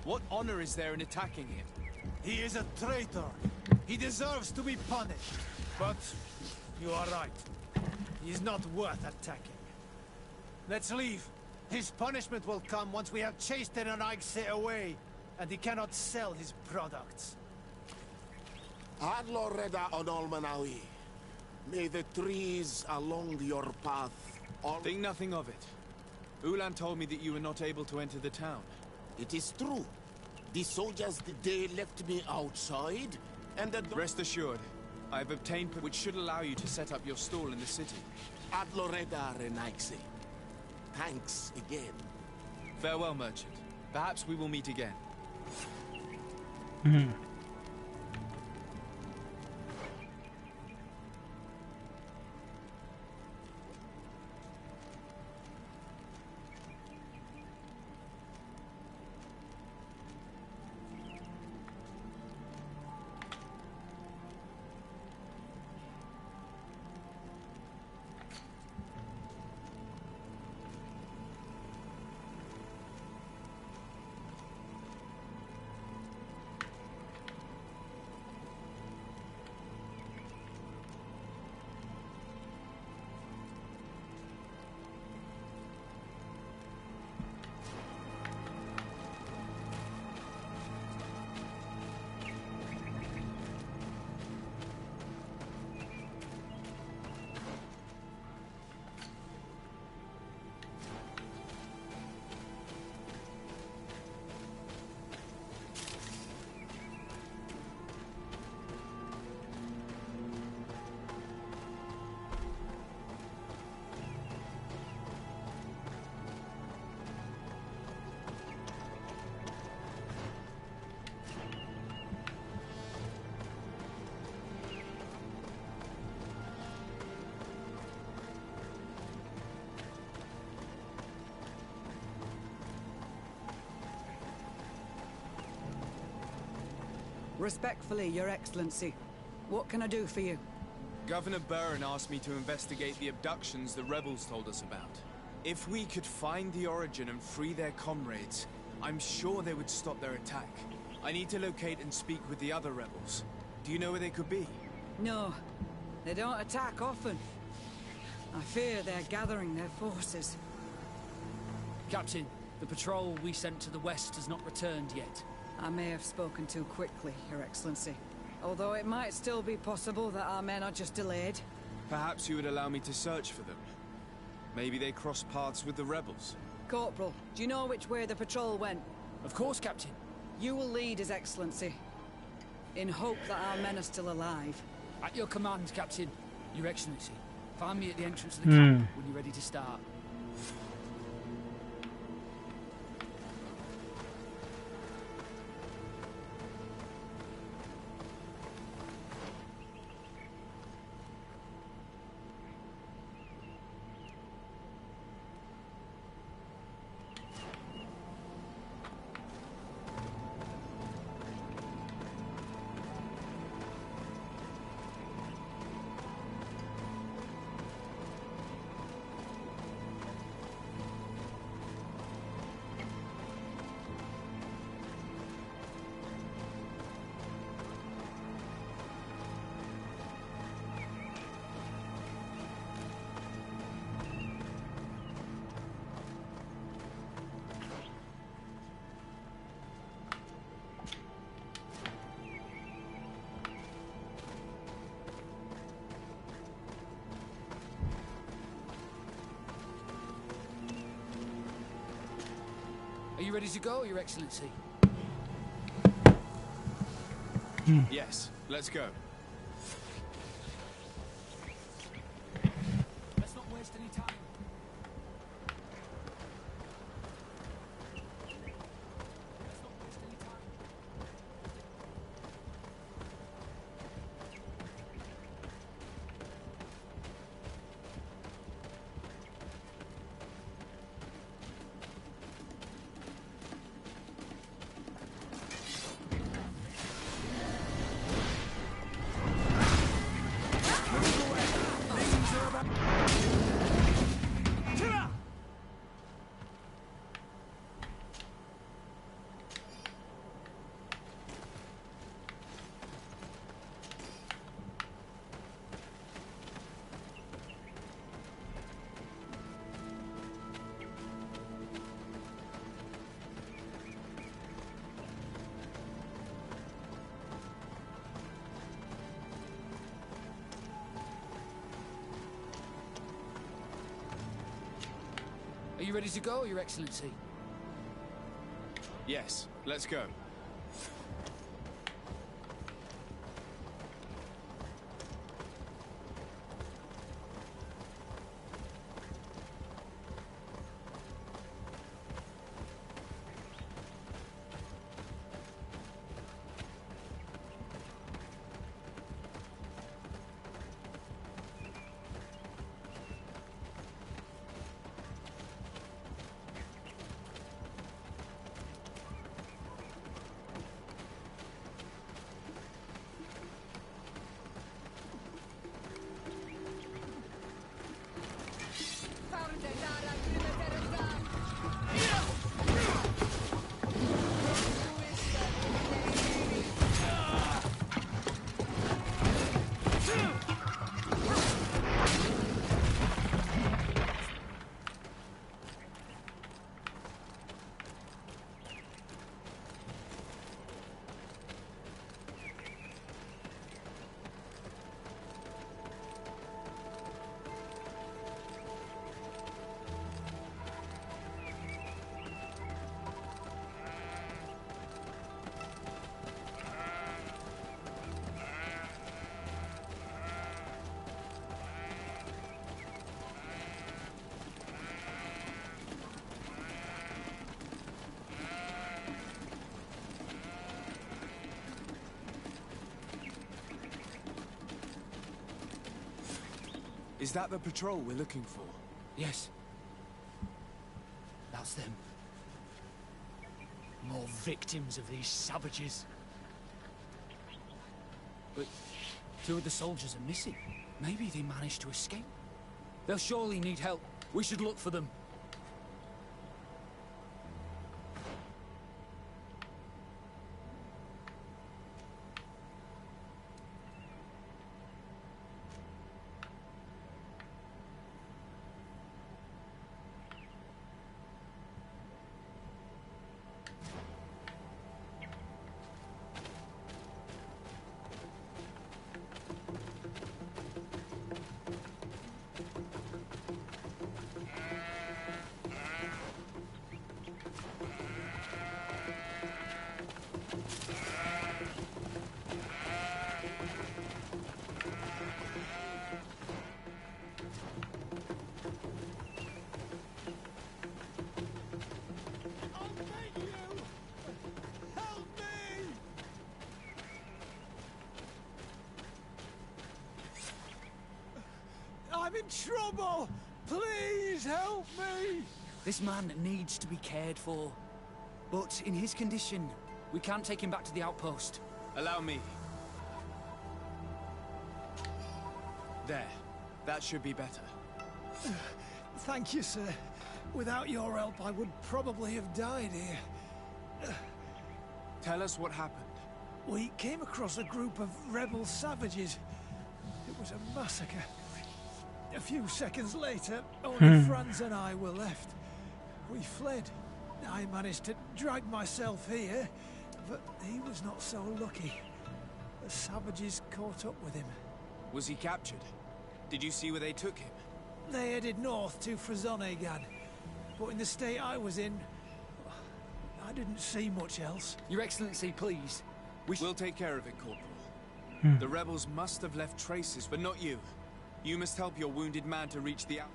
What honor is there in attacking him? He is a traitor. He deserves to be punished. But you are right. He is not worth attacking. Let's leave. His punishment will come once we have chased Renaigse away, and he cannot sell his products. Adloreda Onolmanawi. May the trees along your path all... Think nothing of it. Ulan told me that you were not able to enter the town. It is true. The soldiers they left me outside, and the... Rest assured, I have obtained which should allow you to set up your stall in the city. Adloreda Renaigse. Thanks again. Farewell, merchant. Perhaps we will meet again. Respectfully, Your Excellency. What can I do for you? Governor Burren asked me to investigate the abductions the rebels told us about. If we could find the origin and free their comrades, I'm sure they would stop their attack. I need to locate and speak with the other rebels. Do you know where they could be? No. They don't attack often. I fear they're gathering their forces. Captain, the patrol we sent to the west has not returned yet. I may have spoken too quickly, Your Excellency. Although it might still be possible that our men are just delayed. Perhaps you would allow me to search for them. Maybe they crossed paths with the rebels. Corporal, do you know which way the patrol went? Of course, Captain. You will lead, His Excellency. In hope that our men are still alive. At your command, Captain. Your Excellency. Find me at the entrance of the camp when you're ready to start. Are you ready to go, Your Excellency? Yes, let's go. Let's not waste any time. Are you ready to go, Your Excellency? Yes, let's go. Is that the patrol we're looking for? Yes. That's them. More victims of these savages. But 2 of the soldiers are missing. Maybe they managed to escape. They'll surely need help. We should look for them. I'm in trouble! Please help me! This man needs to be cared for. But in his condition, we can't take him back to the outpost. Allow me. There. That should be better. Thank you, sir. Without your help, I would probably have died here. Tell us what happened. We came across a group of rebel savages. It was a massacre. A few seconds later, only Franz and I were left. We fled. I managed to drag myself here, but he was not so lucky. The savages caught up with him. Was he captured? Did you see where they took him? They headed north to Frazonegan, but in the state I was in, I didn't see much else. Your Excellency, please. We'll take care of it, Corporal. The rebels must have left traces, but not you. You must help your wounded man to reach the out.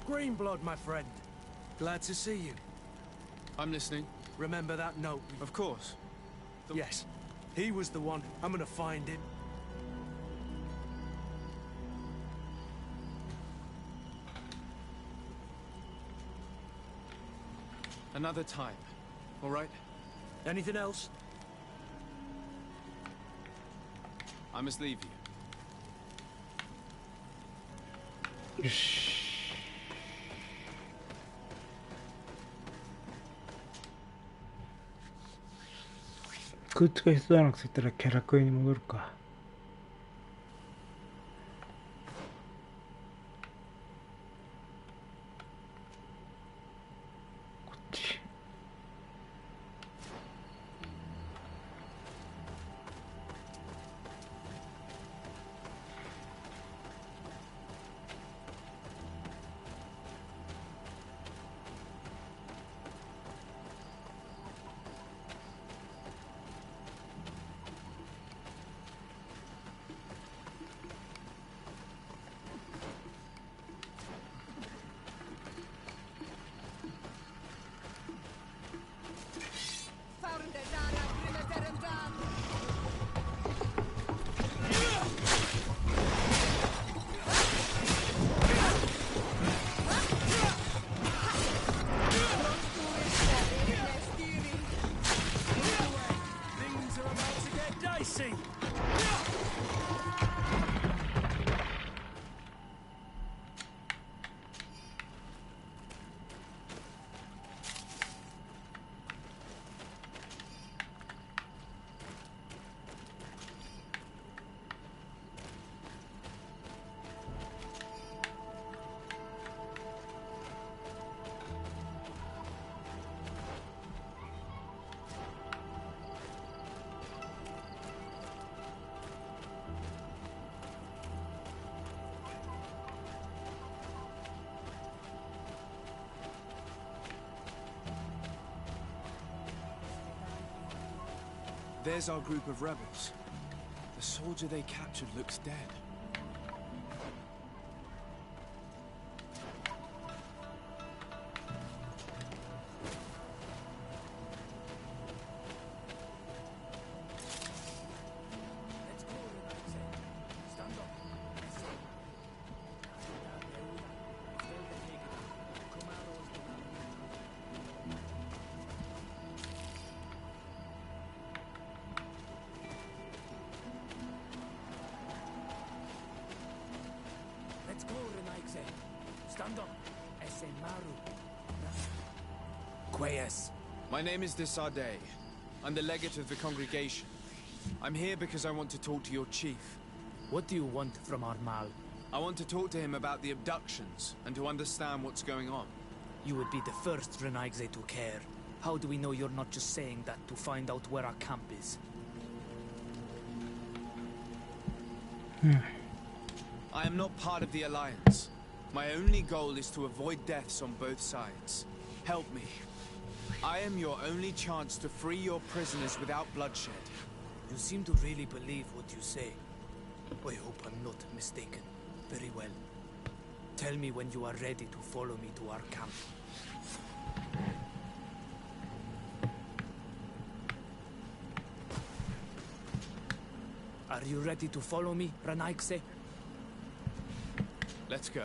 Greenblood, my friend. Glad to see you. I'm listening. Remember that note? Of course. Yes. He was the one. I'm gonna find him. Another time. All right? Anything else? I must leave you.よし。グッズが一段落ついたらキャラクエに戻るか。こっち。Things are about to get dicey. There's our group of rebels. The soldier they captured looks dead. My name is Desade. I'm the legate of the congregation. I'm here because I want to talk to your chief. What do you want from our Mal? I want to talk to him about the abductions and to understand what's going on. You would be the first Renaigze to care. How do we know you're not just saying that to find out where our camp is? I am not part of the Alliance. My only goal is to avoid deaths on both sides. Help me. I am your only chance to free your prisoners without bloodshed. You seem to really believe what you say. I hope I'm not mistaken. Very well. Tell me when you are ready to follow me to our camp. Are you ready to follow me, Renaigze? Let's go.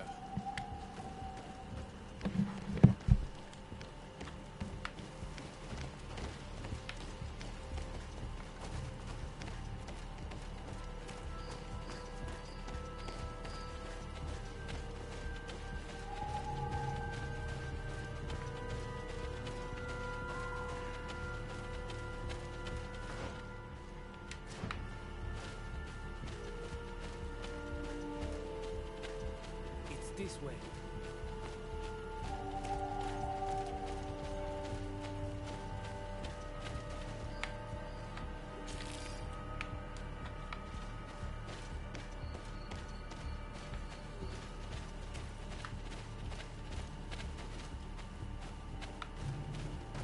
This way.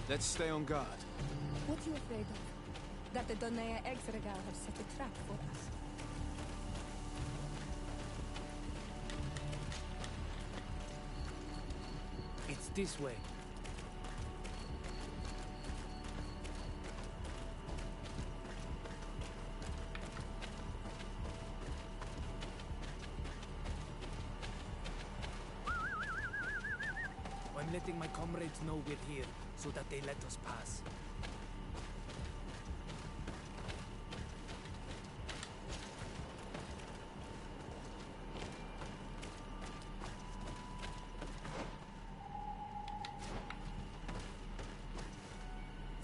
Let's stay on guard. What are you afraid of? That the Donea Exregal have set a trap for us? this way. I'm letting my comrades know we're here, so that they let us pass.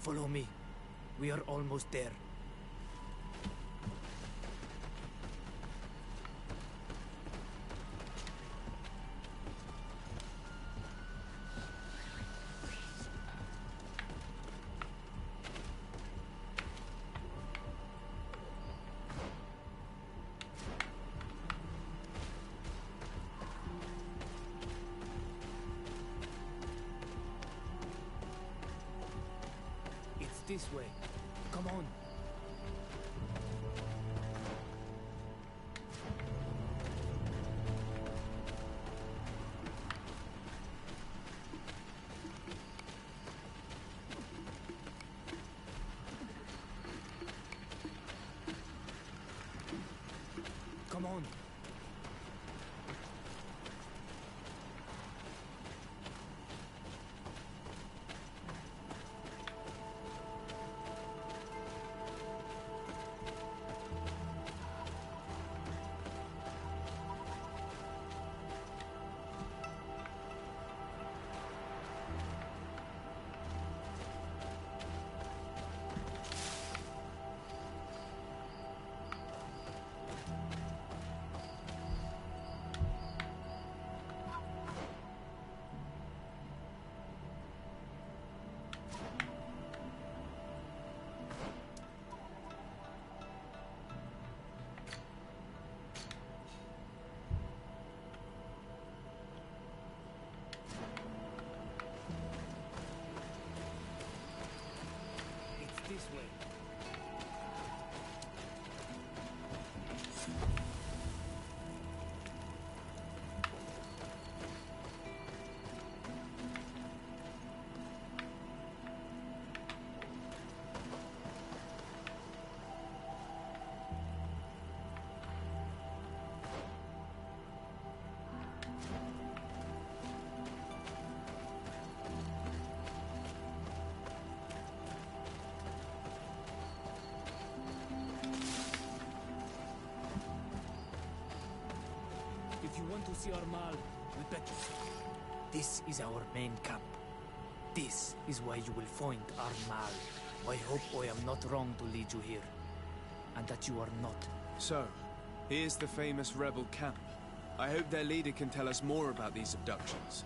Follow me. We are almost there. This way. Come on. Come on. This way. If you want to see our mall, we bet you. This is our main camp. This is where you will find our mall. I hope I am not wrong to lead you here, and that you are not. So, here's the famous rebel camp. I hope their leader can tell us more about these abductions.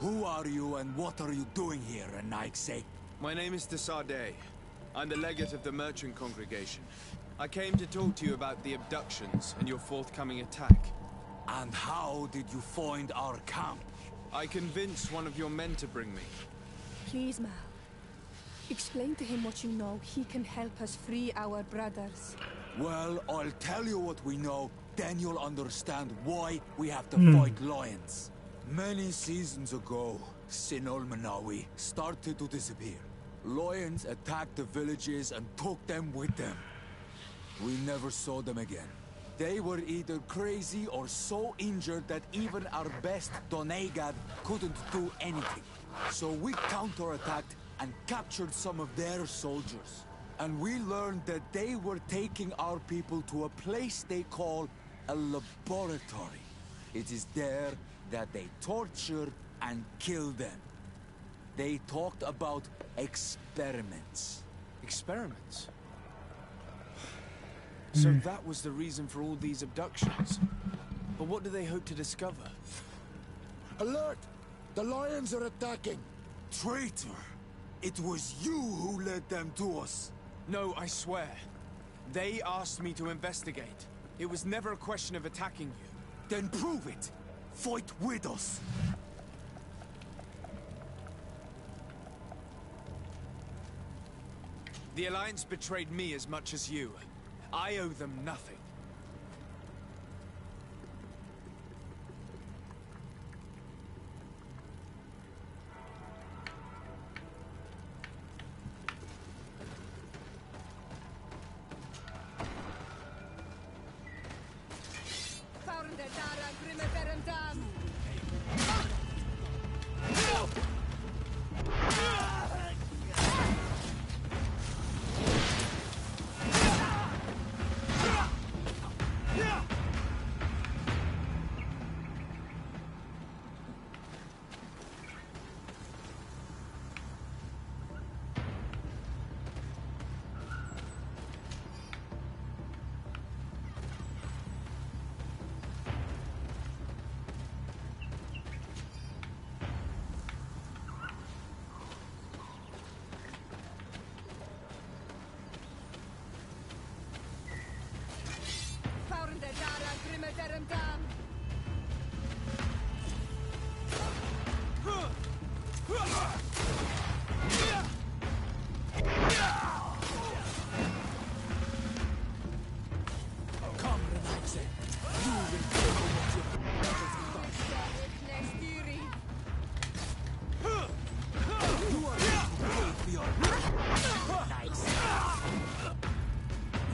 Who are you and what are you doing here, Nike? My name is Desade. I'm the legate of the merchant congregation. I came to talk to you about the abductions and your forthcoming attack. And how did you find our camp? I convinced one of your men to bring me. Please, Mal. Explain to him what you know. He can help us free our brothers. Well, I'll tell you what we know, then you'll understand why we have to fight lions. Many seasons ago, Sinol Manawi started to disappear. Lions attacked the villages and took them with them. We never saw them again. They were either crazy or so injured that even our best Donegad couldn't do anything. So we counterattacked and captured some of their soldiers. And we learned that they were taking our people to a place they call a laboratory. It is there that they torture and kill them. They talked about experiments. Experiments? So that was the reason for all these abductions. But what do they hope to discover? Alert! The lions are attacking! Traitor! It was you who led them to us! No, I swear. They asked me to investigate. It was never a question of attacking you. Then prove it! Fight with us! The Alliance betrayed me as much as you. I owe them nothing.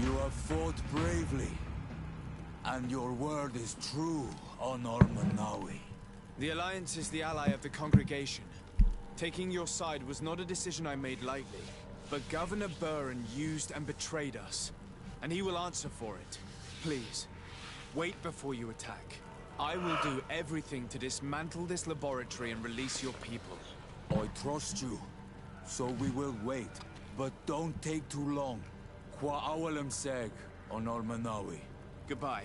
You have fought bravely, and your word is true on Ormanawi. The Alliance is the ally of the congregation. Taking your side was not a decision I made lightly, but Governor Burren used and betrayed us, and he will answer for it. Please, wait before you attack. I will do everything to dismantle this laboratory and release your people. I trust you, so we will wait, but don't take too long. Qua awalem seg on Ormanawi. Goodbye.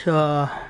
さあ、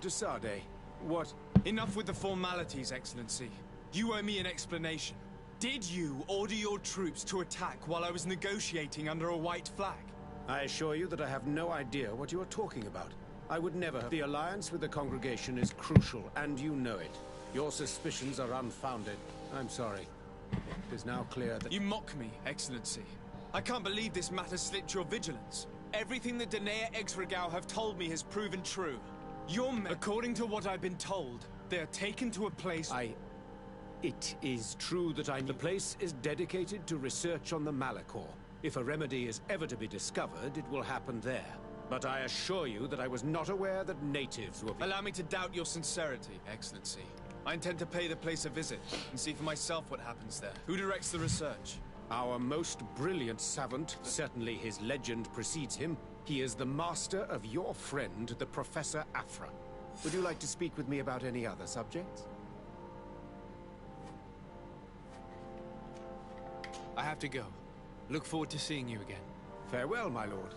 de Sade. What? Enough with the formalities, Excellency. You owe me an explanation. Did you order your troops to attack while I was negotiating under a white flag? I assure you that I have no idea what you are talking about. I would never have. The alliance with the congregation is crucial, and you know it. Your suspicions are unfounded. I'm sorry. It is now clear that... You mock me, Excellency. I can't believe this matter slipped your vigilance. Everything that Danae Exregao have told me has proven true. Your men, according to what I've been told, they are taken to a place... It is true that the place is dedicated to research on the Malachor. If a remedy is ever to be discovered, it will happen there. But I assure you that I was not aware that natives were... Allow me to doubt your sincerity, Excellency. I intend to pay the place a visit and see for myself what happens there. Who directs the research? Our most brilliant savant. Certainly his legend precedes him. He is the master of your friend, the Professor Afra. Would you like to speak with me about any other subjects? I have to go. Look forward to seeing you again. Farewell, my lord.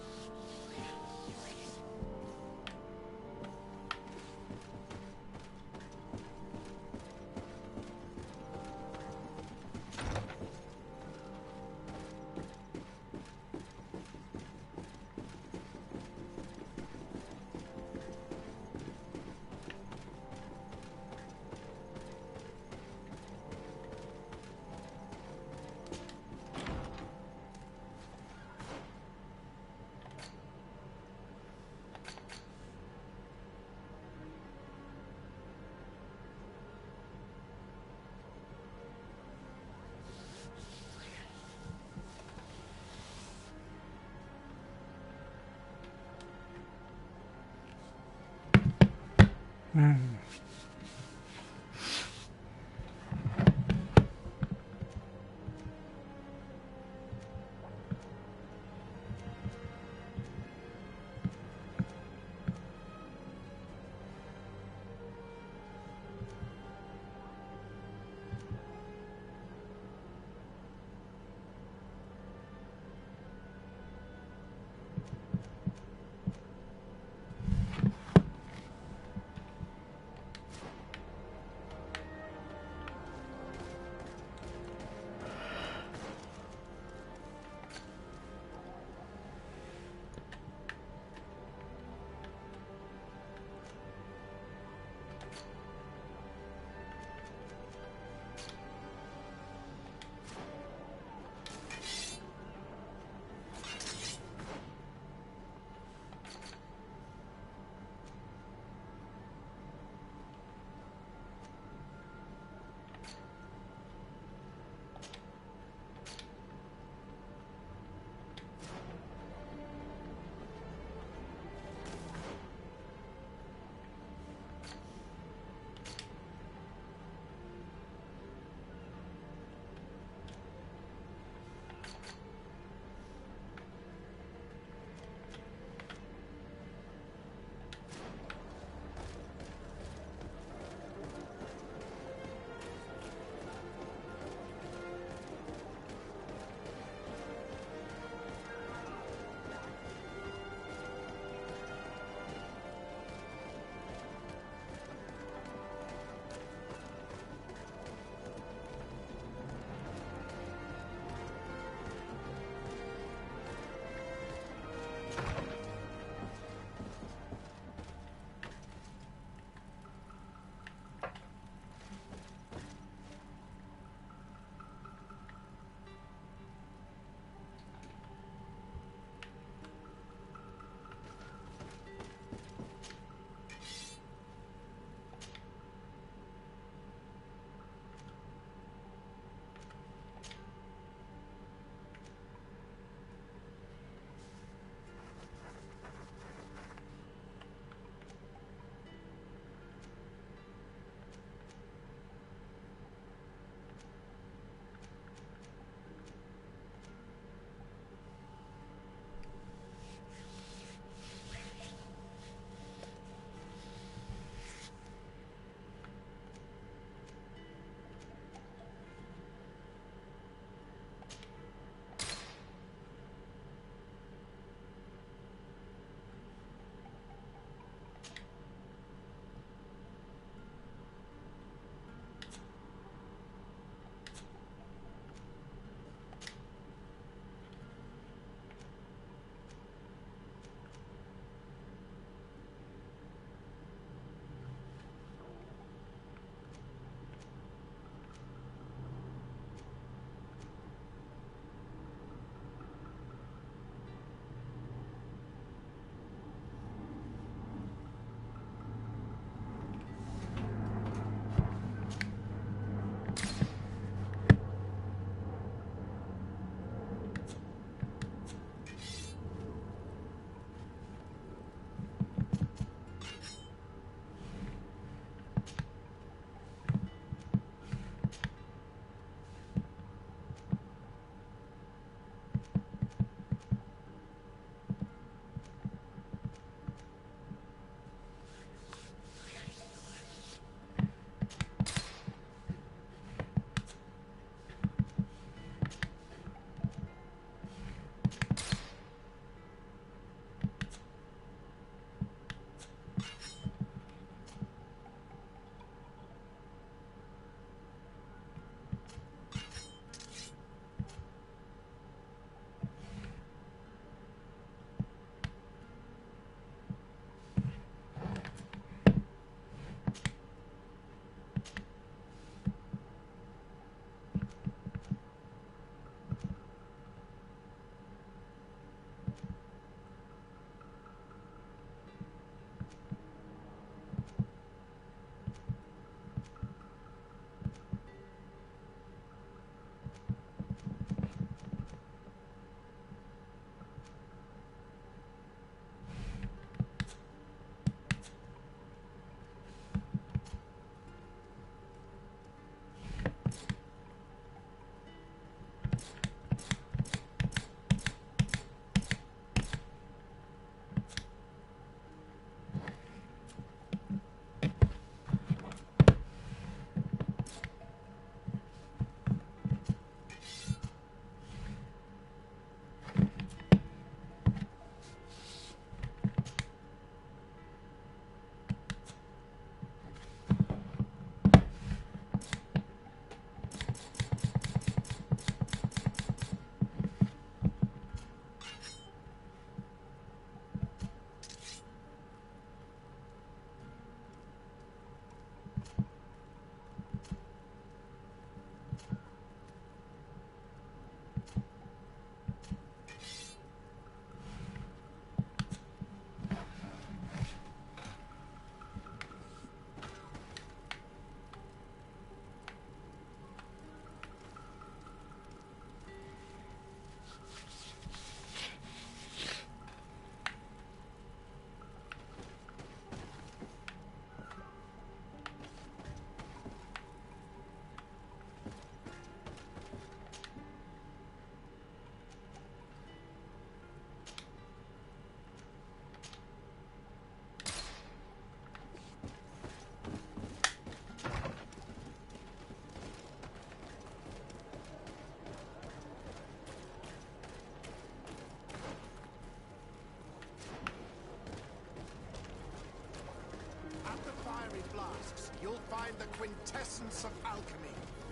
essence of alchemy.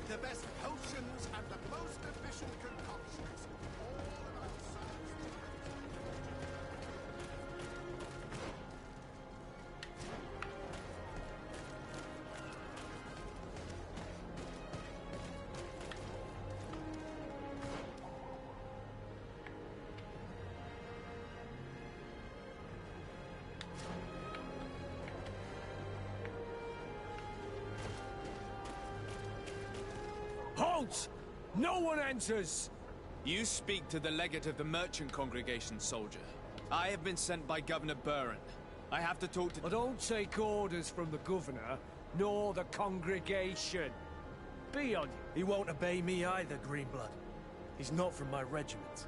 The best potions and the most efficient concoctions. All about science. Halt! No one enters! You speak to the legate of the merchant congregation, soldier. I have been sent by Governor Burren. I have to talk to— I don't take orders from the governor, nor the congregation. Be on you. He won't obey me either, Greenblood. He's not from my regiment.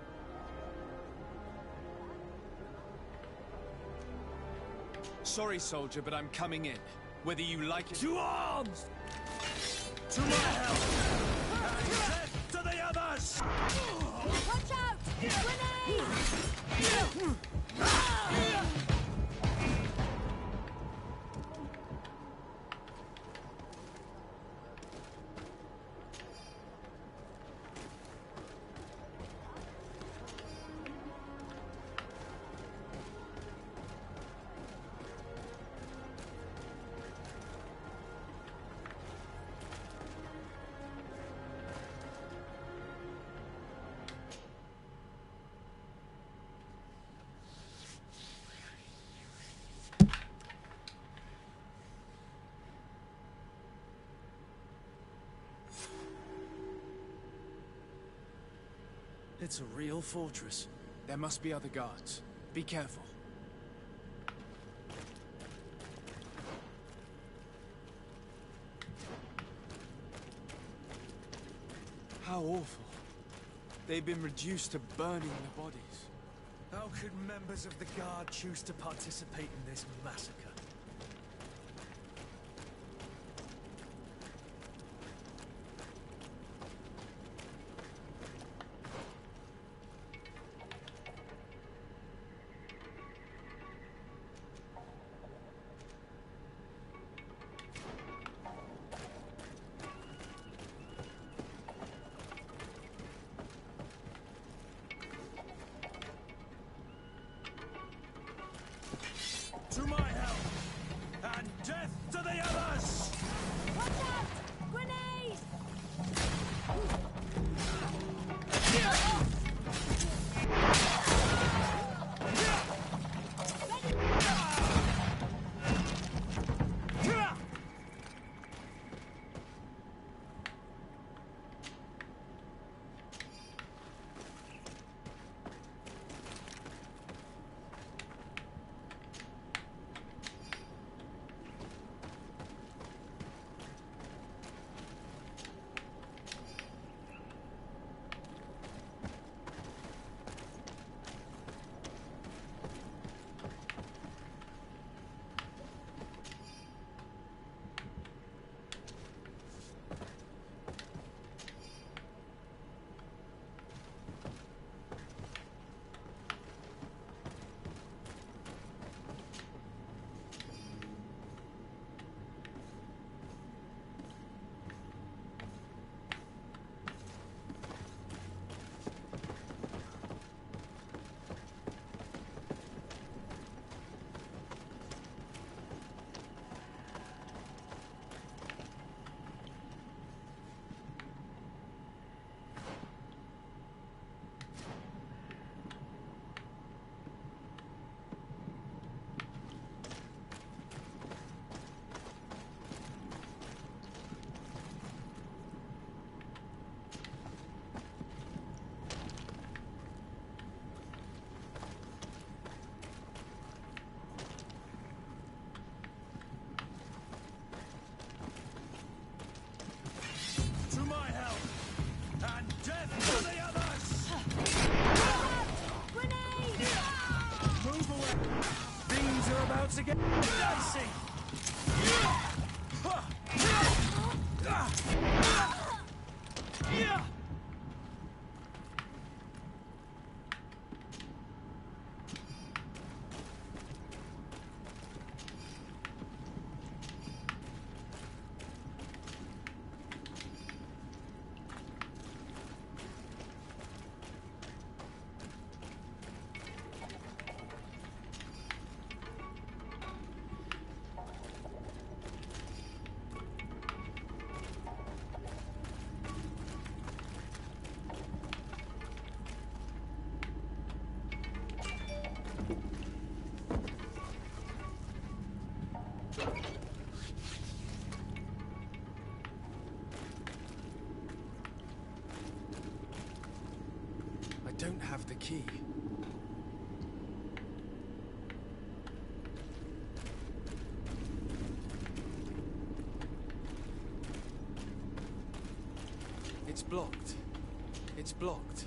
Sorry, soldier, but I'm coming in. Whether you like it— To arms! To my help! And death to the others! Watch out! Grenade! It's a real fortress. There must be other guards. Be careful. How awful. They've been reduced to burning their bodies. How could members of the Guard choose to participate in this massacre? To my help! And death to the others! Watch out! Grenade! To get dicey. don't have the key. It's blocked. It's blocked.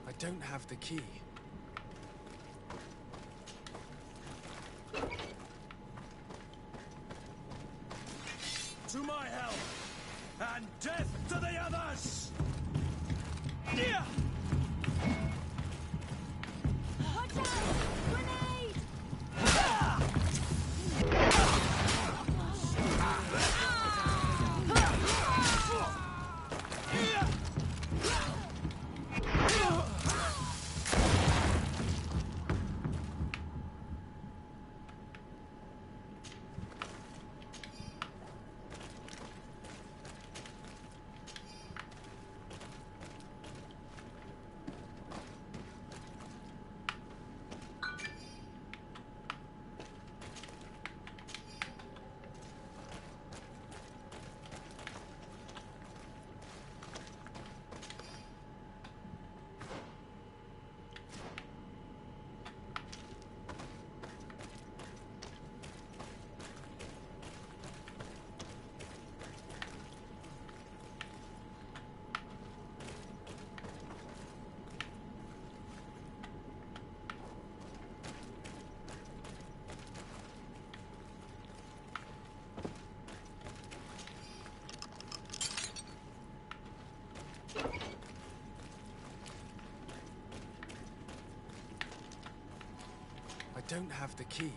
I don't have the key. To my help! And death to the others! Yeah! Watch out! Grenade! I don't have the key.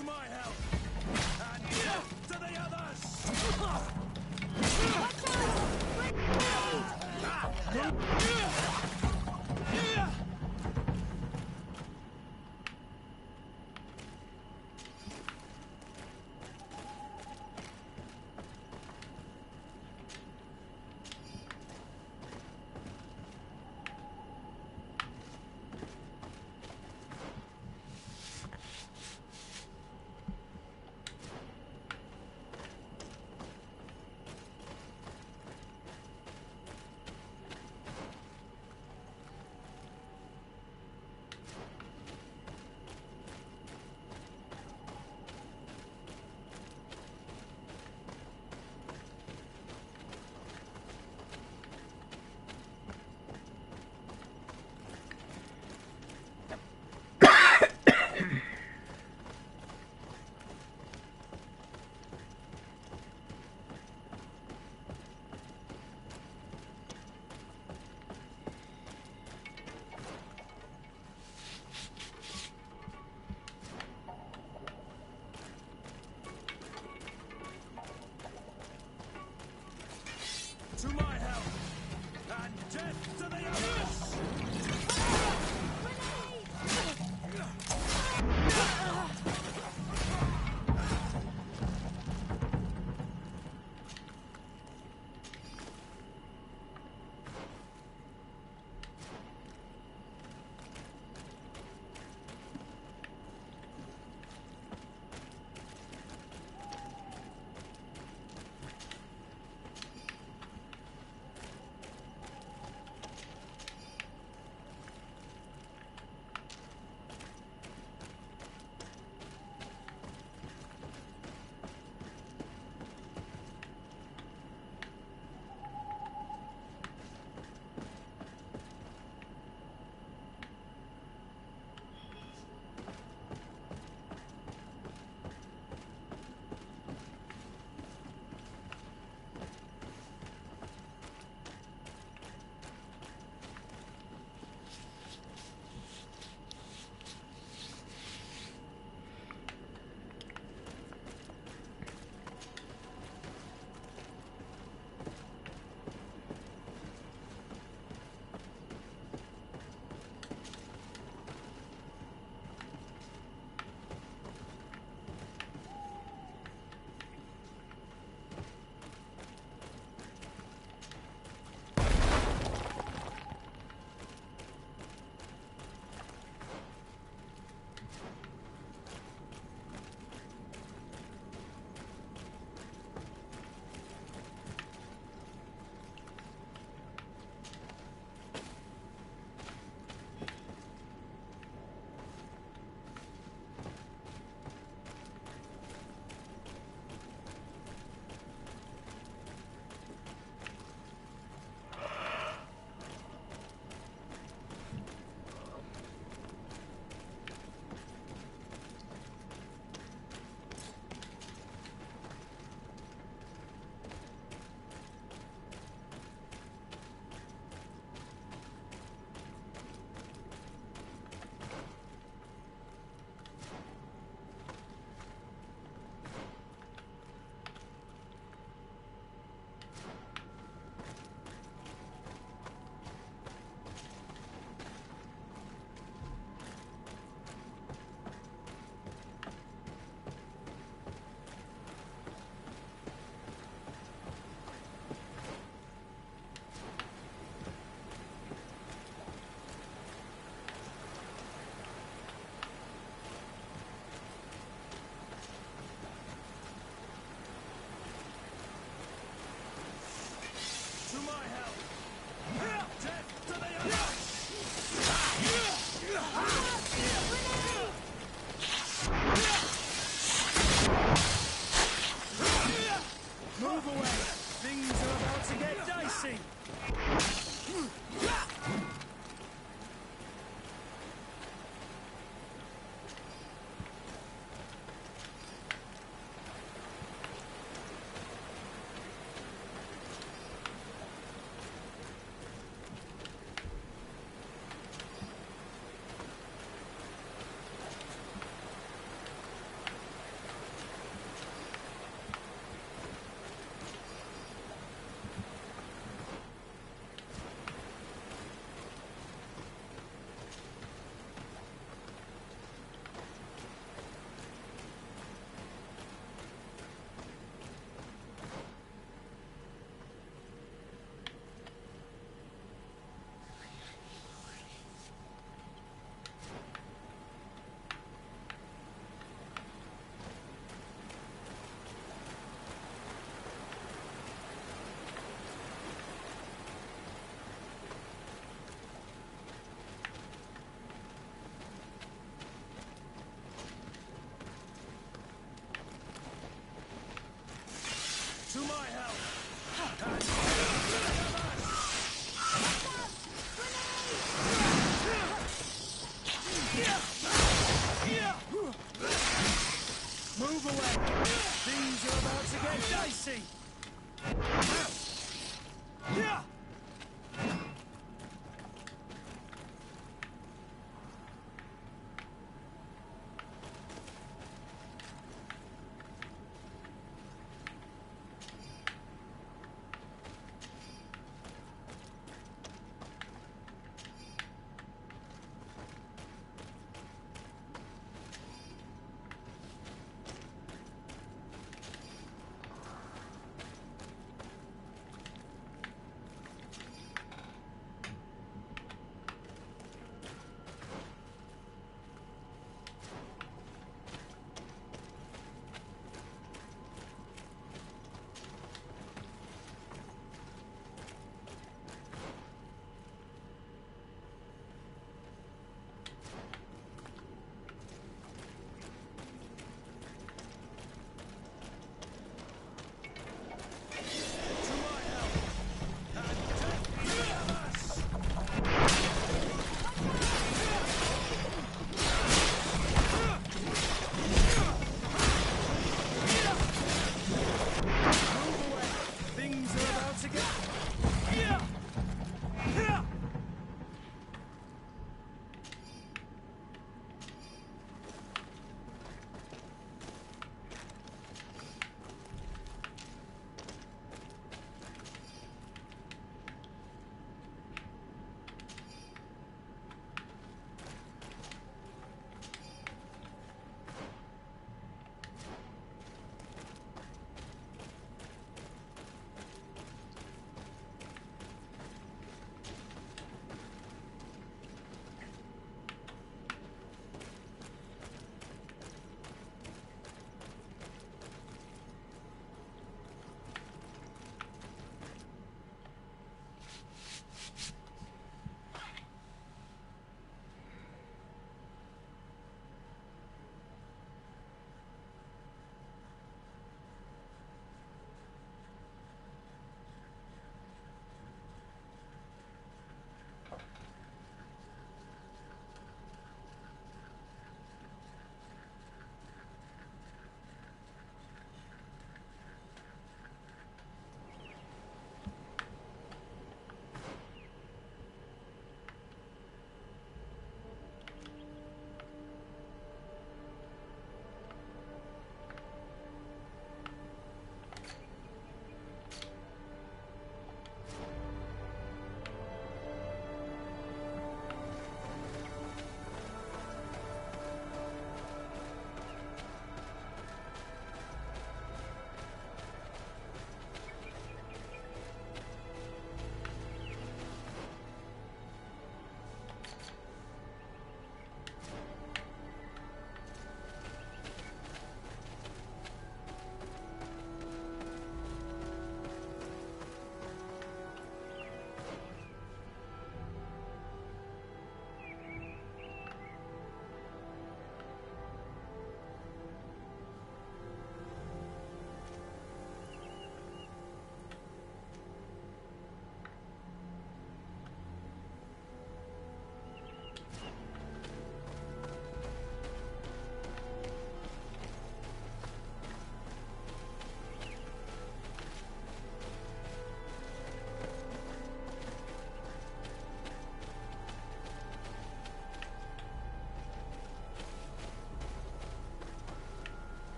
To my help! And death to the others! To my help! And death to the others! To my help! Move away! Things are about to get dicey!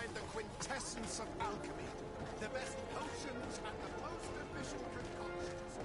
find the quintessence of alchemy. The best potions and the most efficient concoctions.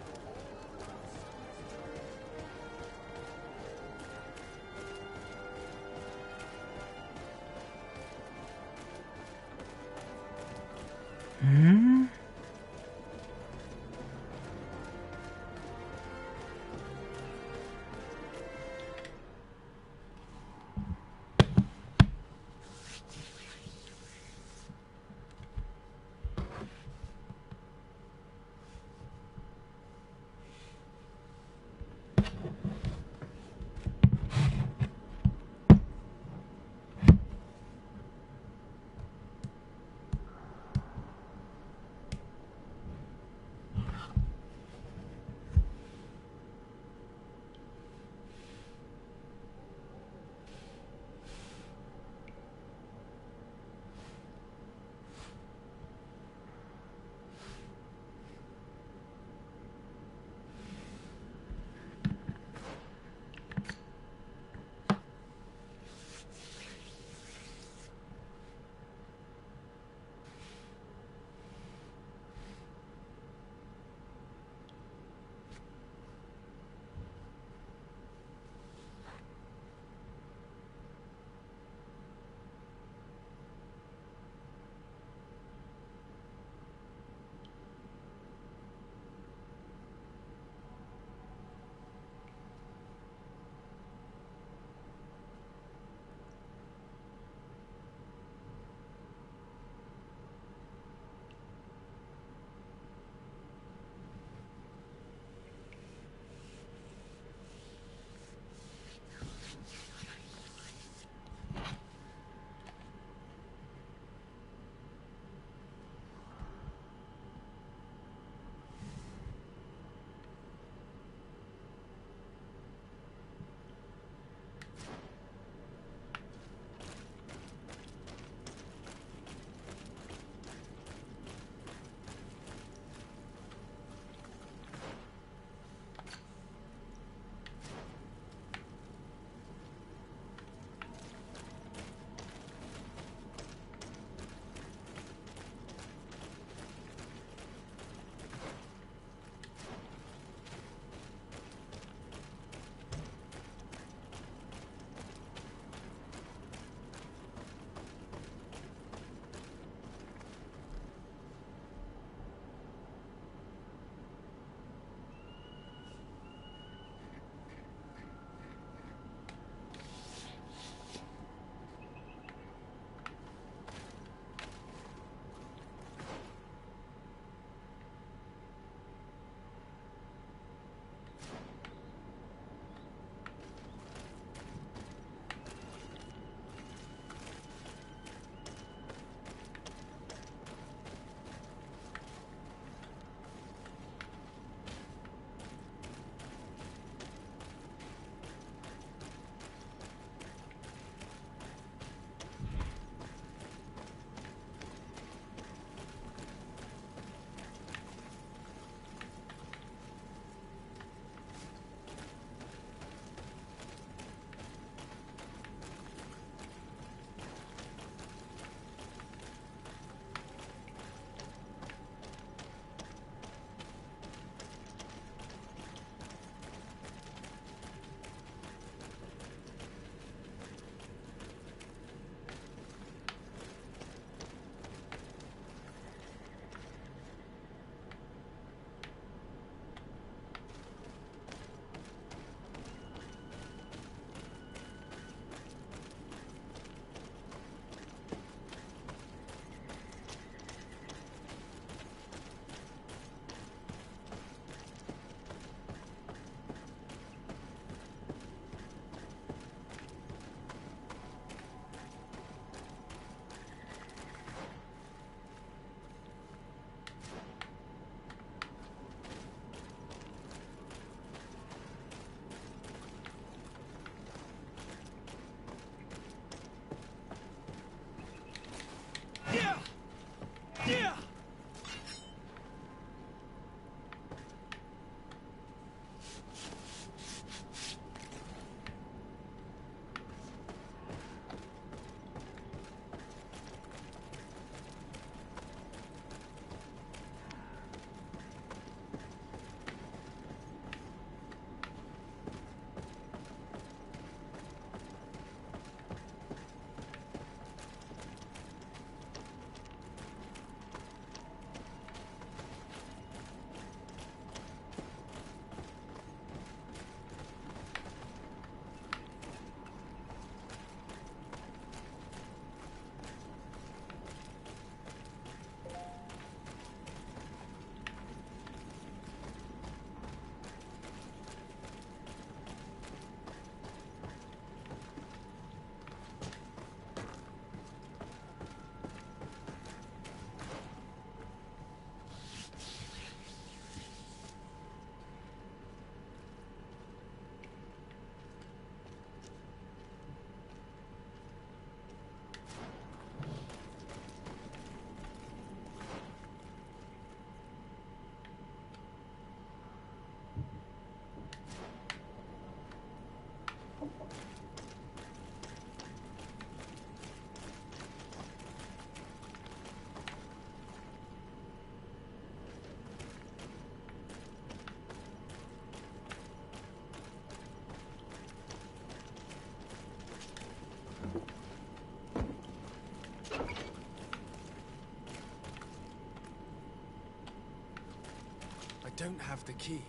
don't have the key.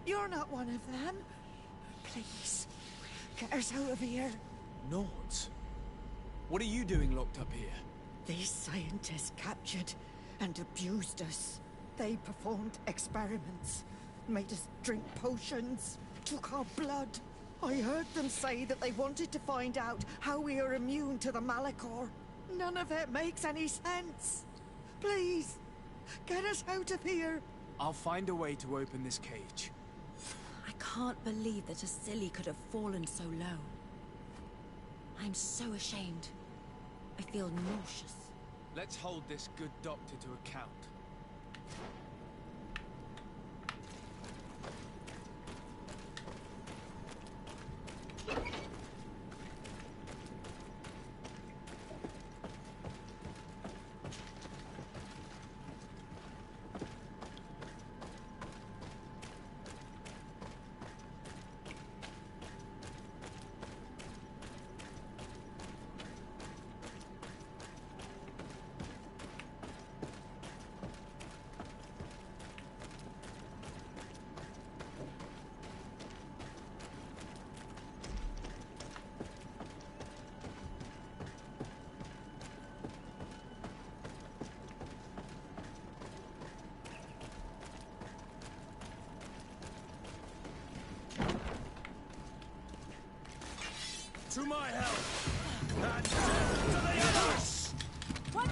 You're not one of them. Please, get us out of here. Naught? What are you doing locked up here? These scientists captured and abused us. They performed experiments, made us drink potions, took our blood. I heard them say that they wanted to find out how we are immune to the Malachor. None of it makes any sense. Please, get us out of here. I'll find a way to open this cage. I can't believe that a silly could have fallen so low. I'm so ashamed. I feel nauseous. Let's hold this good doctor to account. To my help! And death to the others! What?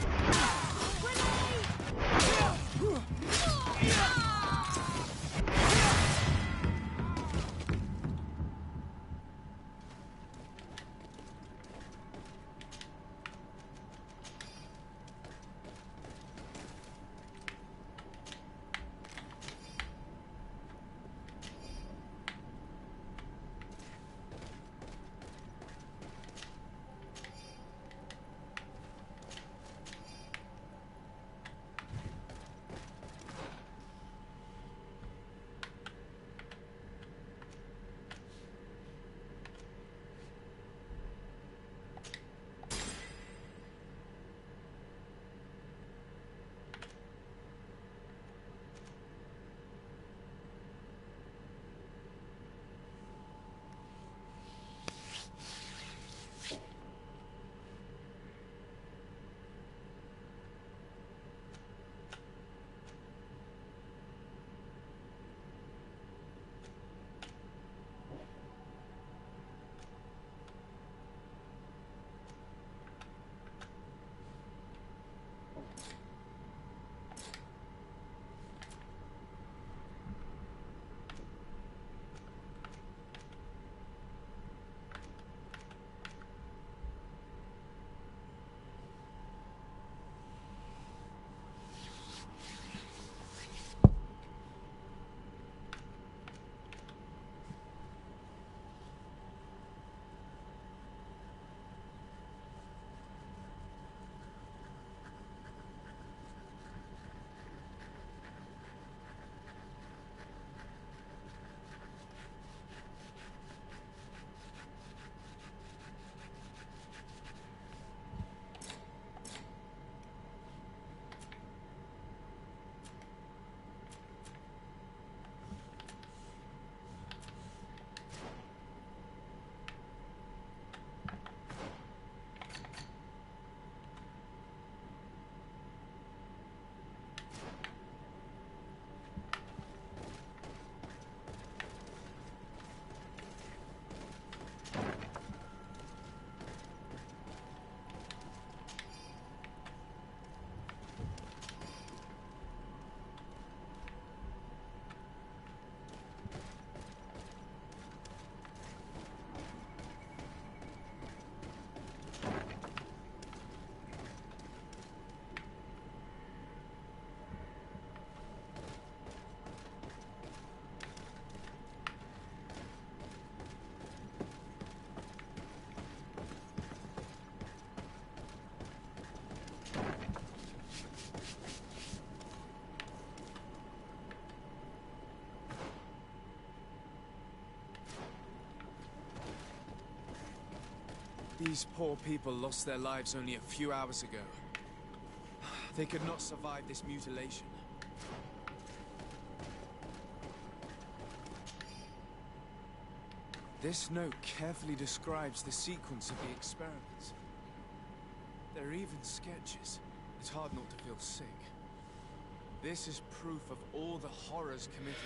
These poor people lost their lives only a few hours ago. They could not survive this mutilation. This note carefully describes the sequence of the experiments. There are even sketches. It's hard not to feel sick. This is proof of all the horrors committed.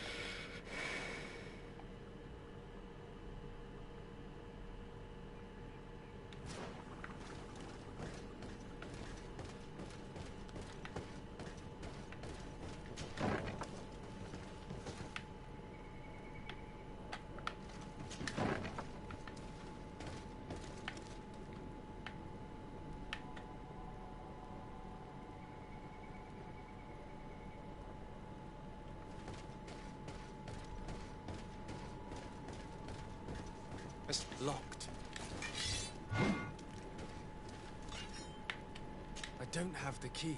It's locked. I don't have the key.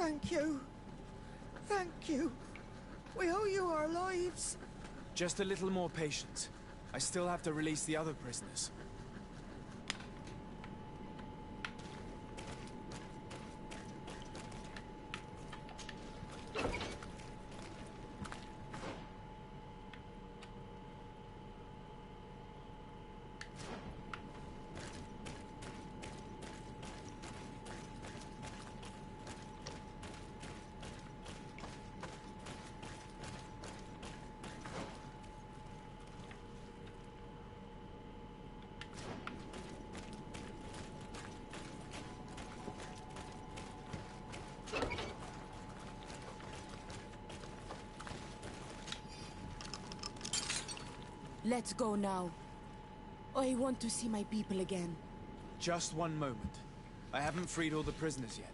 Thank you. Thank you. We owe you our lives. Just a little more patience. I still have to release the other prisoners. Let's go now. I want to see my people again. Just one moment. I haven't freed all the prisoners yet.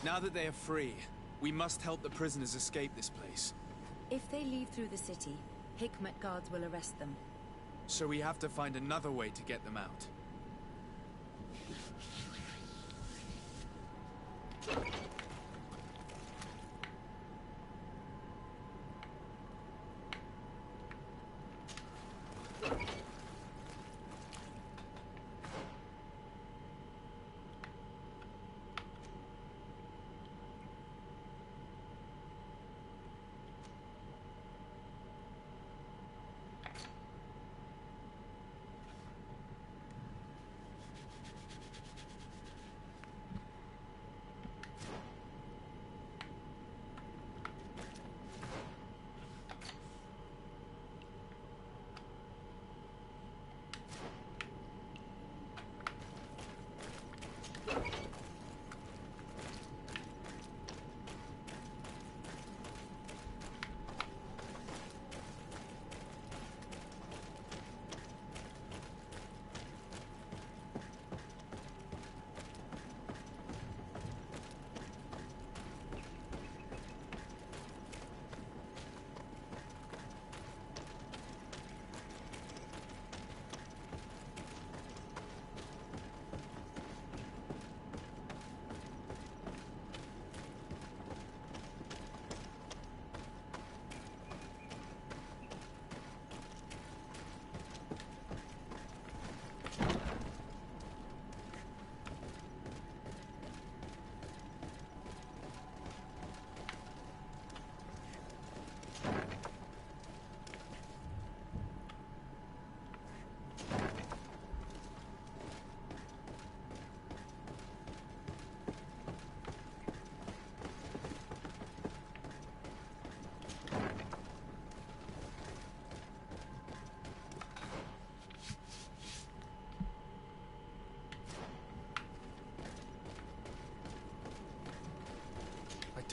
Now that they are free, we must help the prisoners escape this place. If they leave through the city, Hikmet guards will arrest them. So we have to find another way to get them out.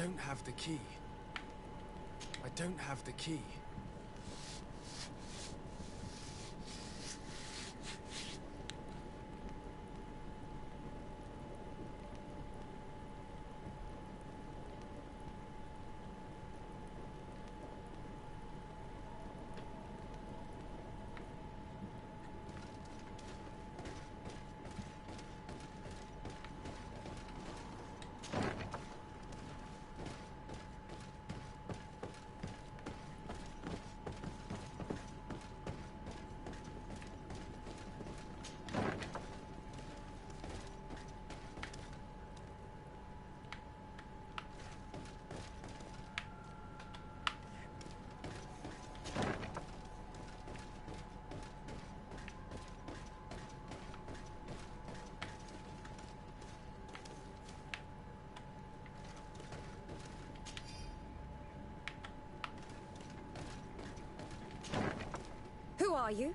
don't have the key. I don't have the key. Who are you?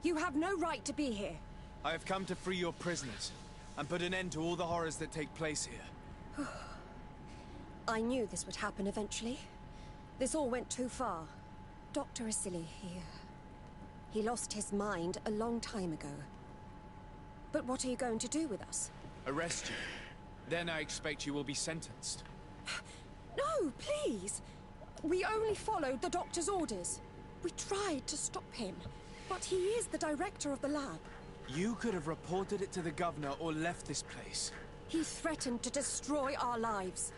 You have no right to be here. I have come to free your prisoners and put an end to all the horrors that take place here. I knew this would happen eventually. This all went too far. Dr. Asili, he lost his mind a long time ago. But what are you going to do with us? Arrest you. Then I expect you will be sentenced. No, please! We only followed the doctor's orders. We tried to stop him, but he is the director of the lab. You could have reported it to the governor or left this place. He threatened to destroy our lives.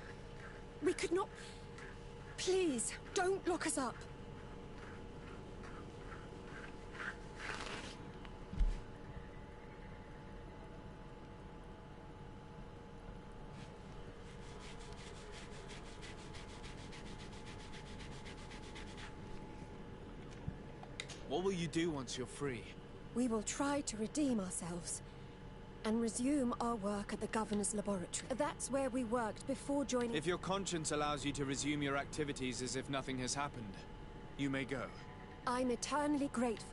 We could not... Please, don't lock us up. What will you do once you're free? We will try to redeem ourselves and resume our work at the governor's laboratory. That's where we worked before joining... If your conscience allows you to resume your activities as if nothing has happened, you may go. I'm eternally grateful.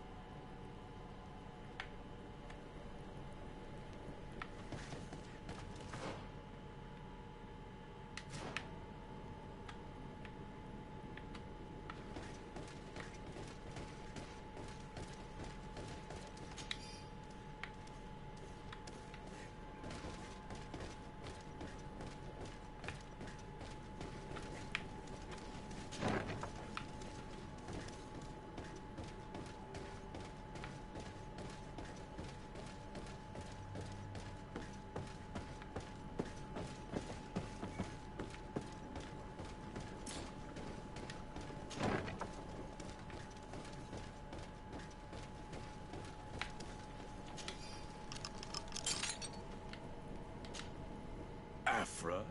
Afra?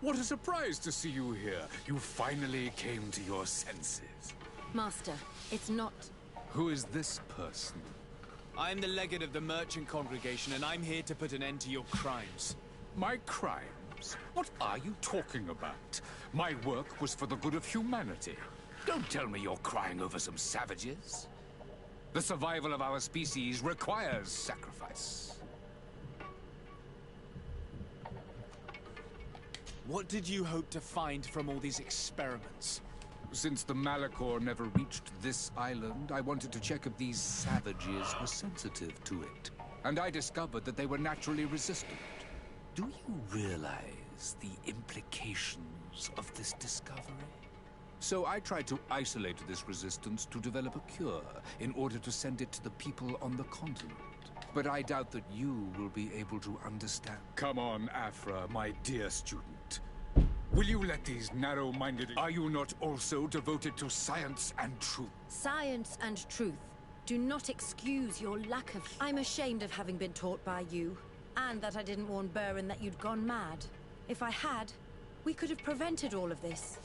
What a surprise to see you here. You finally came to your senses. Master, it's not... Who is this person? I'm the legate of the merchant congregation, and I'm here to put an end to your crimes. My crimes? What are you talking about? My work was for the good of humanity. Don't tell me you're crying over some savages. The survival of our species requires sacrifice. What did you hope to find from all these experiments? Since the Malachor never reached this island, I wanted to check if these savages were sensitive to it. And I discovered that they were naturally resistant. Do you realize the implications of this discovery? So I tried to isolate this resistance to develop a cure in order to send it to the people on the continent. But I doubt that you will be able to understand. Come on, Afra, my dear student. Will you let these narrow-minded... Are you not also devoted to science and truth? Science and truth do not excuse your lack of... I'm ashamed of having been taught by you, and that I didn't warn Burin that you'd gone mad. If I had, we could have prevented all of this.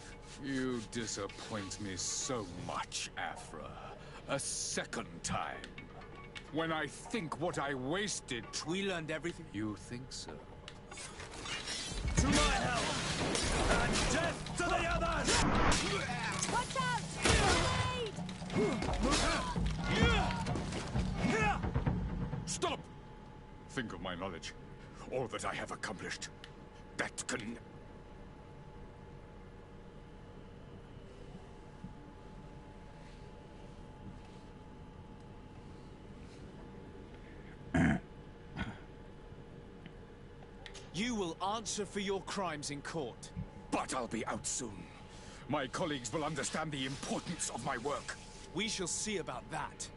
You disappoint me so much, Afra. A second time. When I think what I wasted... We learned everything. You think so? To my help! And death to the others! Watch out! Stop! Think of my knowledge. All that I have accomplished. That can... You will answer for your crimes in court. But I'll be out soon. My colleagues will understand the importance of my work. We shall see about that.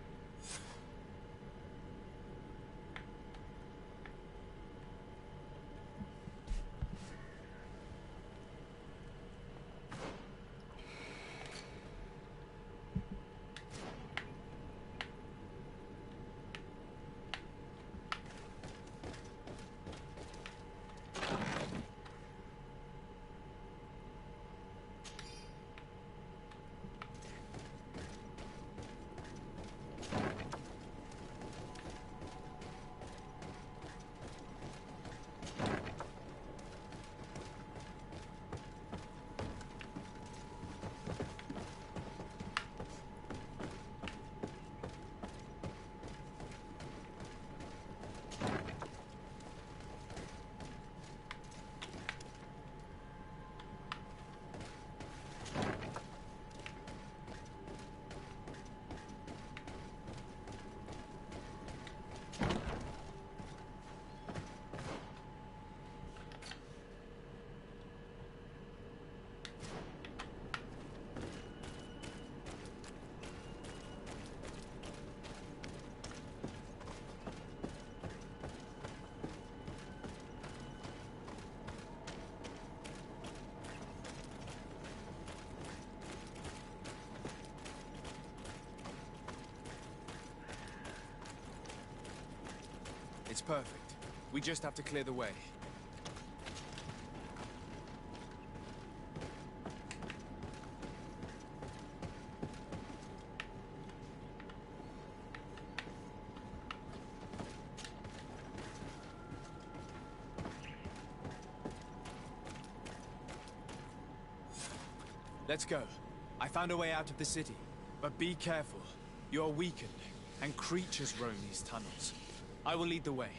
It's perfect. We just have to clear the way. Let's go. I found a way out of the city. But be careful. You're weakened, and creatures roam these tunnels. I will lead the way.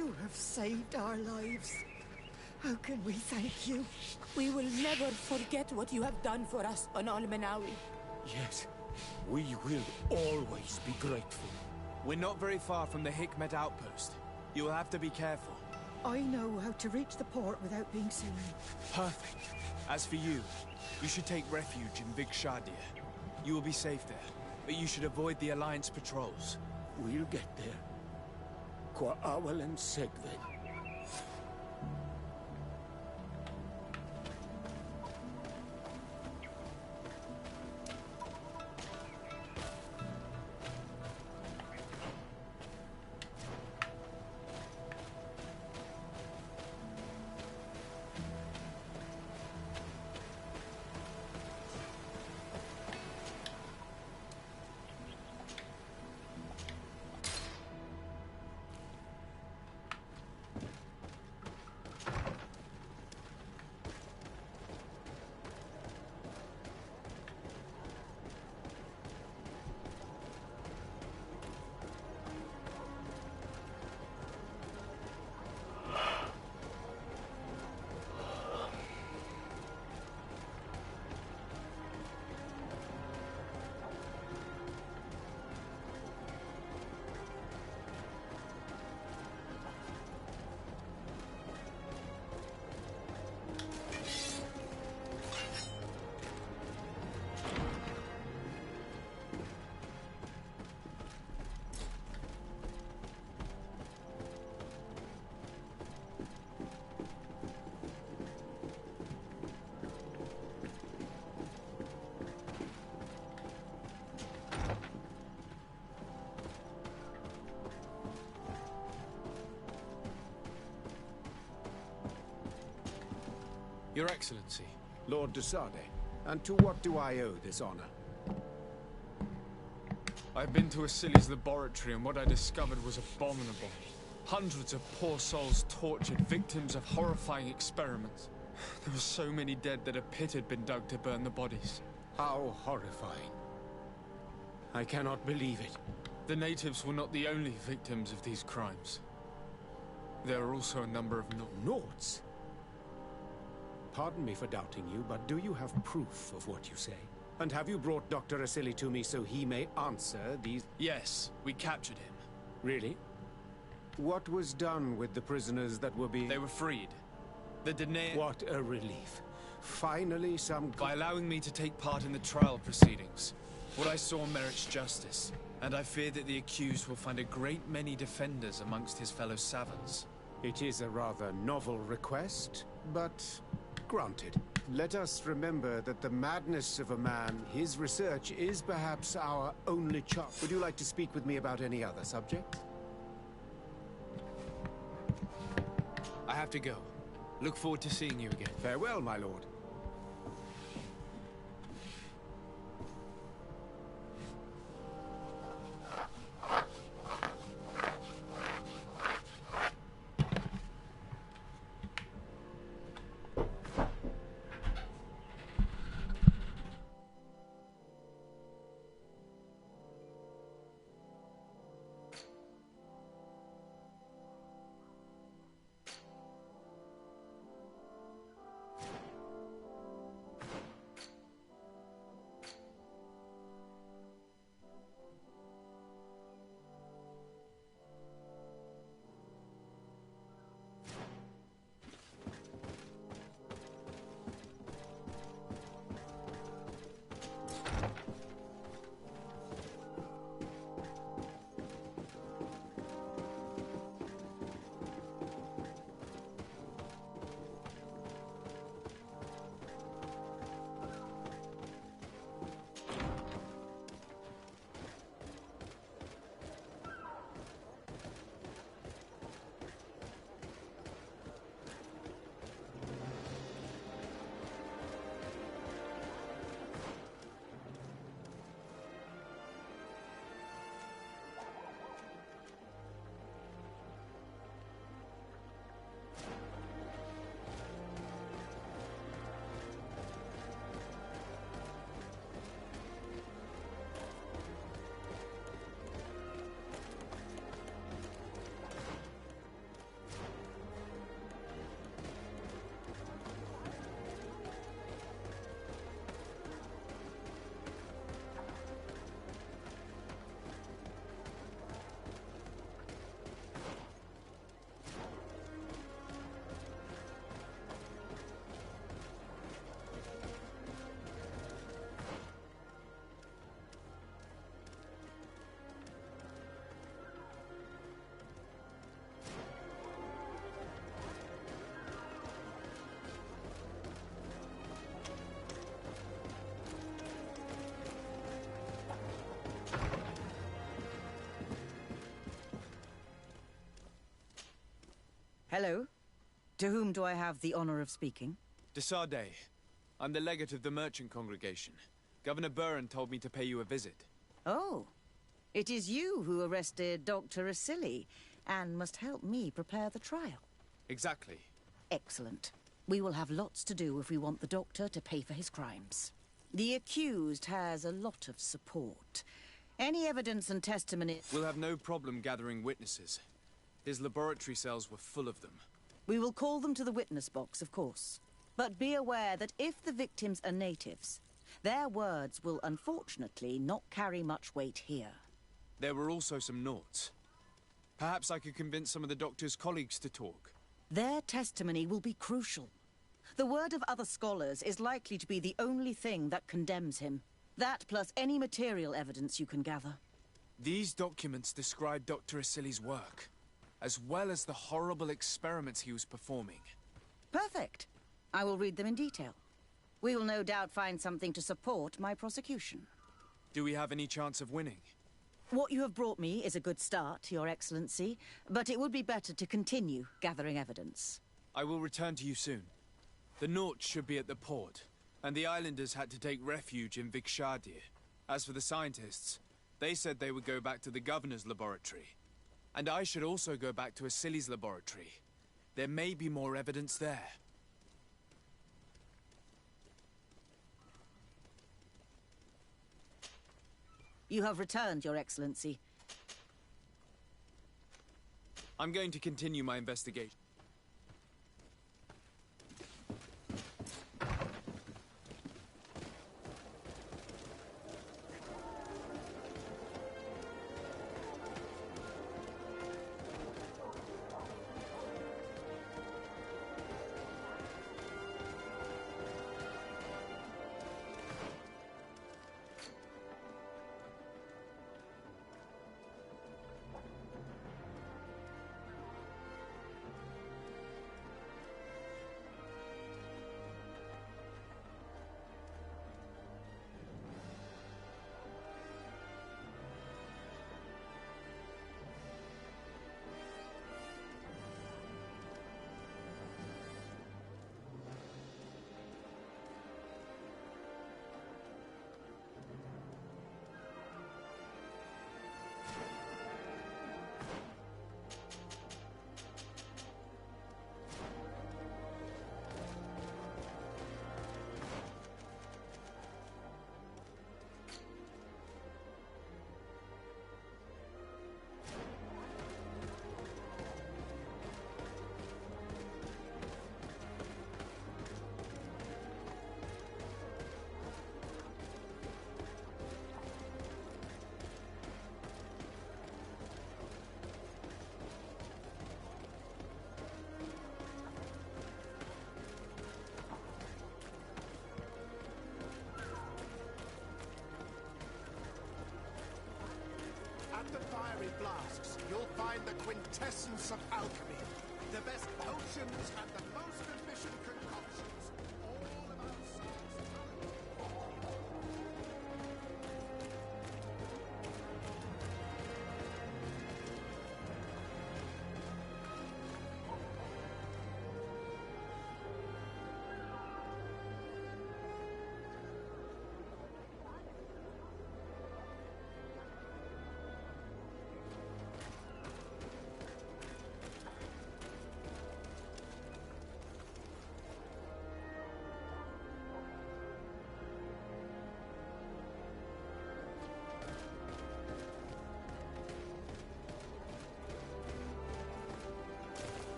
You have saved our lives. How can we thank you? We will never forget what you have done for us on Almenawi. Yes, we will always be grateful. We're not very far from the Hikmet outpost. You will have to be careful. I know how to reach the port without being seen. Perfect. As for you, you should take refuge in Big Shadir. You will be safe there, but you should avoid the Alliance patrols. We'll get there. Kwa awal and segven. Your Excellency. Lord de Sade, and to what do I owe this honor? I've been to Asili's laboratory and what I discovered was abominable. Hundreds of poor souls tortured, victims of horrifying experiments. There were so many dead that a pit had been dug to burn the bodies. How horrifying. I cannot believe it. The natives were not the only victims of these crimes. There are also a number of Naughts? Pardon me for doubting you, but do you have proof of what you say? And have you brought Dr. Asili to me so he may answer these... Yes, we captured him. Really? What was done with the prisoners that were being... They were freed. The Dene... What a relief. Finally some... By allowing me to take part in the trial proceedings. What I saw merits justice, and I fear that the accused will find a great many defenders amongst his fellow Savans. It is a rather novel request, but... granted. Let us remember that the madness of a man, his research, is perhaps our only chance. Would you like to speak with me about any other subject? I have to go. Look forward to seeing you again. Farewell, my lord. Hello. To whom do I have the honor of speaking? De Sardet. I'm the legate of the merchant congregation. Governor Buran told me to pay you a visit. Oh. It is you who arrested Dr. Asili and must help me prepare the trial. Exactly. Excellent. We will have lots to do if we want the doctor to pay for his crimes. The accused has a lot of support. Any evidence and testimony... We'll have no problem gathering witnesses. His laboratory cells were full of them. We will call them to the witness box, of course. But be aware that if the victims are natives, their words will unfortunately not carry much weight here. There were also some Nauts. Perhaps I could convince some of the doctor's colleagues to talk. Their testimony will be crucial. The word of other scholars is likely to be the only thing that condemns him. That plus any material evidence you can gather. These documents describe Dr. Asili's work, as well as the horrible experiments he was performing. Perfect. I will read them in detail. We will no doubt find something to support my prosecution. Do we have any chance of winning? What you have brought me is a good start, Your Excellency, but it would be better to continue gathering evidence. I will return to you soon. The Nauts should be at the port, and the islanders had to take refuge in Vikshadir. As for the scientists, they said they would go back to the governor's laboratory. And I should also go back to Asili's laboratory. There may be more evidence there. You have returned, Your Excellency. I'm going to continue my investigation. At the fiery flasks, you'll find the quintessence of alchemy. The best potions and the most efficient concoctions. All about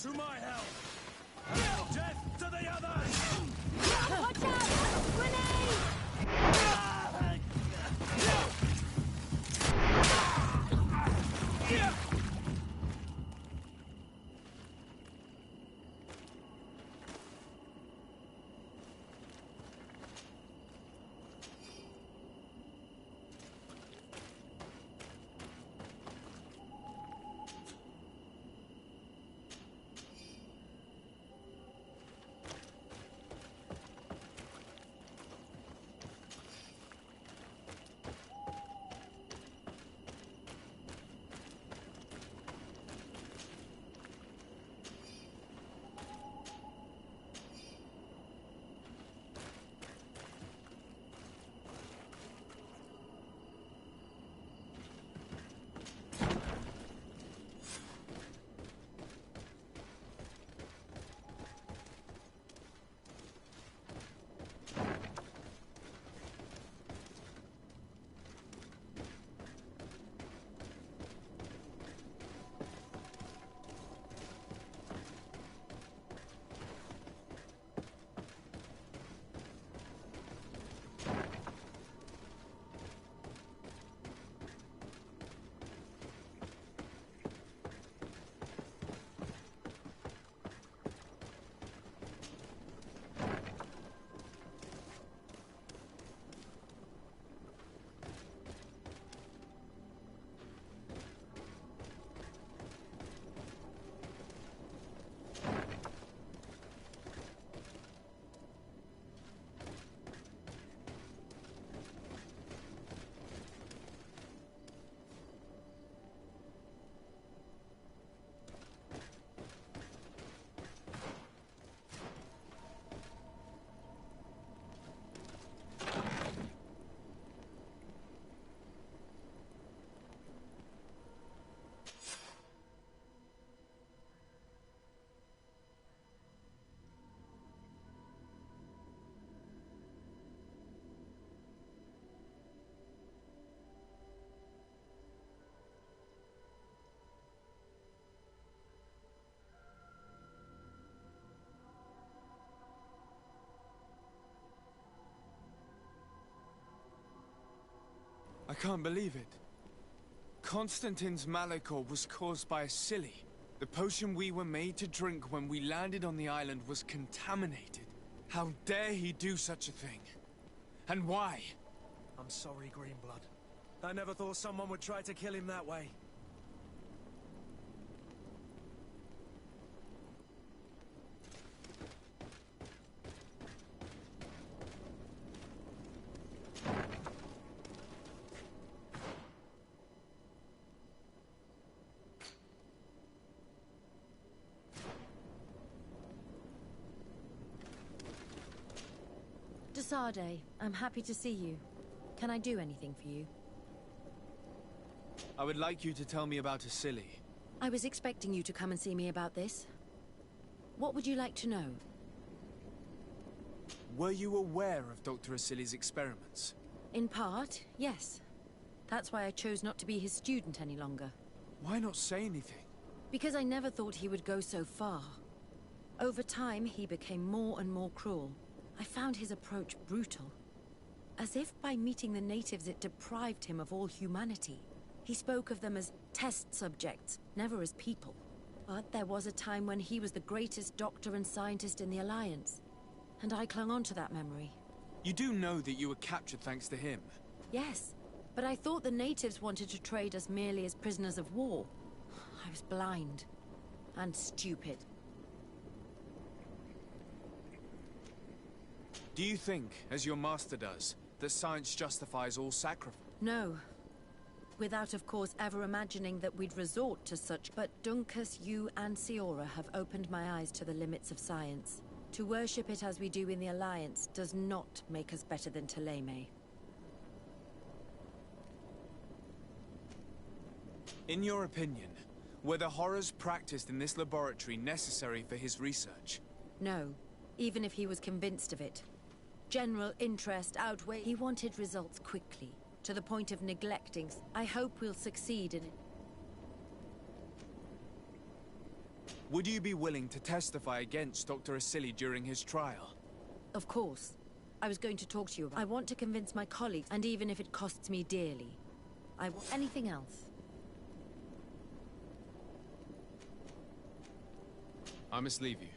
to my help! And death to the others! Watch out! Grenade! I can't believe it. Constantine's malachor was caused by a silly. The potion we were made to drink when we landed on the island was contaminated. How dare he do such a thing? And why? I'm sorry, Greenblood. I never thought someone would try to kill him that way. Desade, I'm happy to see you. Can I do anything for you? I would like you to tell me about a silly. I was expecting you to come and see me about this. What would you like to know? Were you aware of Dr. Asili's experiments? In part, yes. That's why I chose not to be his student any longer. Why not say anything? Because I never thought he would go so far. Over time, he became more and more cruel. I found his approach brutal. As if by meeting the natives it deprived him of all humanity. He spoke of them as test subjects, never as people. But there was a time when he was the greatest doctor and scientist in the Alliance. And I clung on to that memory. You do know that you were captured thanks to him? Yes, but I thought the natives wanted to trade us merely as prisoners of war. I was blind. And stupid. Do you think, as your master does, that science justifies all sacrifice? No. Without, of course, ever imagining that we'd resort to such. But Dunkus, you and Siora have opened my eyes to the limits of science. To worship it as we do in the Alliance does not make us better than Thélème. In your opinion, were the horrors practiced in this laboratory necessary for his research? No, even if he was convinced of it. General interest outweighed. He wanted results quickly, to the point of neglecting. I hope we'll succeed in it. Would you be willing to testify against Dr. Asili during his trial? Of course. I was going to talk to you about... I want to convince my colleagues, and even if it costs me dearly. I want anything else. I must leave you.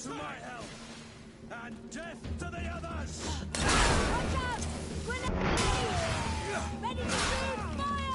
To my help! And death to the others! Watch out! Grenade! Ready to shoot! Fire!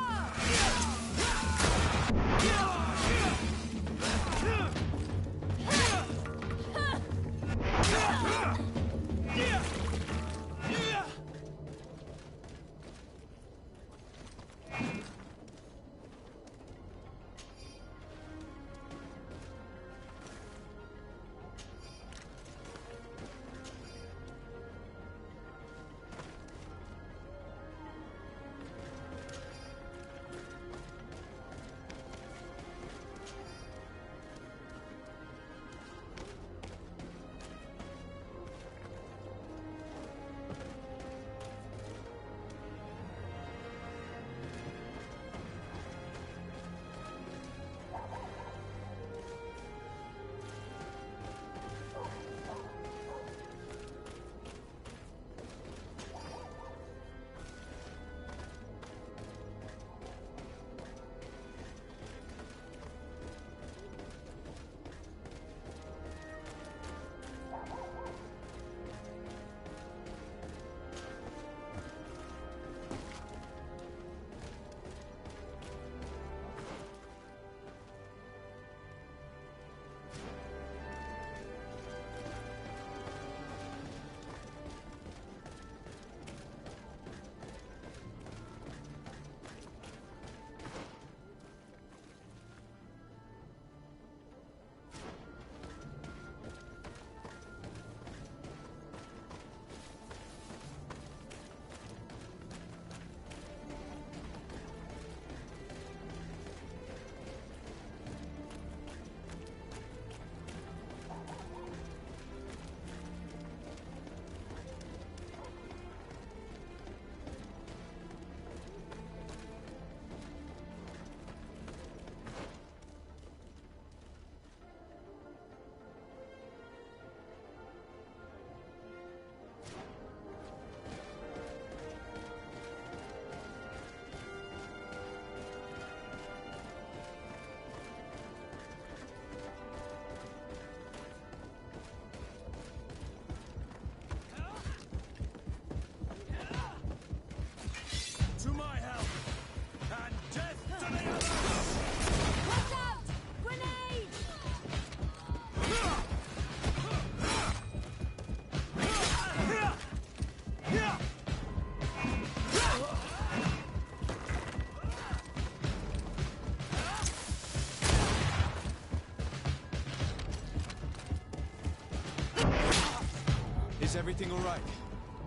Is everything all right?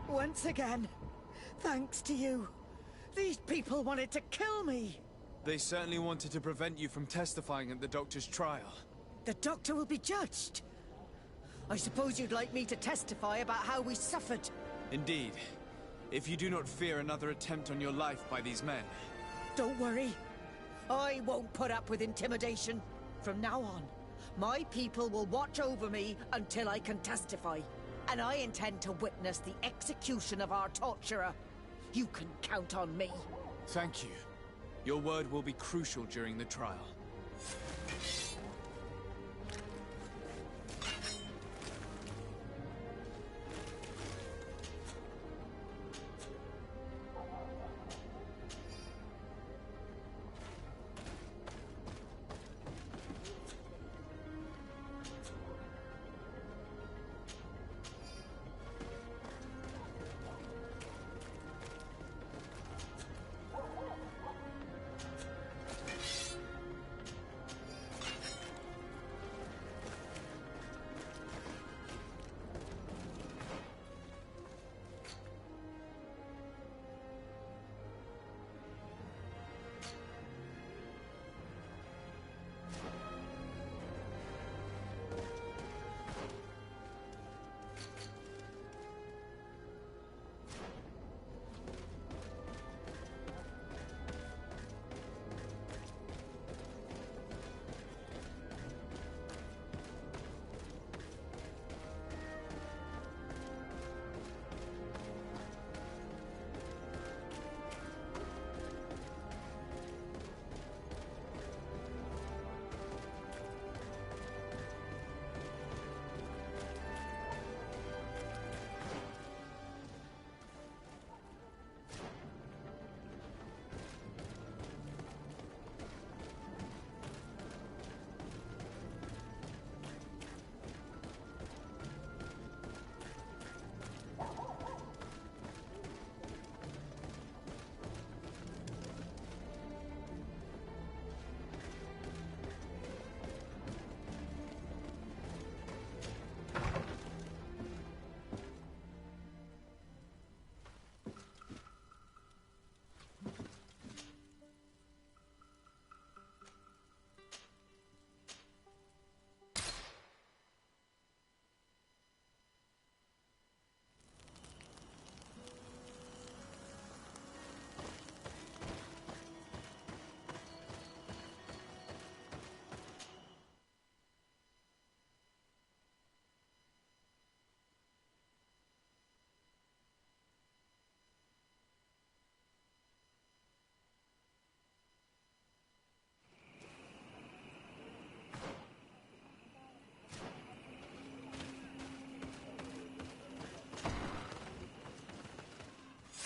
Once again, thanks to you. These people wanted to kill me. They certainly wanted to prevent you from testifying at the doctor's trial. The doctor will be judged. I suppose you'd like me to testify about how we suffered. Indeed. If you do not fear another attempt on your life by these men. Don't worry. I won't put up with intimidation. From now on, my people will watch over me until I can testify. And I intend to witness the execution of our torturer. You can count on me. Thank you. Your word will be crucial during the trial.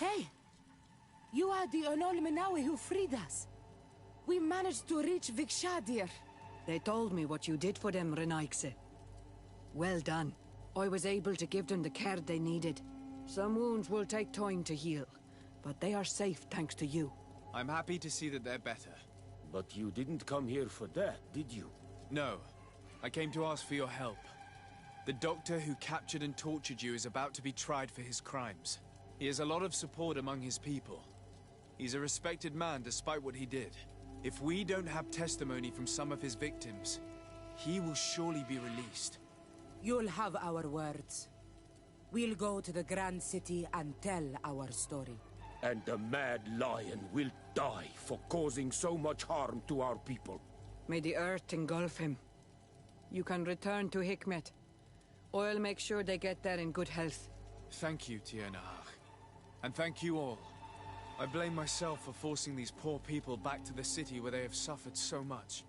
Hey! You are the Onol Menawi who freed us. We managed to reach Vikshadir. They told me what you did for them, Renaikse. Well done. I was able to give them the care they needed. Some wounds will take time to heal, but they are safe thanks to you. I'm happy to see that they're better. But you didn't come here for that, did you? No. I came to ask for your help. The doctor who captured and tortured you is about to be tried for his crimes. He has a lot of support among his people. He's a respected man despite what he did. If we don't have testimony from some of his victims, he will surely be released. You'll have our words. We'll go to the Grand City and tell our story. And the Mad Lion will die for causing so much harm to our people. May the earth engulf him. You can return to Hikmet. I'll make sure they get there in good health. Thank you, Tiernahach. And thank you all. I blame myself for forcing these poor people back to the city where they have suffered so much.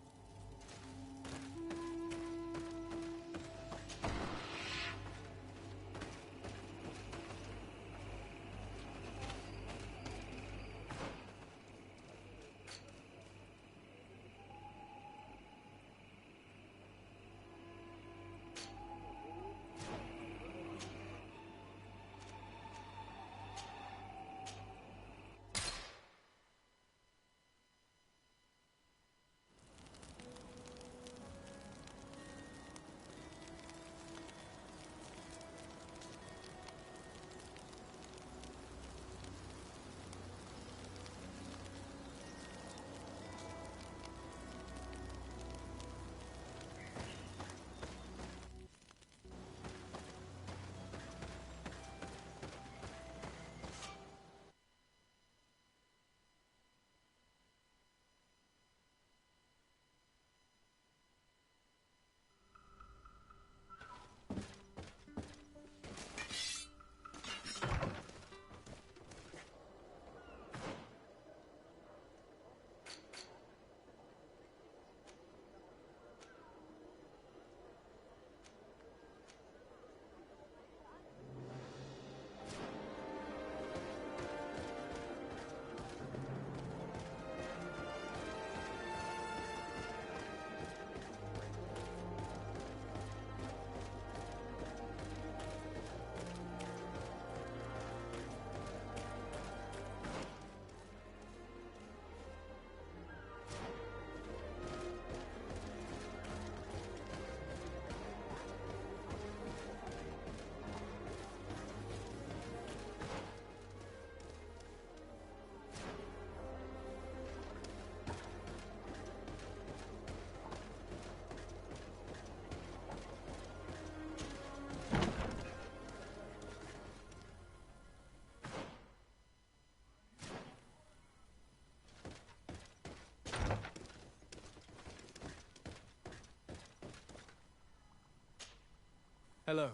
Hello.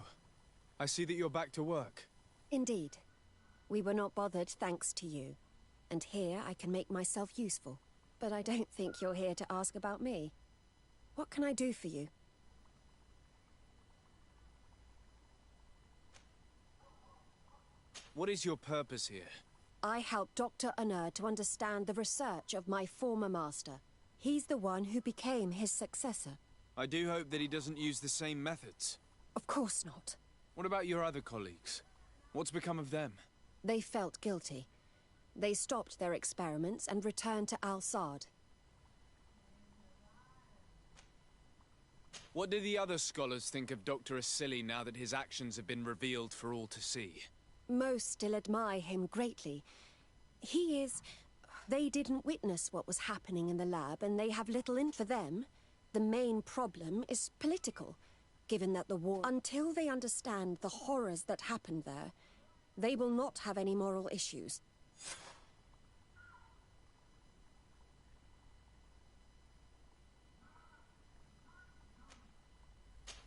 I see that you're back to work. Indeed. We were not bothered thanks to you. And here I can make myself useful. But I don't think you're here to ask about me. What can I do for you? What is your purpose here? I helped Dr. Honor to understand the research of my former master. He's the one who became his successor. I do hope that he doesn't use the same methods. Of course not. What about your other colleagues? What's become of them? They felt guilty. They stopped their experiments and returned to Al-Sad. What do the other scholars think of Dr. Asili now that his actions have been revealed for all to see? Most still admire him greatly. He is... They didn't witness what was happening in the lab, and they have little in for them. The main problem is political, given that the war... Until they understand the horrors that happened there, they will not have any moral issues.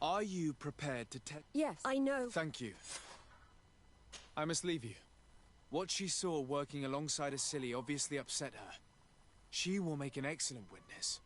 Are you prepared to Yes, I know. Thank you. I must leave you. What she saw working alongside Asili obviously upset her. She will make an excellent witness.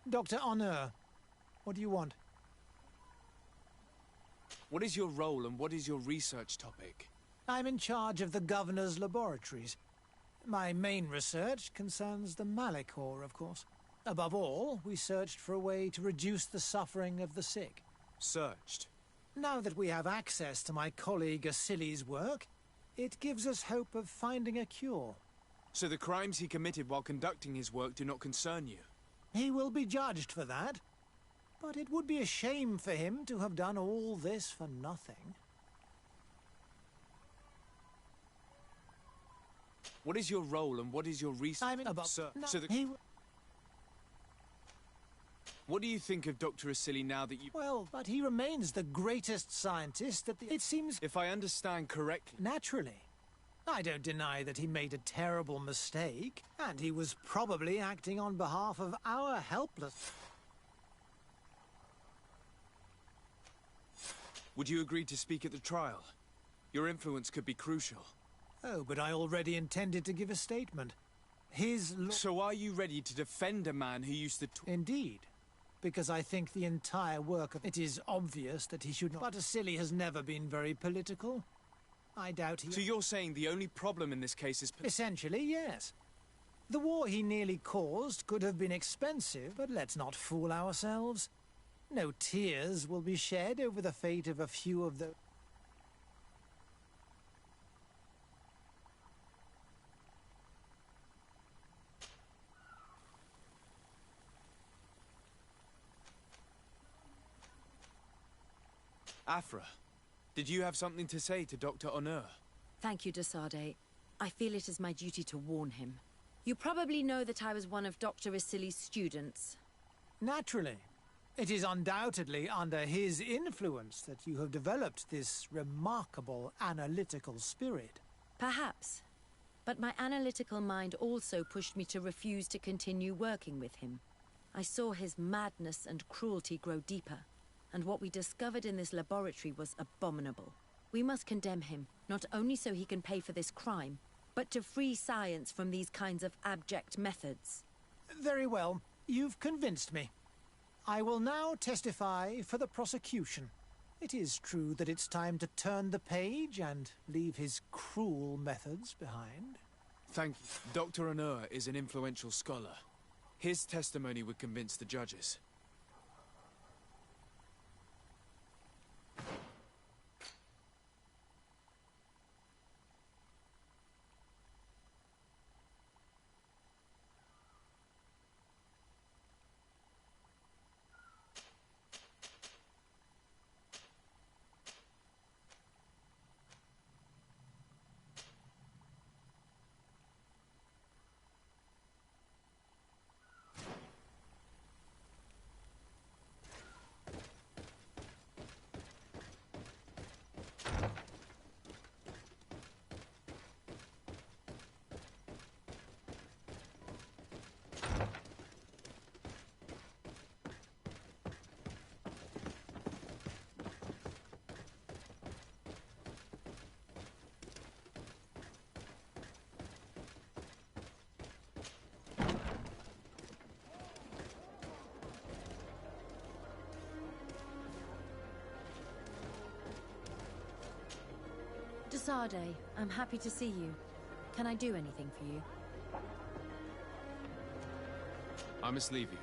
Dr. Honor, what do you want? What is your role and what is your research topic? I'm in charge of the Governor's laboratories. My main research concerns the Malachor, of course. Above all, we searched for a way to reduce the suffering of the sick. Searched? Now that we have access to my colleague Asili's work, it gives us hope of finding a cure. So the crimes he committed while conducting his work do not concern you? He will be judged for that. But it would be a shame for him to have done all this for nothing. What is your role and what is your research? What do you think of Dr. Asili now that you... Well, but he remains the greatest scientist that it seems... If I understand correctly... Naturally. I don't deny that he made a terrible mistake, and he was probably acting on behalf of our helpless... Would you agree to speak at the trial? Your influence could be crucial. Oh, but I already intended to give a statement. So are you ready to defend a man who used to... Indeed. Because I think the entire work of... It is obvious that he should not... But Asili has never been very political. I doubt he... So you're saying the only problem in this case is... Essentially, yes. The war he nearly caused could have been expensive, but let's not fool ourselves. No tears will be shed over the fate of a few of the... Afra, did you have something to say to Dr. Honor? Thank you, Desade. I feel it is my duty to warn him. You probably know that I was one of Dr. Asili's students. Naturally. It is undoubtedly under his influence that you have developed this remarkable analytical spirit. Perhaps. But my analytical mind also pushed me to refuse to continue working with him. I saw his madness and cruelty grow deeper, and what we discovered in this laboratory was abominable. We must condemn him, not only so he can pay for this crime, but to free science from these kinds of abject methods. Very well. You've convinced me. I will now testify for the prosecution. It is true that it's time to turn the page and leave his cruel methods behind. Thank you. Dr. Honor is an influential scholar. His testimony would convince the judges. Sade, I'm happy to see you. Can I do anything for you? I must leave you.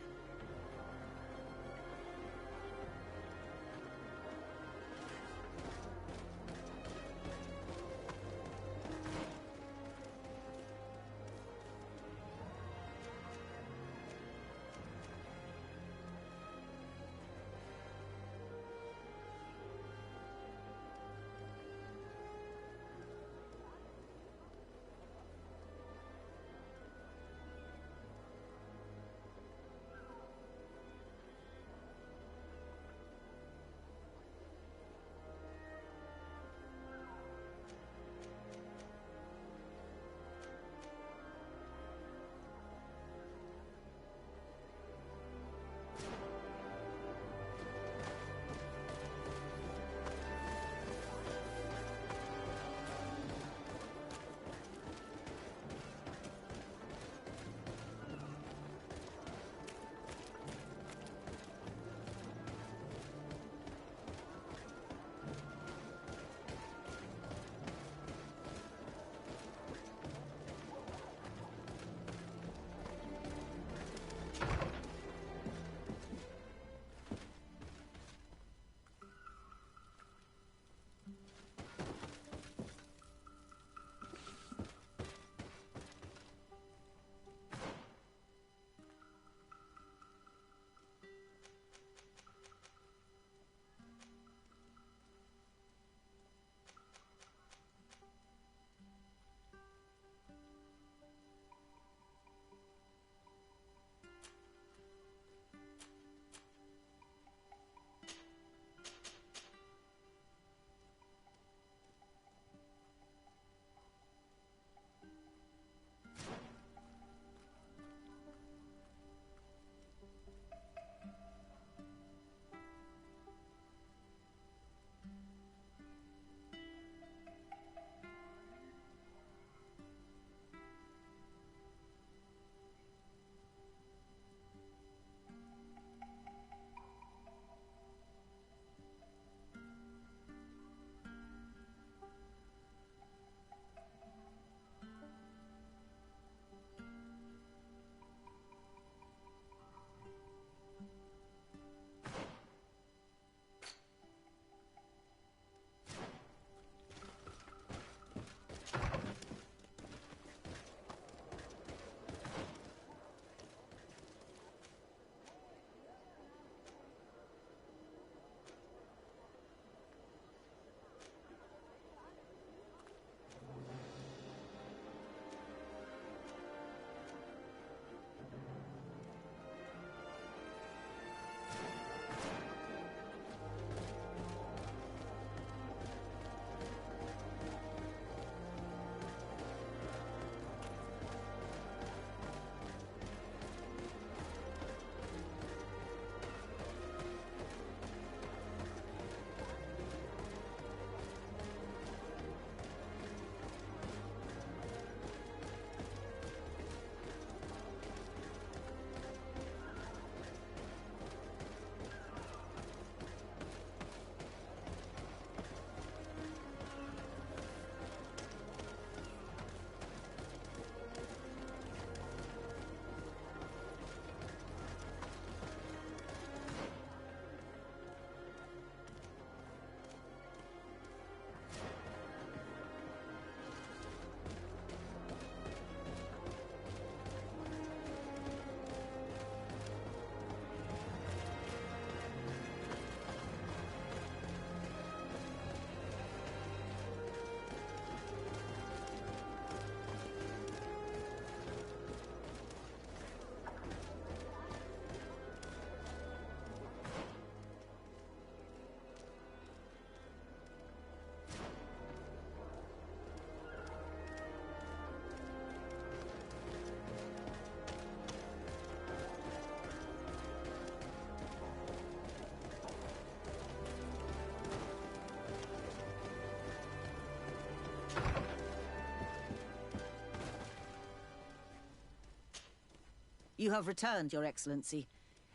You have returned, Your Excellency.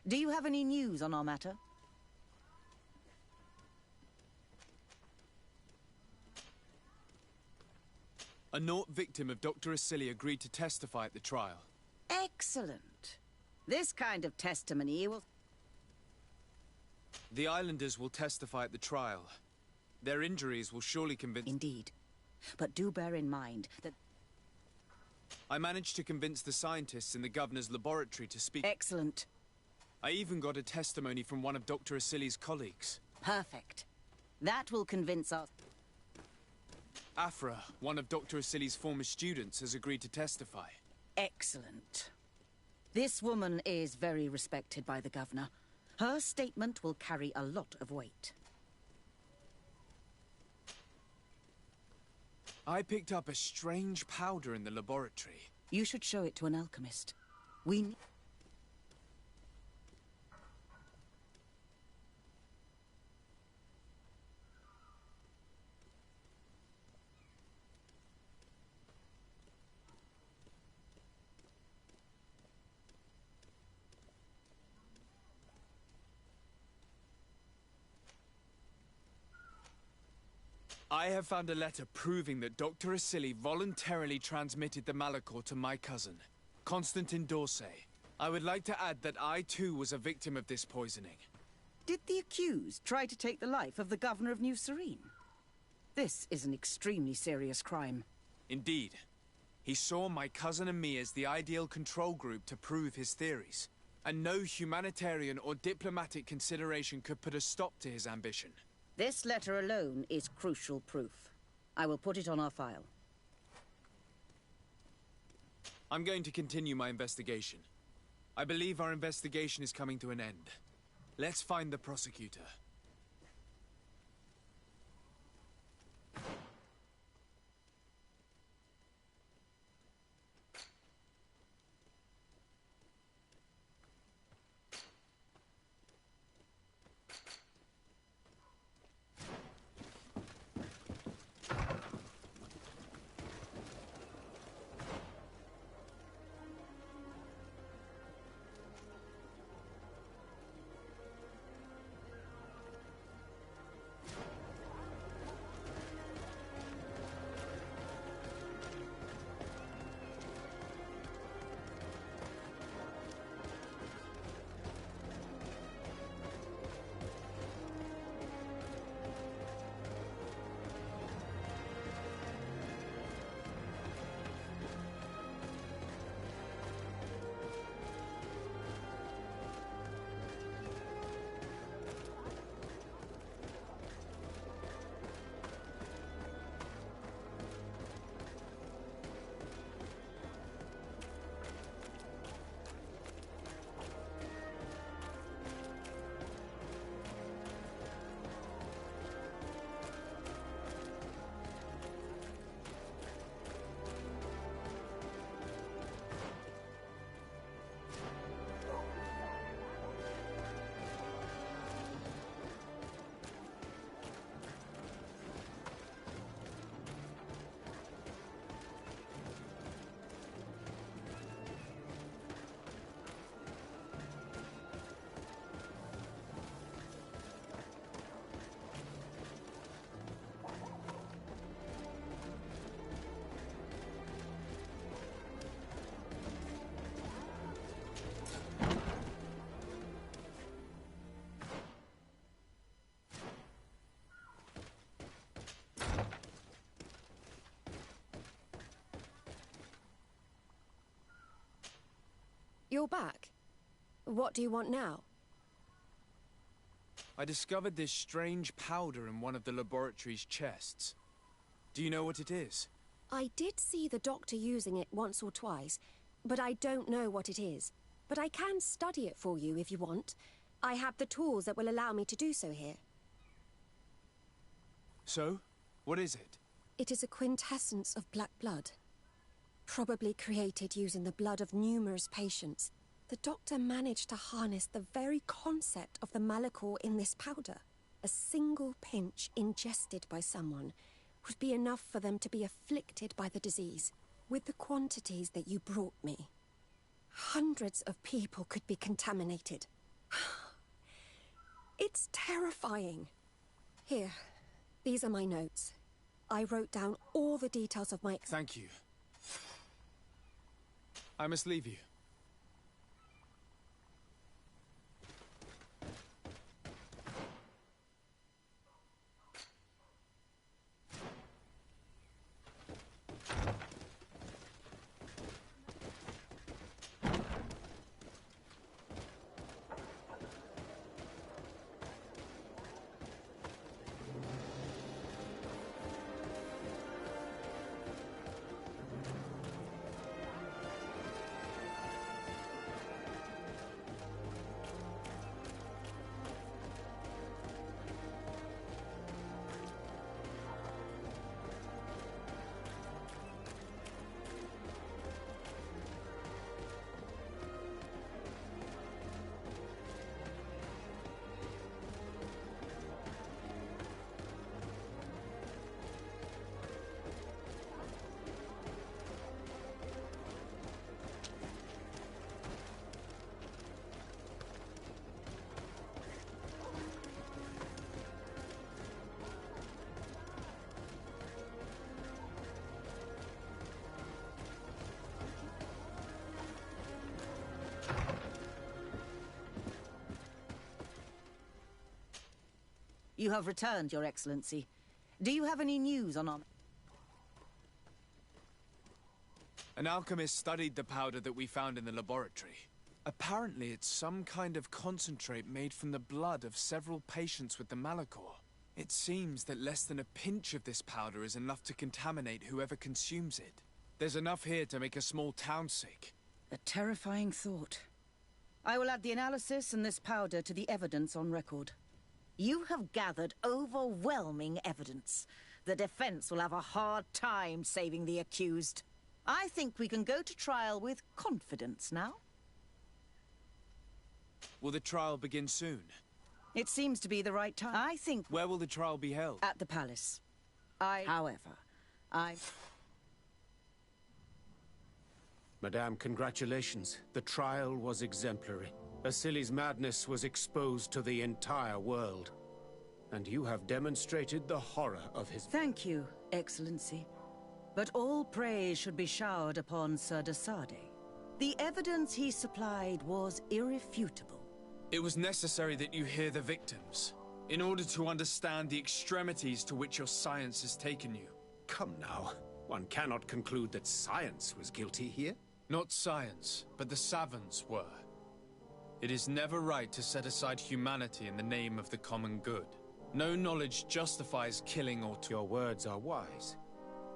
Do you have any news on our matter? A Naut victim of Dr. Asili agreed to testify at the trial. Excellent. This kind of testimony will... The islanders will testify at the trial. Their injuries will surely convince... Indeed. But do bear in mind that... I managed to convince the scientists in the governor's laboratory to speak... Excellent. I even got a testimony from one of Dr. Asili's colleagues. Perfect. That will convince us... Afra, one of Dr. Asili's former students, has agreed to testify. Excellent. This woman is very respected by the governor. Her statement will carry a lot of weight. I picked up a strange powder in the laboratory. You should show it to an alchemist. We... I have found a letter proving that Dr. Asili voluntarily transmitted the Malachor to my cousin, Constantin d'Orsay. I would like to add that I too was a victim of this poisoning. Did the accused try to take the life of the governor of New Serene? This is an extremely serious crime. Indeed. He saw my cousin and me as the ideal control group to prove his theories. And no humanitarian or diplomatic consideration could put a stop to his ambition. This letter alone is crucial proof. I will put it on our file. I'm going to continue my investigation. I believe our investigation is coming to an end. Let's find the prosecutor. You're back. What do you want now? I discovered this strange powder in one of the laboratory's chests. Do you know what it is? I did see the doctor using it once or twice, but I don't know what it is. But I can study it for you if you want. I have the tools that will allow me to do so here. So? What is it? It is a quintessence of black blood. Probably created using the blood of numerous patients. The doctor managed to harness the very concept of the Malachor in this powder. A single pinch ingested by someone would be enough for them to be afflicted by the disease. With the quantities that you brought me, hundreds of people could be contaminated. It's terrifying. Here, these are my notes. I wrote down all the details of my... Thank you. I must leave you. You have returned, Your Excellency. Do you have any news on our... An alchemist studied the powder that we found in the laboratory. Apparently, it's some kind of concentrate made from the blood of several patients with the Malachor. It seems that less than a pinch of this powder is enough to contaminate whoever consumes it. There's enough here to make a small town sick. A terrifying thought. I will add the analysis and this powder to the evidence on record. You have gathered overwhelming evidence. The defense will have a hard time saving the accused. I think we can go to trial with confidence now. Will the trial begin soon? It seems to be the right time. I think... Where will the trial be held? At the palace. However, Madame, congratulations. The trial was exemplary. Asili's madness was exposed to the entire world. And you have demonstrated the horror of his... Thank you, Excellency. But all praise should be showered upon Sir Desade. The evidence he supplied was irrefutable. It was necessary that you hear the victims, in order to understand the extremities to which your science has taken you. Come now. One cannot conclude that science was guilty here. Not science, but the savants were. It is never right to set aside humanity in the name of the common good. No knowledge justifies killing or... Your words are wise.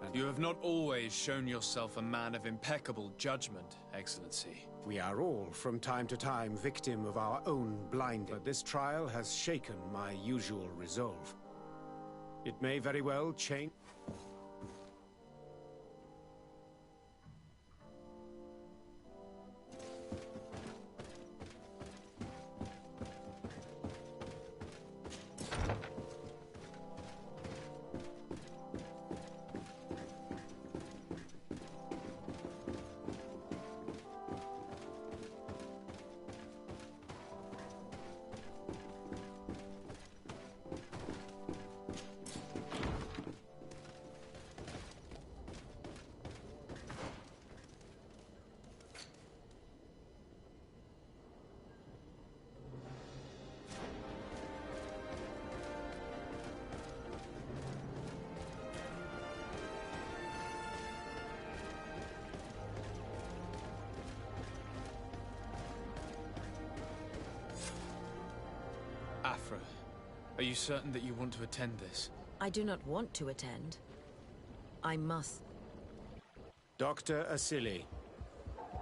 And you have not always shown yourself a man of impeccable judgment, Excellency. We are all, from time to time, victim of our own blinding. But this trial has shaken my usual resolve. It may very well change... Afra, are you certain that you want to attend this? I do not want to attend. I must. Dr. Asili,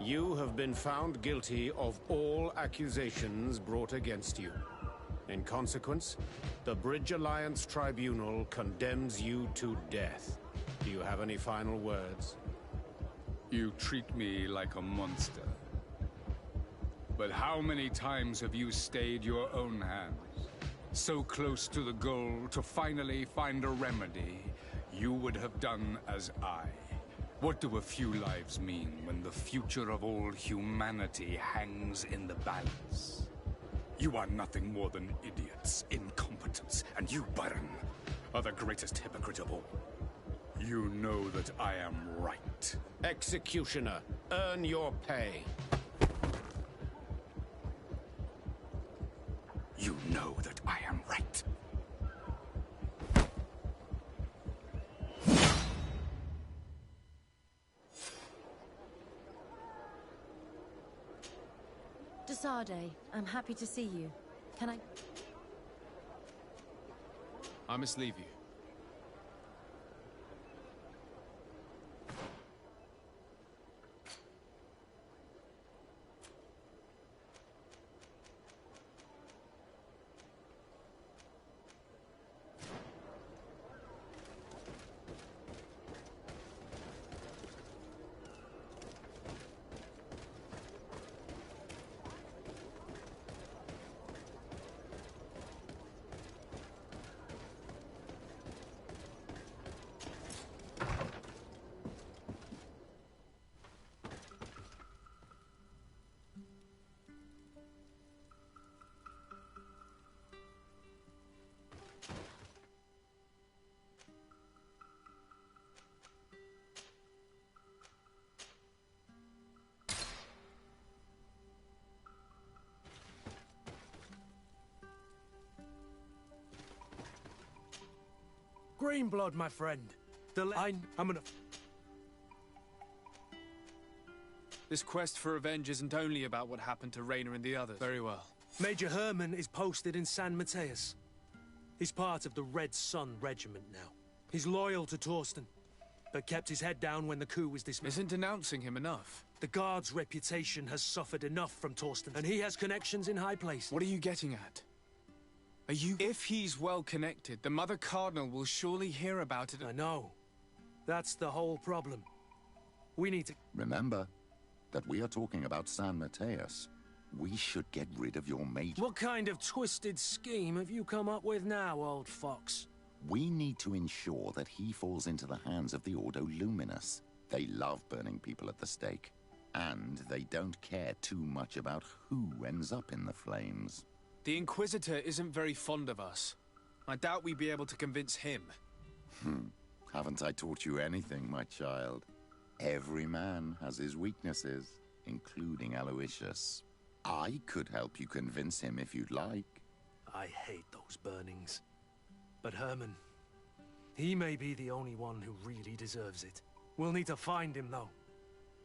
you have been found guilty of all accusations brought against you. In consequence, the Bridge Alliance Tribunal condemns you to death. Do you have any final words? You treat me like a monster. But how many times have you stayed your own hand? So close to the goal to finally find a remedy, you would have done as I. What do a few lives mean when the future of all humanity hangs in the balance? You are nothing more than idiots, incompetents, and you, Baron, are the greatest hypocrite of all. You know that I am right. Executioner, earn your pay. You know that I am right. Desade, I'm happy to see you. Can I... I must leave you. Greenblood, my friend. I'm gonna... This quest for revenge isn't only about what happened to Raynor and the others. Very well. Major Herman is posted in San Mateus. He's part of the Red Sun Regiment now. He's loyal to Torsten, but kept his head down when the coup was dismissed. Isn't denouncing him enough? The Guard's reputation has suffered enough from Torsten, and he has connections in high places. What are you getting at? Are you... If he's well connected, the Mother Cardinal will surely hear about it. I know. That's the whole problem. We need to... Remember that we are talking about San Mateus. We should get rid of your mate. What kind of twisted scheme have you come up with now, old fox? We need to ensure that he falls into the hands of the Ordo Luminous. They love burning people at the stake, and they don't care too much about who ends up in the flames. The Inquisitor isn't very fond of us. I doubt we'd be able to convince him. Haven't I taught you anything, my child? Every man has his weaknesses, including Aloysius. I could help you convince him if you'd like. I hate those burnings. But Herman, he may be the only one who really deserves it. We'll need to find him, though.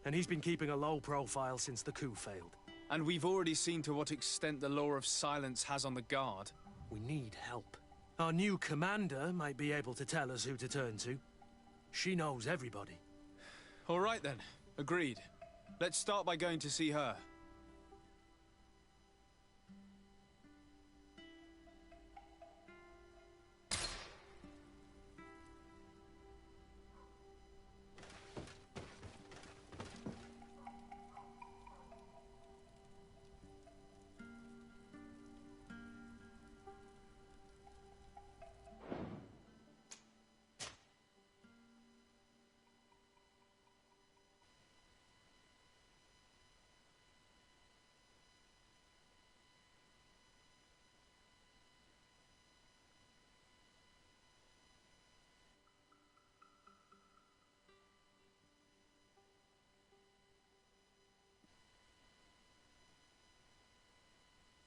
And he's been keeping a low profile since the coup failed. And we've already seen to what extent the law of silence has on the Guard. We need help. Our new commander might be able to tell us who to turn to. She knows everybody. All right then. Agreed. Let's start by going to see her.